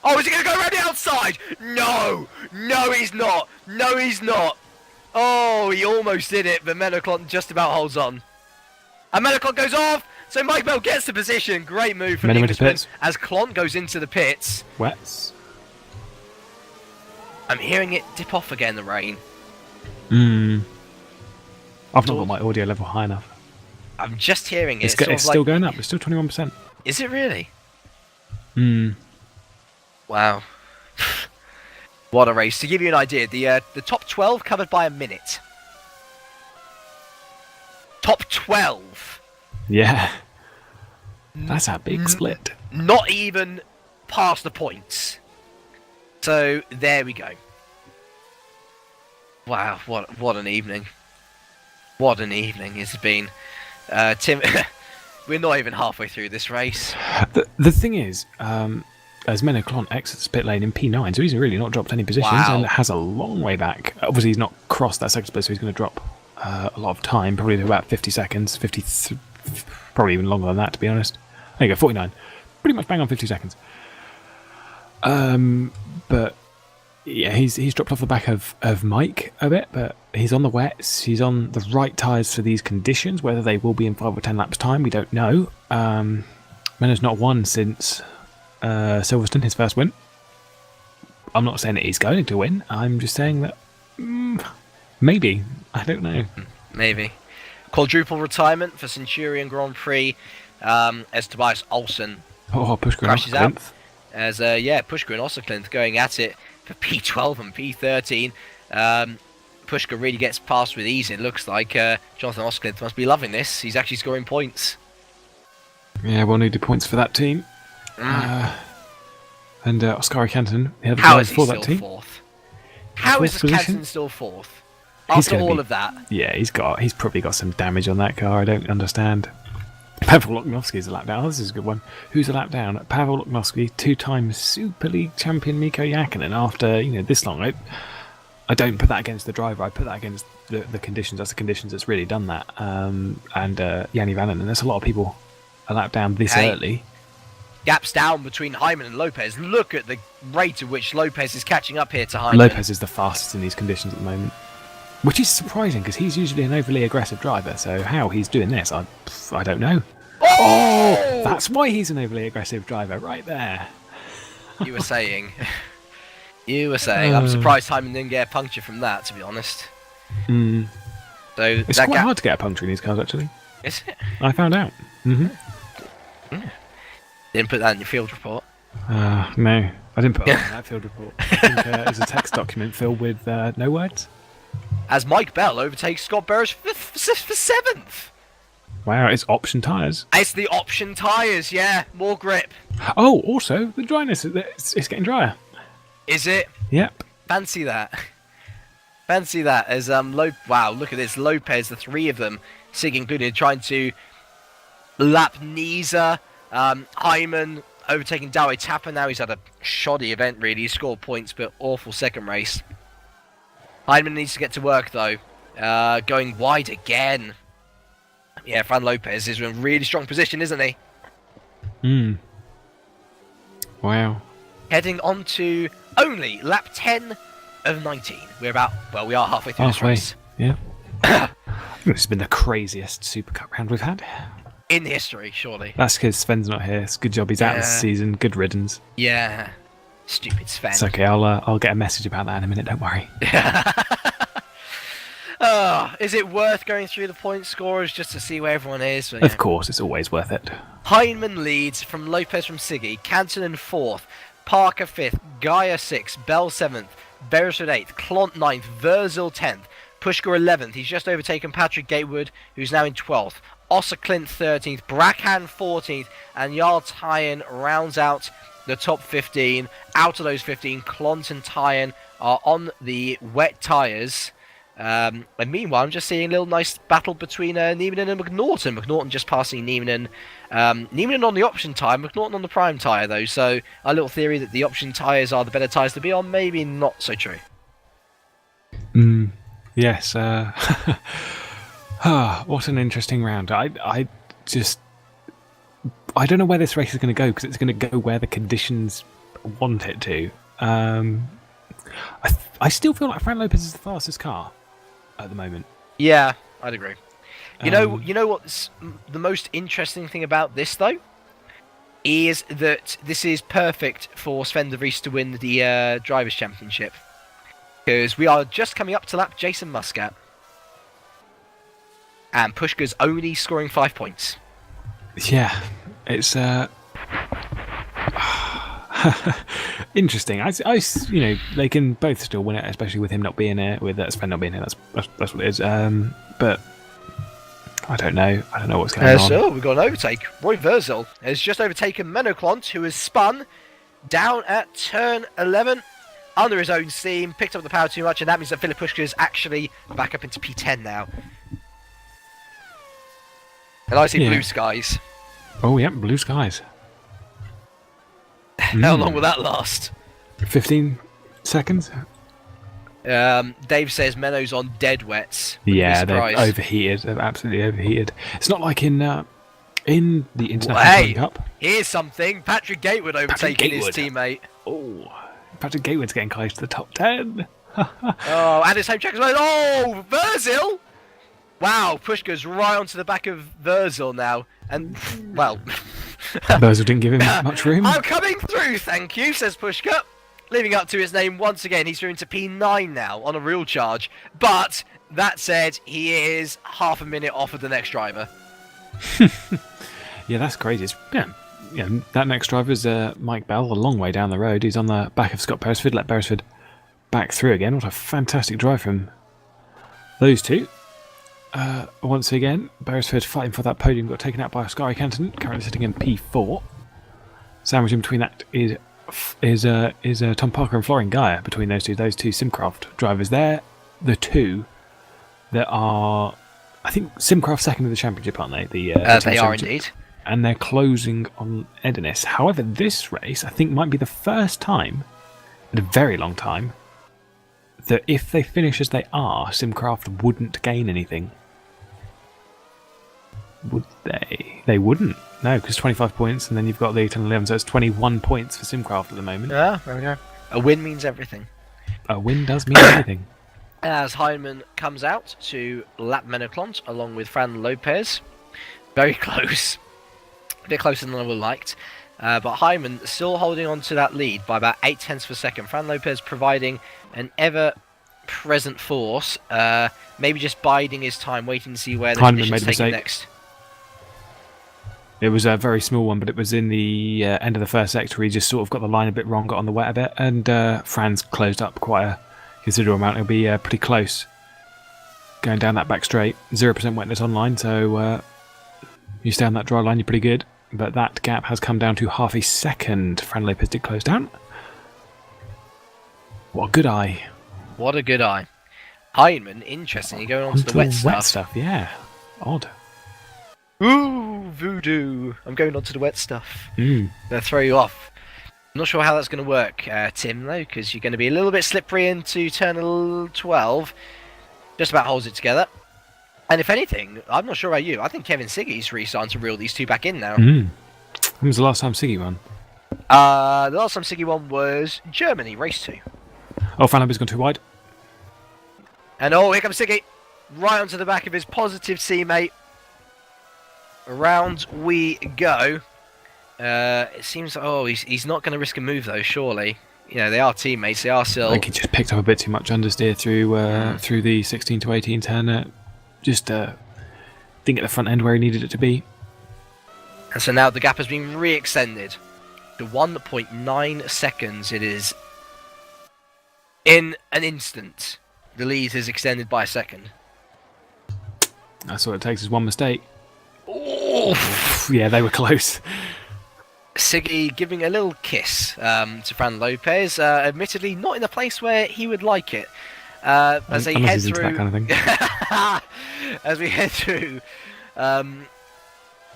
Oh, is he going to go around the outside? No. No, he's not. No, he's not. Oh, he almost did it, but Metaclon just about holds on. And Metaclon goes off. So Mike Bell gets the position. Great move from the Englishman as Clont goes into the pits. Wets. I'm hearing it dip off again, the rain. I've not got my audio level high enough. I'm just hearing it. It's still going up. It's still 21%. Is it really? Wow. What a race. To give you an idea, the top 12 covered by a minute. Top 12. Yeah. That's a big split. Not even past the points. So there we go. Wow, what an evening. What an evening it's been. Tim, we're not even halfway through this race. The thing is, as Menaclon exits pit lane in P9, so he's really not dropped any positions and has a long way back. Obviously, he's not crossed that second split, so he's going to drop a lot of time, probably to about 50 seconds, 53, probably even longer than that, to be honest. There you go, 49. Pretty much bang on 50 seconds. But yeah, he's dropped off the back of Mike a bit, but he's on the wets. He's on the right tyres for these conditions. Whether they will be in 5 or 10 laps time, we don't know. Mena's not won since Silverstone, his first win. I'm not saying that he's going to win. I'm just saying that maybe. I don't know. Maybe. Quadruple retirement for Centurion Grand Prix as Tobias Olsen crashes out. As Pushka and Osserklint going at it for P12 and P13. Pushka really gets past with ease, it looks like. Jonathan Osserklint must be loving this. He's actually scoring points. Yeah, we'll need the points for that team. And Oskari Canton, the other How is he for still that team. Fourth? How is Canton still fourth? After all of that? Yeah, he's probably got some damage on that car. I don't understand. Pavel Loknovsky's a lap down. Oh, this is a good one. Who's a lap down? Pavel Loknovsky, 2-time Super League champion Mikko Häkkinen. After this long, I don't put that against the driver. I put that against the conditions. That's the conditions that's really done that. And Yanni Vannon. And there's a lot of people a lap down this early. Gaps down between Hyman and Lopez. Look at the rate at which Lopez is catching up here to Hyman. Lopez is the fastest in these conditions at the moment. Which is surprising, because he's usually an overly aggressive driver, so how he's doing this, I don't know. Oh! That's why he's an overly aggressive driver, right there. You were saying. I'm surprised Hyman didn't get a puncture from that, to be honest. So It's quite hard to get a puncture in these cars, actually. Is it? I found out. Mm-hmm. Didn't put that in your field report. No, I didn't put that in that field report. I think it's a text document filled with no words. As Mike Bell overtakes Scott Burris for 7th. Wow, it's option tyres. It's the option tyres, yeah. More grip. Oh, also, the dryness, it's getting drier. Is it? Yep. Fancy that. Fancy that. As wow, look at this. Lopez, the three of them, Sig included, trying to lap Nisa, Hyman overtaking Dawe Tapper. Now he's had a shoddy event, really. He scored points, but awful second race. Hyman needs to get to work, though. Going wide again. Yeah, Fran Lopez is in a really strong position, isn't he? Wow. Heading on to only lap 10 of 19. We are halfway through this race. Yeah. This has been the craziest Supercup round we've had. In history, surely. That's because Sven's not here. It's a good job he's out this season. Good riddance. Yeah. Stupid Sven. It's okay, I'll get a message about that in a minute, don't worry. Is it worth going through the point scorers just to see where everyone is? Of course, it's always worth it. Hyman leads from Lopez from Siggy, Canton in 4th, Parker 5th, Gaia 6th, Bell 7th, Beresford 8th, Clont 9th, Verzil 10th, Pushkar 11th. He's just overtaken Patrick Gatewood, who's now in 12th. Osser Clint 13th, Brackham 14th, and Jarl Tyen rounds out the top 15. Out of those 15, Clont and Tyen are on the wet tyres. And meanwhile, I'm just seeing a little nice battle between Niemanen and McNaughton. McNaughton just passing Niemanen. Niemanen on the option tyre, McNaughton on the prime tyre, though. So a little theory that the option tyres are the better tyres to be on, maybe not so true. Yes. What an interesting round. I don't know where this race is going to go, because it's going to go where the conditions want it to. I still feel like Fran Lopez is the fastest car at the moment. Yeah, I'd agree. You know what's the most interesting thing about this, though, is that this is perfect for Sven de Vries to win the Drivers' Championship, because we are just coming up to lap Jason Muscat, and Pushkar's only scoring 5 points. Yeah, it's interesting. I they can both still win it, especially with him not being here, with Sven not being here. That's what it is. But I don't know. I don't know what's going on. So we've got an overtake. Roy Verzil has just overtaken Menoclont, who has spun down at turn 11 under his own steam, picked up the power too much, and that means that Philip Pushkar is actually back up into P10 now. And I see blue skies. Oh yeah, blue skies. How long will that last? 15 seconds. Dave says Menno's on dead wets. Yeah, they're overheated. They're absolutely overheated. It's not like in the International Cup. Here's something. Patrick Gatewood overtaking his teammate. Oh, Patrick Gatewood's getting close to the top 10. Oh, and his home check as well. Oh, Verzil! Wow, Pushkar's right onto the back of Verzil now. And, well... Verzil didn't give him much room. I'm coming through, thank you, says Pushkar. Living up to his name once again. He's through into P9 now on a real charge. But, that said, he is half a minute off of the next driver. Yeah, that's crazy. That next driver is Mike Bell, a long way down the road. He's on the back of Scott Beresford. Let Beresford back through again. What a fantastic drive from those two. Once again, Beresford fighting for that podium, got taken out by Oscar Canton, currently sitting in P4. Sandwiched in between that is Tom Parker and Florian Gaia. Between those two Simcraft drivers, they're the two that are, I think, Simcraft second in the championship, aren't they? They are indeed, and they're closing on Edenis. However, this race I think might be the first time in a very long time that if they finish as they are, Simcraft wouldn't gain anything. Would they? They wouldn't. No, because 25 points, and then you've got the 10 11, so it's 21 points for Simcraft at the moment. Yeah, there we go. A win means everything. A win does mean everything. As Hyman comes out to lap Menoclont along with Fran Lopez. Very close. A bit closer than I would have liked. But Hyman still holding on to that lead by about 0.8 per second. Fran Lopez providing an ever present force. Maybe just biding his time, waiting to see where the Heinemann conditions made a take him mistake. next. It was a very small one, but it was in the end of the first sector. He just sort of got the line a bit wrong, got on the wet a bit, and Franz closed up quite a considerable amount. It'll be pretty close going down that back straight. 0% wetness online, so you stay on that dry line, you're pretty good. But that gap has come down to half a second. Fran Lopez did close down. What a good eye. What a good eye. Heinemann, interestingly, going on to the wet stuff. Yeah, odd. Ooh, voodoo. I'm going on to the wet stuff. Mm. They'll throw you off. I'm not sure how that's going to work, Tim, though, because you're going to be a little bit slippery into turn 12. Just about holds it together. And if anything, I'm not sure about you, I think Kevin Siggy's really starting to reel these two back in now. Mm. When was the last time Siggy won? The last time Siggy won was Germany, race 2. Oh, Fran Lopez gone too wide. And oh, here comes Siggy. Right onto the back of his positive teammate. Around we go. It seems, he's not going to risk a move though, surely. You know, they are teammates, they are still... I think he just picked up a bit too much understeer through the 16 to 18 turn. Just didn't get the front end where he needed it to be. And so now the gap has been re-extended to 1.9 seconds. It is in an instant. The lead is extended by a second. That's all it takes is one mistake. Oh! Yeah, they were close. Siggy giving a little kiss to Fran Lopez, admittedly not in a place where he would like it. As they head through, that kind of thing. as we head through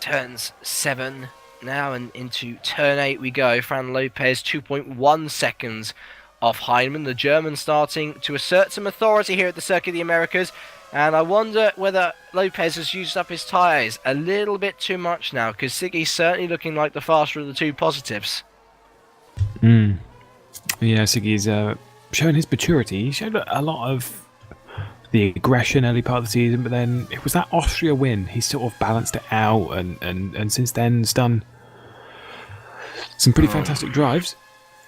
turns 7 now and into turn 8 we go. Fran Lopez 2.1 seconds off Heinemann. The German starting to assert some authority here at the Circuit of the Americas. And I wonder whether Lopez has used up his tyres a little bit too much now, because Siggy's certainly looking like the faster of the two positives. Yeah, Siggy's showing his maturity. He showed a lot of the aggression early part of the season, but then it was that Austria win. He sort of balanced it out, and since then has done some pretty fantastic drives.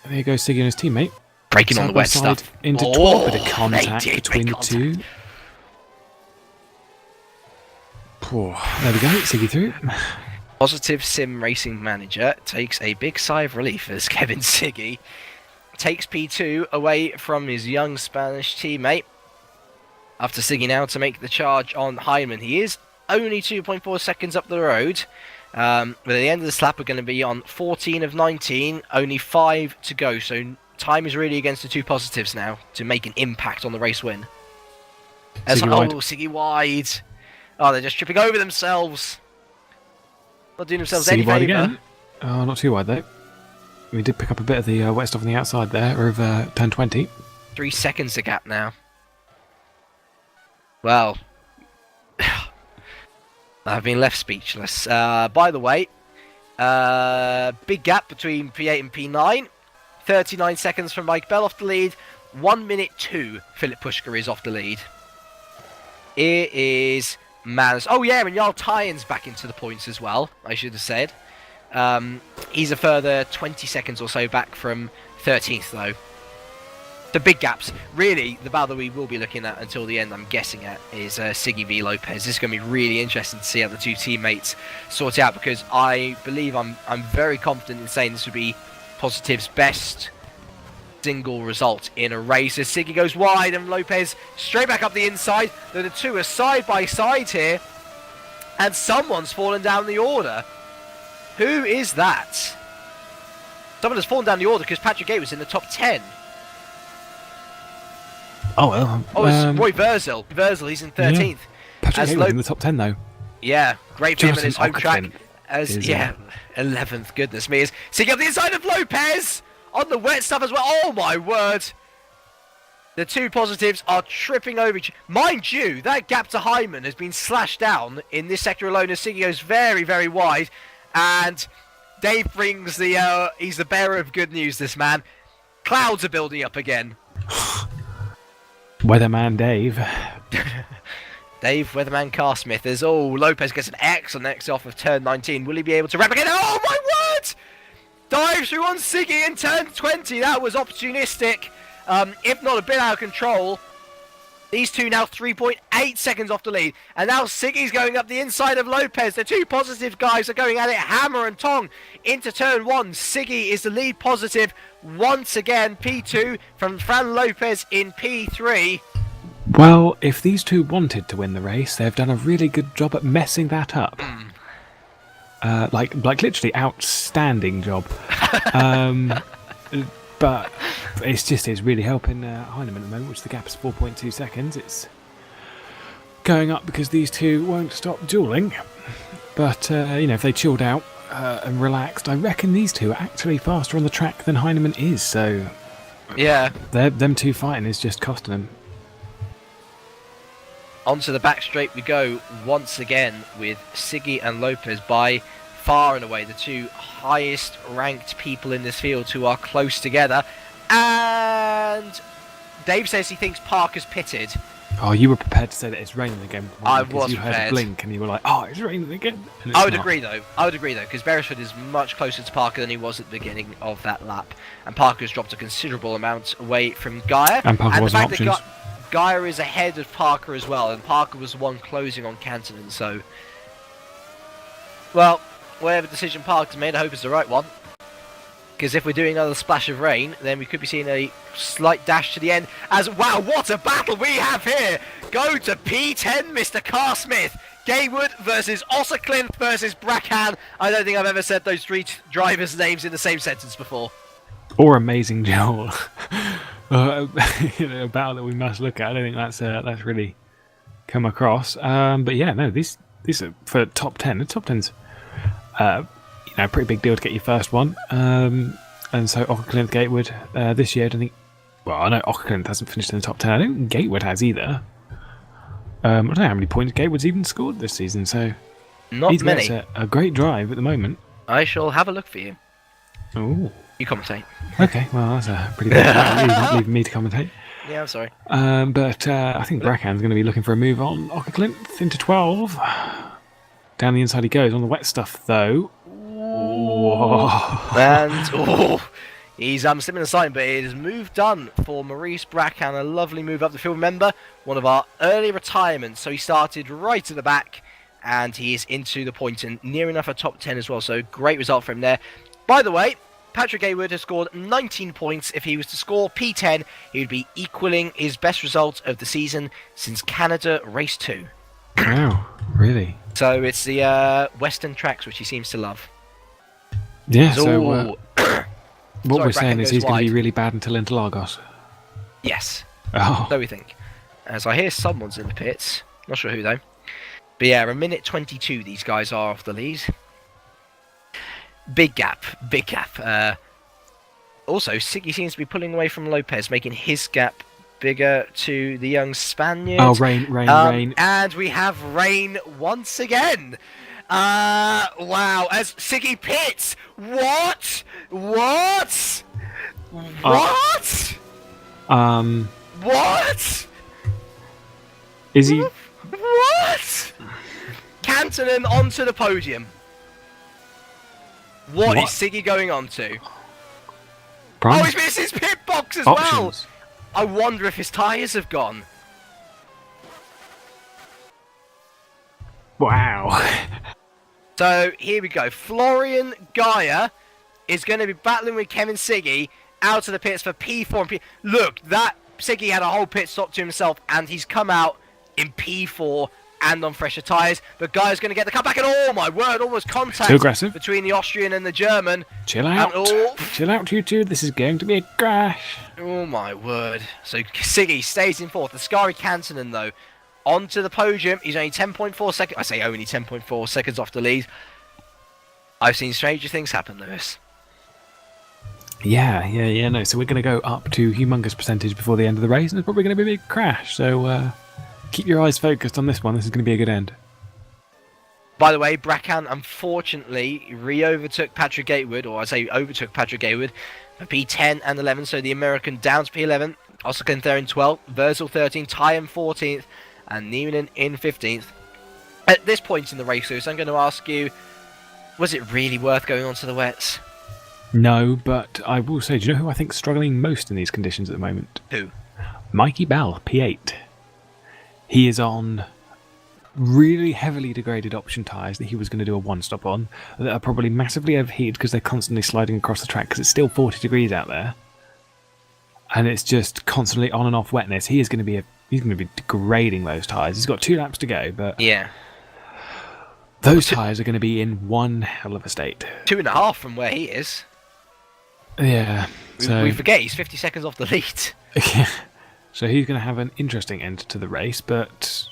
And there goes Siggy and his teammate. Breaking on the wet stuff. Into 12, bit of contact between the two. There we go, Siggy through. Positive Sim Racing Manager takes a big sigh of relief as Kevin Siggy takes P2 away from his young Spanish teammate. After Siggy now to make the charge on Heinemann. He is only 2.4 seconds up the road. But at the end of this lap we're going to be on 14 of 19, only 5 to go. So time is really against the two positives now to make an impact on the race win. Siggy wide. Oh, they're just tripping over themselves. Not doing themselves any favour. Again. Oh, not too wide though. We did pick up a bit of the wet stuff on the outside there of turn 20. 3 seconds the gap now. Well, I've been left speechless. By the way, big gap between P8 and P9. 39 seconds from Mike Bell off the lead. 1 minute 2, Philip Pushker is off the lead. It is... Oh yeah, and Jarl Tyen's back into the points as well, I should have said. He's a further 20 seconds or so back from 13th though. The big gaps, really, the battle that we will be looking at until the end, I'm guessing at, is Siggy v Lopez. This is going to be really interesting to see how the two teammates sort out, because I believe I'm very confident in saying this would be Positive's best single result in a race as Siggy goes wide and Lopez straight back up the inside. The two are side by side here, and someone's fallen down the order. Who is that? Someone has fallen down the order because Patrick Gate was in the top 10. Oh well. Oh, it's Roy Verzel. Verzel, he's in 13th. Yeah. Patrick Gate was in the top 10 though. Yeah, great for him in his home track. Is 11th. Goodness me, is Siggy up the inside of Lopez on the wet stuff as well. Oh my word! The two positives are tripping over each. Mind you, that gap to Heinemann has been slashed down in this sector alone as Siggy goes very, very wide, and Dave brings the. He's the bearer of good news. This man. Clouds are building up again. Weatherman Dave. Dave Weatherman Carsmith is. Oh, Lopez gets an excellent exit off of turn 19. Will he be able to replicate? Oh my word! Dives through on Siggy in turn 20. That was opportunistic, if not a bit out of control. These two now 3.8 seconds off the lead. And now Siggy's going up the inside of Lopez. The two positive guys are going at it hammer and tong into turn one. Siggy is the lead positive once again. P2 from Fran Lopez in P3. Well, if these two wanted to win the race, they've done a really good job at messing that up. Like literally outstanding job. But it's really helping Heinemann at the moment, which the gap is 4.2 seconds. It's going up because these two won't stop dueling. But, if they chilled out and relaxed, I reckon these two are actually faster on the track than Heinemann is. So, yeah, them two fighting is just costing them. Onto the back straight we go once again with Siggy and Lopez by far and away the two highest ranked people in this field who are close together. And Dave says he thinks Parker's pitted. Oh, you were prepared to say that it's raining again. I was you heard prepared. a blink and you were like, oh, it's raining again. I would agree though, because Beresford is much closer to Parker than he was at the beginning of that lap. And Parker's dropped a considerable amount away from Gaia. And Parker wasn't the fact options. that Gaia is ahead of Parker as well, and Parker was the one closing on Cantonen, so... Well, whatever decision Parker's made, I hope it's the right one. Because if we're doing another splash of rain, then we could be seeing a slight dash to the end. As, wow, what a battle we have here! Go to P10, Mr. Carsmith! Gaywood versus Osserclinth versus Brackham. I don't think I've ever said those three drivers' names in the same sentence before. Or Amazing Joel. A battle that we must look at. I don't think that's really come across. But yeah, no, these are for top 10. The top 10's a pretty big deal to get your first one. And so Osserclinth Gatewood this year, I don't think. Well, I know Osserclinth hasn't finished in the top 10. I don't think Gatewood has either. I don't know how many points Gatewood's even scored this season. So not many. A great drive at the moment. I shall have a look for you. Oh. You commentate. Okay, well, that's a pretty good not leaving me to commentate. Yeah, I'm sorry. But I think Brackham's going to be looking for a move on Osserclinth into 12. Down the inside he goes on the wet stuff, though. And he's slipping aside, but it is move done for Maurice Brackham. A lovely move up the field. Remember, one of our early retirements. So he started right at the back, and he is into the point and near enough a top 10 as well. So great result for him there. By the way, Patrick Gaywood has scored 19 points. If he was to score P10, he would be equaling his best result of the season since Canada Race 2. Wow, really? So it's the Western tracks, which he seems to love. Yeah, so what we're saying is goes he's going to wide. be really bad until Interlagos. Yes, Oh, so we think. As I hear someone's in the pits. Not sure who, though. But yeah, a minute 22 these guys are off the lead. Big gap. Also, Siggy seems to be pulling away from Lopez, making his gap bigger to the young Spaniard. oh, rain. And we have rain once again. Wow, as Siggy pits. What? What? Is he? What? Cantonen onto the podium. What is Siggy going on to? Prime? Oh, he's missed his pit box as Options. well. I wonder if his tyres have gone. Wow. So here we go. Florian Gaia is going to be battling with Kevin Siggy out of the pits for P4 and P. Look, that Siggy had a whole pit stop to himself, and he's come out in P4 and on fresher tyres. But Gaia's going to get the comeback, and oh my word, almost contact Too aggressive. between the Austrian and the German. Chill out. And, Chill out, you two. This is going to be a crash. oh my word. So Siggy stays in fourth. The Scary Cantonen, though, onto the podium. He's only 10.4 seconds. I say only 10.4 seconds off the lead. I've seen stranger things happen, Lewis. Yeah, no. So we're going to go up to humongous percentage before the end of the race, and it's probably going to be a big crash. So keep your eyes focused on this one. This is going to be a good end. By the way, Brackham unfortunately re-overtook Patrick Gatewood, or I say overtook Patrick Gatewood for P10 and 11, so the American down to P11. Osserclinth there in 12th, Wurzel 13th, Tyen 14th, and Niemanen in 15th. At this point in the race, Lewis, I'm going to ask you, was it really worth going on to the wets? No, but I will say, do you know who I think's struggling most in these conditions at the moment? Who? Mikey Bell, P8. He is on really heavily degraded option tyres that he was going to do a one-stop on that are probably massively overheated because they're constantly sliding across the track because it's still 40 degrees out there. And it's just constantly on and off wetness. He's going to be degrading those tyres. He's got 2 laps to go, but yeah, those tyres are going to be in one hell of a state. 2.5 from where he is. Yeah. We forget he's 50 seconds off the lead. Yeah. So he's going to have an interesting end to the race, but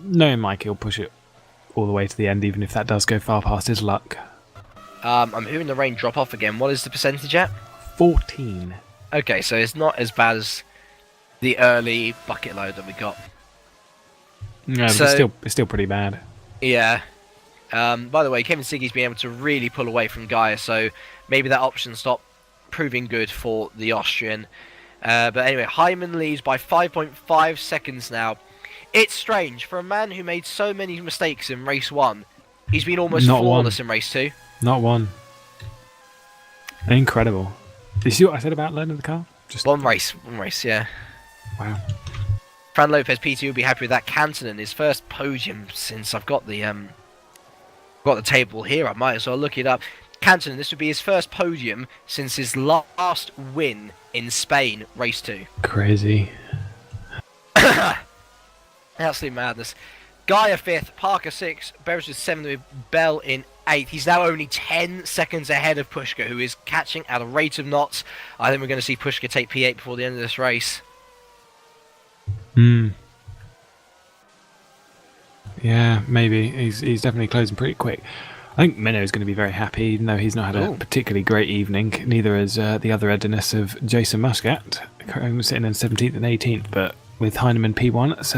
knowing Mike, he'll push it all the way to the end, even if that does go far past his luck. I'm hearing the rain drop off again. What is the percentage at? 14. Okay, so it's not as bad as the early bucket load that we got. No, but it's still pretty bad. Yeah. By the way, Kevin Siggy's been able to really pull away from Gaia, so maybe that option stop proving good for the Austrian. But anyway, Hyman leads by 5.5 seconds now. It's strange, for a man who made so many mistakes in race 1, he's been almost flawless in race 2. Not one. Incredible. Did you see what I said about learning the car? Just One race, yeah. Wow. Fran Lopez PT will be happy with that. Cantonen, his first podium since I've got the table here. I might as well look it up. Cantonen, this would be his first podium since his last win in Spain, race 2. Crazy. Absolute madness. Gaia 5th, Parker 6th, Beresford 7th with Bell in 8th. He's now only 10 seconds ahead of Pushka, who is catching at a rate of knots. I think we're going to see Pushka take P8 before the end of this race. Yeah, maybe. He's definitely closing pretty quick. I think Minnow is going to be very happy, even though he's not had a particularly great evening. Neither is the other Ediness of Jason Muscat, sitting in 17th and 18th. But with Heinemann P1, it's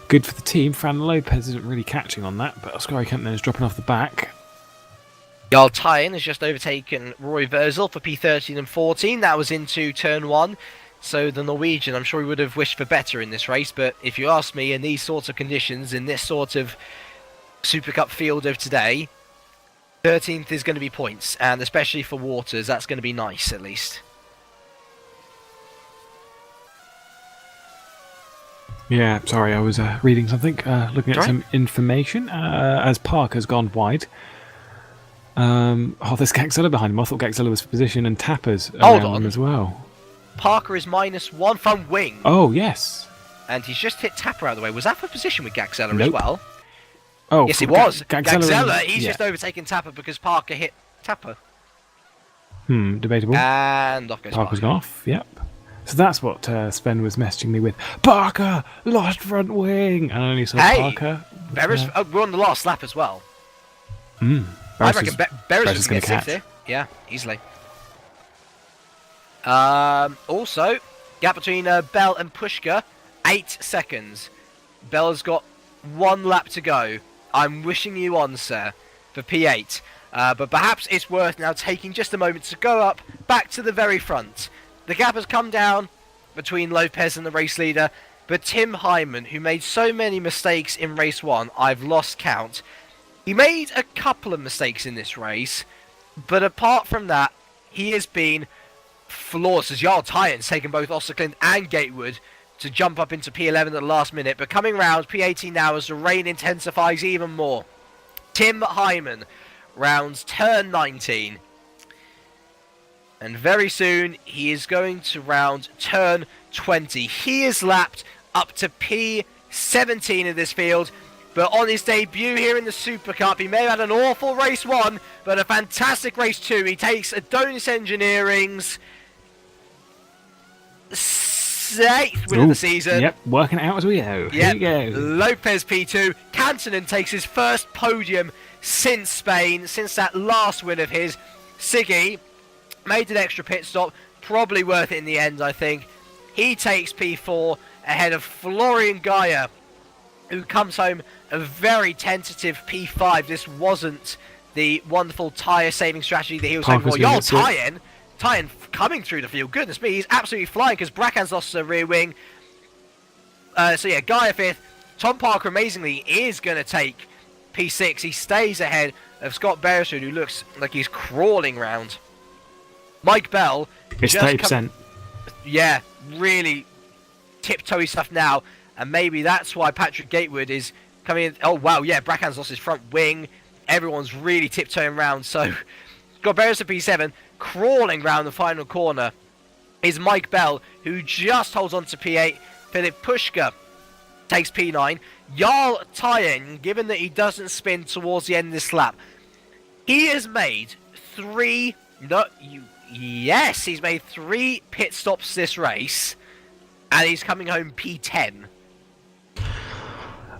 good for the team. Fran Lopez isn't really catching on that, but Oskari Kempner is dropping off the back. Jarl Tyen has just overtaken Roy Verzel for P13 and 14. That was into turn 1. So the Norwegian, I'm sure he would have wished for better in this race. But if you ask me, in these sorts of conditions, in this sort of Super Cup field of today, 13th is going to be points. And especially for Waters, that's going to be nice, at least. Yeah, sorry, I was reading something, looking at some information. As Park has gone wide. There's Gaxella behind him. I thought Gaxella was position and Tappers around him as well. Parker is -1 from wing. Oh, yes. And he's just hit Tapper out of the way. Was that for position with Gaxella as well? Oh, yes, it was. Gaxella, he's just overtaken Tapper because Parker hit Tapper. Debatable. And off goes Parker's gone off, yep. So that's what Sven was messaging me with. Parker! Lost front wing! And I only saw Parker. We're on the last lap as well. I reckon Beres is going to get 6th here. Yeah, easily. Also, gap between Bell and Pushka, 8 seconds. Bell's got 1 lap to go. I'm wishing you on, sir, for P8. But perhaps it's worth now taking just a moment to go up back to the very front. The gap has come down between Lopez and the race leader, but Tim Hyman, who made so many mistakes in race 1, I've lost count. He made a couple of mistakes in this race, but apart from that, he has been flawless, as Jarl Tyen's taken both Osterklint and Gatewood to jump up into P11 at the last minute, but coming round P18 now as the rain intensifies even more. Tim Hyman rounds turn 19. And very soon, he is going to round turn 20. He is lapped up to P17 in this field. But on his debut here in the Super Cup, he may have had an awful race 1, but a fantastic race 2. He takes Adonis Engineering's 8th win of the season. Yep, working it out as we go. Yep. Here you go. Lopez P2. Cantonen takes his first podium since Spain, since that last win of his. Siggy made an extra pit stop, probably worth it in the end, I think. He takes P4 ahead of Florian Gaia, who comes home a very tentative P5. This wasn't the wonderful tyre saving strategy that he was hoping for. Jarl Tyen coming through the field. Goodness me, he's absolutely flying because Bracken's lost the rear wing. So yeah, Gaia 5th. Tom Parker, amazingly, is going to take P6. He stays ahead of Scott Beresford, who looks like he's crawling round. Mike Bell. It's 30%. Yeah, really tiptoey stuff now. and maybe that's why Patrick Gatewood is coming in. Oh wow, yeah, Brackham's lost his front wing. Everyone's really tiptoeing around, so got Barrios to P7, crawling round the final corner is Mike Bell, who just holds on to P8. Philip Pushka takes P9. Jarl Tyen, given that he doesn't spin towards the end of this lap, he has made he's made 3 pit stops this race, and he's coming home P10.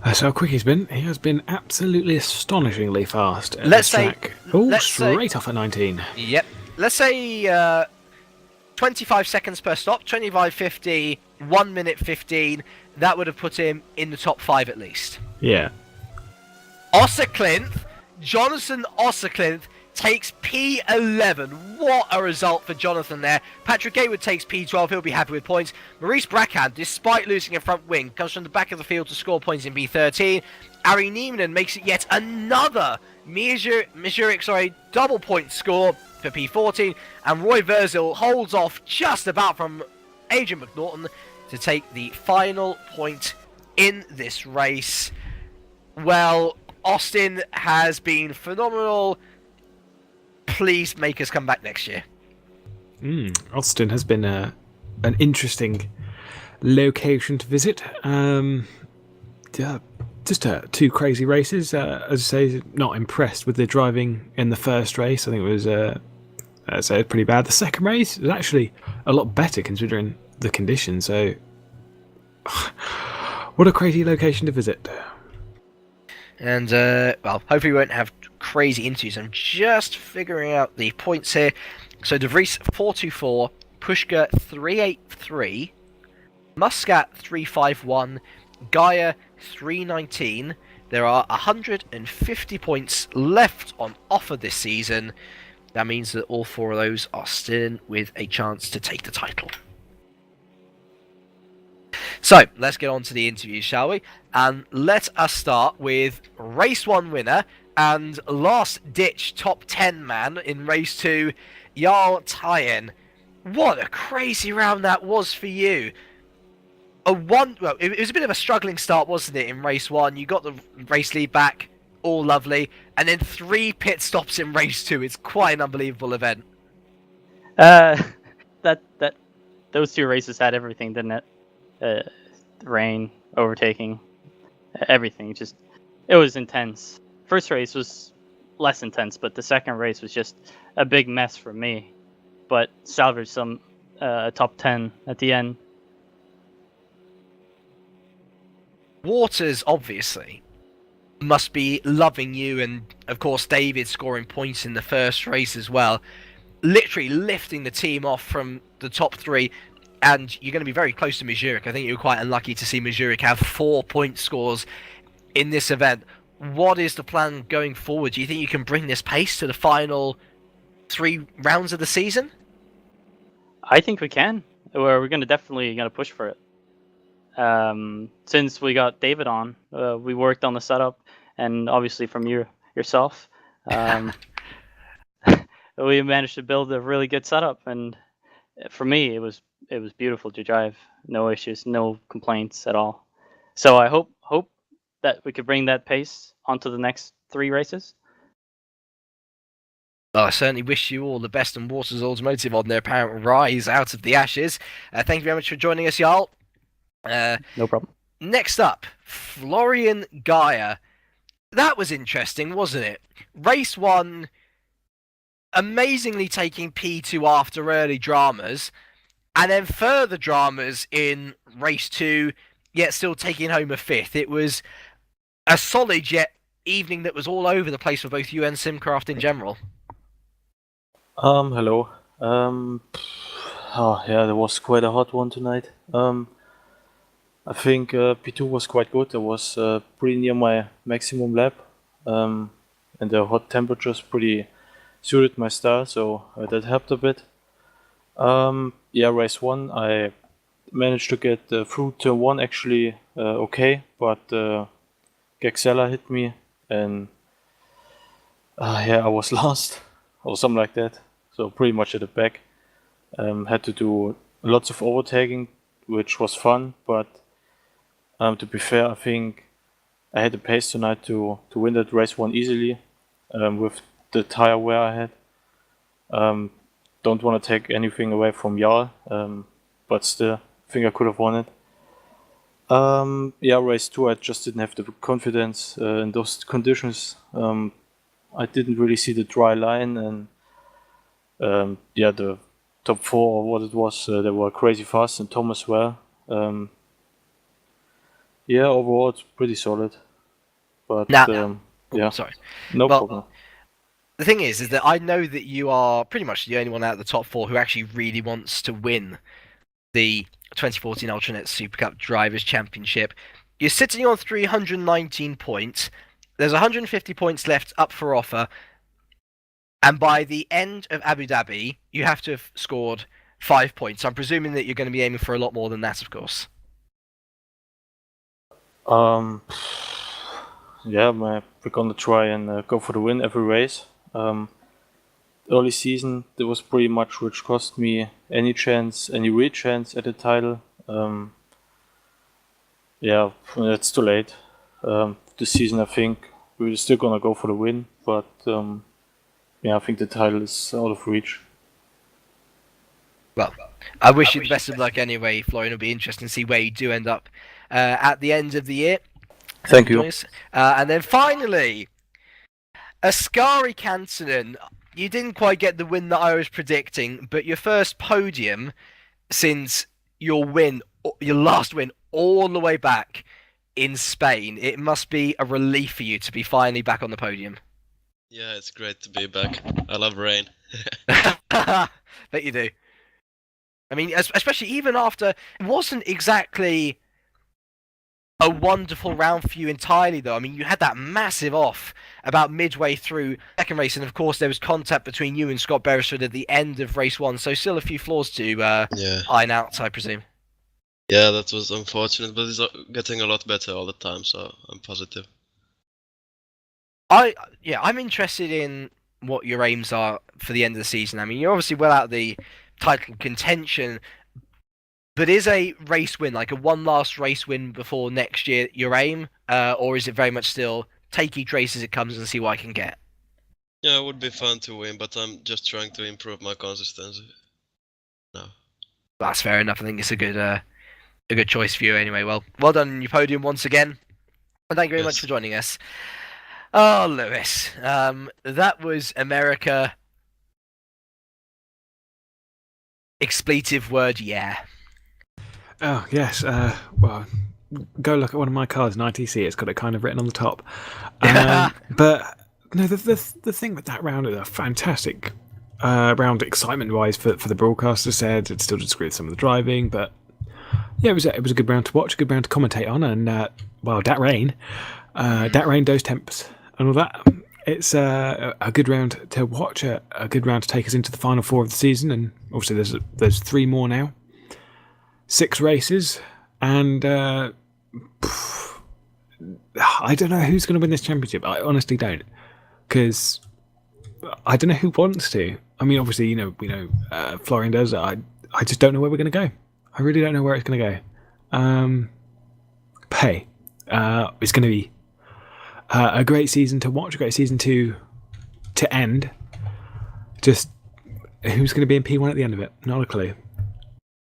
That's how quick he's been. He has been absolutely astonishingly fast at Let's this say- track. Oh, let's straight off at 19. Yep. Let's say 25 seconds per stop, 25.50, 1 minute 15. That would have put him in the top 5 at least. Yeah. Osserklinth, Jonathan Osserklinth takes P11. What a result for Jonathan there. Patrick Gatewood takes P12. He'll be happy with points. Maurice Brackham, despite losing a front wing, comes from the back of the field to score points in P13. Ari Niemanen makes it yet another double point score for P14. And Roy Verzil holds off just about from Adrian McNaughton to take the final point in this race. Well, Austin has been phenomenal. Please make us come back next year. Austin has been an interesting location to visit. Just 2 crazy races. As I say, not impressed with the driving in the first race. I think it was pretty bad. The second race was actually a lot better considering the conditions. So, what a crazy location to visit. And, hopefully we won't have crazy interviews. I'm just figuring out the points here. So, De Vries 424, Pushka 383, Muscat 351, Gaia 319. There are 150 points left on offer this season. That means that all 4 of those are still in with a chance to take the title. So, let's get on to the interviews, shall we? And let us start with Race 1 winner and last-ditch top 10 man in Race 2, Jarl Tyen. What a crazy round that was for you. It was a bit of a struggling start, wasn't it, in Race 1? You got the race lead back, all lovely, and then 3 pit stops in Race 2. It's quite an unbelievable event. Those 2 races had everything, didn't it? Rain, overtaking, everything. It was intense. First race was less intense, but the second race was just a big mess for me. But salvaged some top 10 at the end. Waters, obviously, must be loving you, and of course David scoring points in the first race as well. Literally lifting the team off from the top 3. And you're going to be very close to Mazurek. I think you were quite unlucky to see Mazurek have 4 point scores in this event. What is the plan going forward? Do you think you can bring this pace to the final 3 rounds of the season? I think we can. We're definitely going to push for it. Since we got David on, we worked on the setup, and obviously from yourself, we managed to build a really good setup. And for me, it was beautiful to drive. No issues, no complaints at all. So I hope that we could bring that pace onto the next 3 races. Well, I certainly wish you all the best and Waters Automotive on their apparent rise out of the ashes. Thank you very much for joining us, Jarl. No problem. Next up, Florian Gaia. That was interesting, wasn't it? Race 1, amazingly taking P2 after early dramas, and then further dramas in Race 2, yet still taking home a 5th. It was a solid yet evening that was all over the place for both you and Simcraft in general. Hello. There was quite a hot one tonight. I think P2 was quite good. I was pretty near my maximum lap, and the hot temperatures pretty suited my style, so that helped a bit. Race 1, I managed to get through turn 1 actually okay, but Gexella hit me, and I was last, or something like that, so pretty much at the back. Had to do lots of overtaking, which was fun, but To be fair, I think I had the pace tonight to win that race one easily with the tire wear I had. Don't want to take anything away from Jarl, but still, I think I could have won it. Race 2, I just didn't have the confidence in those conditions. I didn't really see the dry line, and the top 4 or what it was, they were crazy fast, and Tom as well. Overall it's pretty solid. But Sorry. No problem. The thing is that I know that you are pretty much the only one out of the top 4 who actually really wants to win the 2014 UltraNet Supercup Drivers' Championship. You're sitting on 319 points. There's 150 points left up for offer. And by the end of Abu Dhabi, you have to have scored 5 points. I'm presuming that you're going to be aiming for a lot more than that, of course. We're going to try and go for the win every race. Early season, there was pretty much which cost me any real chance at the title. It's too late. This season, I think we're still gonna go for the win, but I think the title is out of reach. Well, I wish you the best of luck anyway, Florian. It'll be interesting to see where you do end up at the end of the year. Thank you. And then finally, Askari Kantonen. You didn't quite get the win that I was predicting, but your first podium since your last win all the way back in Spain. It must be a relief for you to be finally back on the podium. Yeah, it's great to be back. I love rain. Bet you do. I mean, especially even after it wasn't exactly a wonderful round for you entirely, though. I mean, you had that massive off about midway through second race, and of course there was contact between you and Scott Beresford at the end of race 1, so still a few flaws to iron out, I presume. Yeah, that was unfortunate, but it's getting a lot better all the time, so I'm positive. I'm interested in what your aims are for the end of the season. I mean, you're obviously well out of the title contention, but is a race win, like a one last race win before next year, your aim? Or is it very much still take each race as it comes and see what I can get? Yeah, it would be fun to win, but I'm just trying to improve my consistency. No. That's fair enough. I think it's a good choice for you anyway. Well done on your podium once again. And thank you very much for joining us. Oh, Lewis. That was America. Expletive word, yeah. Oh, yes. Well, go look at one of my cars, an ITC. It's got it kind of written on the top. But no, the thing with that round is a fantastic round excitement-wise for the broadcaster said. It still disagreed with some of the driving, but yeah, it was a good round to watch, a good round to commentate on, and that rain, those temps, and all that. It's a good round to watch, a good round to take us into the final 4 of the season, and obviously there's 3 more now, 6 races, and I don't know who's going to win this championship. I honestly don't, because I don't know who wants to. I mean, obviously, we know Florian does. I just don't know where we're going to go. I really don't know where it's going to go. But hey, it's going to be a great season to watch, a great season to end. Just who's going to be in P1 at the end of it? Not a clue.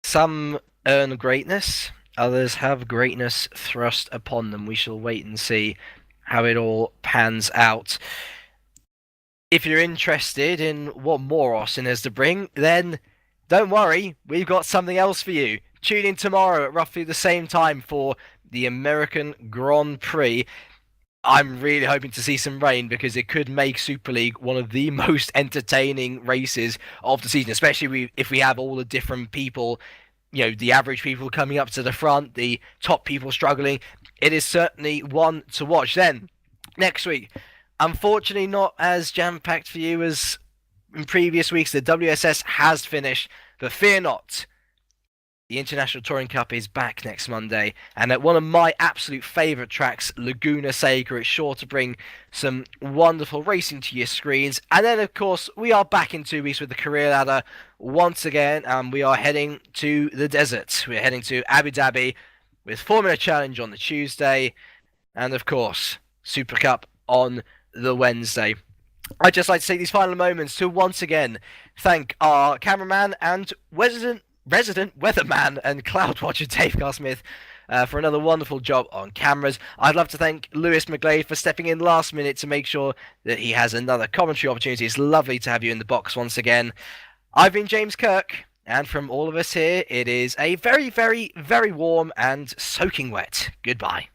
Some earn greatness, others have greatness thrust upon them. We shall wait and see how it all pans out. If you're interested in what more Austin has to bring, then don't worry, we've got something else for you. Tune in tomorrow at roughly the same time for the American Grand Prix. I'm really hoping to see some rain because it could make Super League one of the most entertaining races of the season, especially if we have all the different people, the average people coming up to the front, the top people struggling. It is certainly one to watch. Then, next week, unfortunately not as jam-packed for you as in previous weeks. The WSS has finished, but fear not. The International Touring Cup is back next Monday, and at one of my absolute favourite tracks, Laguna Seca, it's sure to bring some wonderful racing to your screens. And then, of course, we are back in 2 weeks with the Career Ladder once again, and we are heading to the desert. We're heading to Abu Dhabi, with Formula Challenge on the Tuesday, and of course, Super Cup on the Wednesday. I'd just like to take these final moments to once again thank our cameraman and resident weatherman and cloud watcher Dave Smith for another wonderful job on cameras. I'd love to thank Lewis McGlade for stepping in last minute to make sure that he has another commentary opportunity. It's lovely to have you in the box once again. I've been James Kirk, and from all of us here, it is a very, very, very warm and soaking wet goodbye.